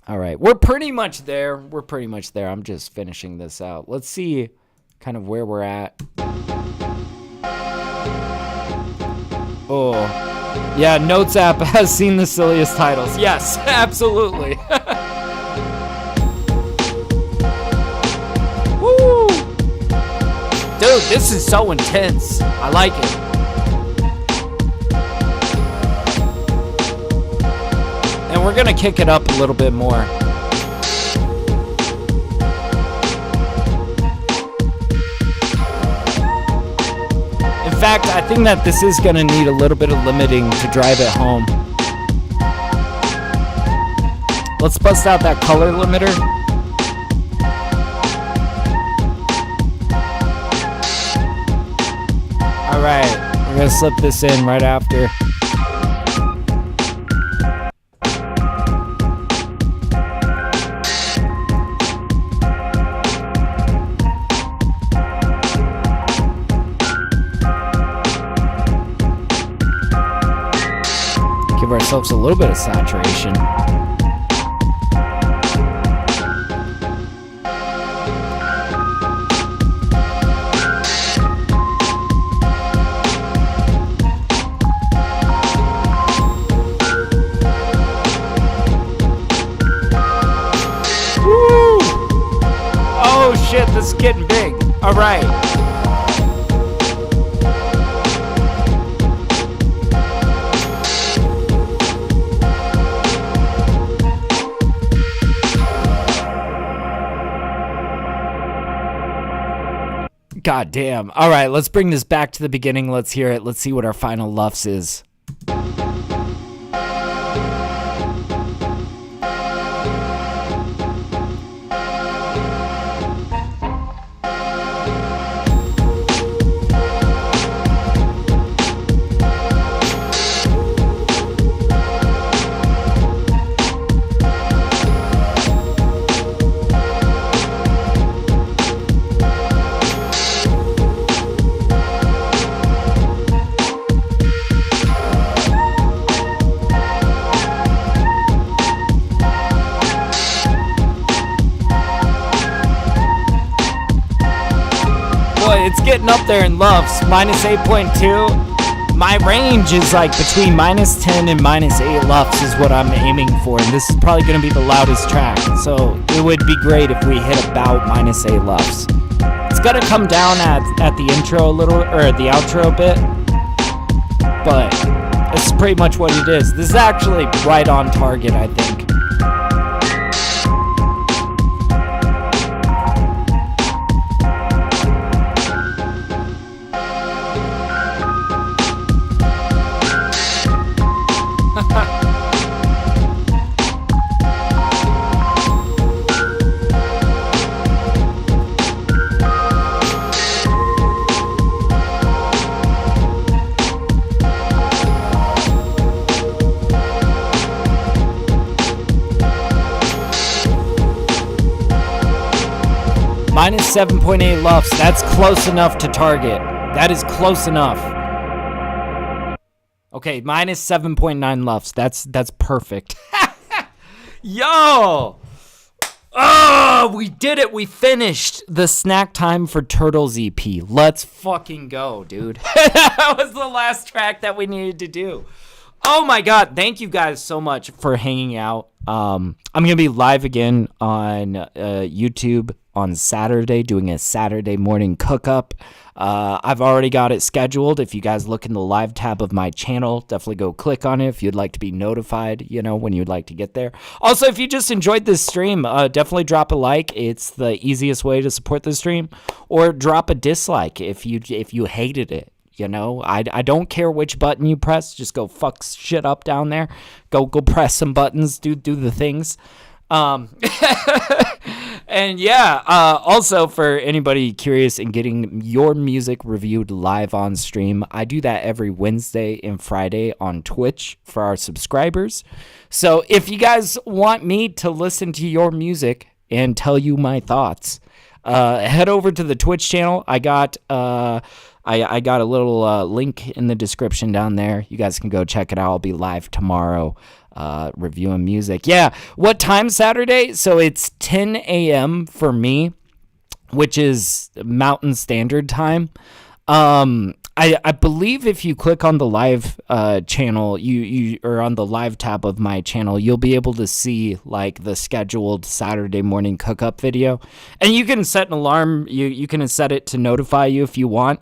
S1: All right, we're pretty much there. I'm just finishing this out. Let's see kind of where we're at. Oh, yeah, Notes app has seen the silliest titles. Yes, absolutely. Woo! Dude, this is so intense. I like it. And we're gonna kick it up a little bit more. In fact, I think that this is gonna need a little bit of limiting to drive it home. Let's bust out that color limiter. All right, we're gonna slip this in right after. Give ourselves a little bit of saturation. Woo! Oh shit, this is getting big. All right. God damn. All right, let's bring this back to the beginning. Let's hear it. Let's see what our final luffs is. It's getting up there in loves. Minus 8.2. My range is like between minus 10 and minus 8 luffs is what I'm aiming for. And this is probably going to be the loudest track. So it would be great if we hit about minus 8 luffs. It's going to come down at the intro a little, or the outro a bit. But it's pretty much what it is. This is actually right on target, I think. Minus 7.8 luffs. That's close enough to target. That is close enough. Okay, minus 7.9 luffs. That's perfect. Yo! Oh, we did it. We finished the Snack Time for Turtles EP. Let's fucking go, dude. That was the last track that we needed to do. Oh my God. Thank you guys so much for hanging out. I'm going to be live again on YouTube on Saturday, doing a Saturday morning cook-up. I've already got it scheduled. If you guys look in the live tab of my channel, definitely go click on it if you'd like to be notified, when you'd like to get there. Also, if you just enjoyed this stream, definitely drop a like. It's the easiest way to support the stream. Or drop a dislike if you hated it. I don't care which button you press. Just go fuck shit up down there. Go press some buttons. Do the things. And yeah, also for anybody curious in getting your music reviewed live on stream, I do that every Wednesday and Friday on Twitch for our subscribers. So if you guys want me to listen to your music and tell you my thoughts, head over to the Twitch channel. I got I got a little link in the description down there. You guys can go check it out. I'll be live tomorrow reviewing music. Yeah, what time Saturday? So it's 10 a.m. for me, which is Mountain Standard Time. I believe if you click on the live channel, you or on the live tab of my channel, you'll be able to see like the scheduled Saturday morning cook up video, and you can set an alarm. You can set it to notify you if you want,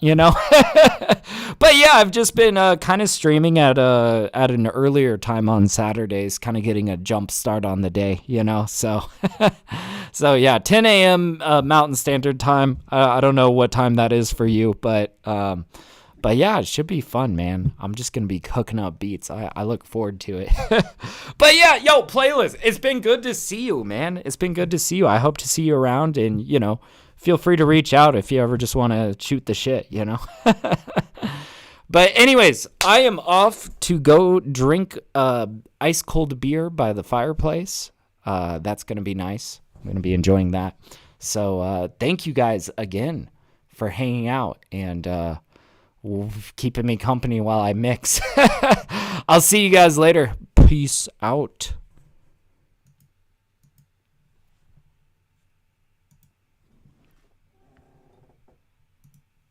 S1: But yeah, I've just been kind of streaming at an earlier time on Saturdays, kind of getting a jump start on the day, So so yeah, 10 a.m. Mountain Standard Time. I don't know what time that is for you, but yeah, it should be fun, man. I'm just going to be cooking up beats. I look forward to it. But yeah, yo, playlist. It's been good to see you, man. It's been good to see you. I hope to see you around, and, feel free to reach out if you ever just want to shoot the shit, But anyways, I am off to go drink ice cold beer by the fireplace. That's going to be nice. I'm going to be enjoying that. So thank you guys again for hanging out and keeping me company while I mix. I'll see you guys later. Peace out.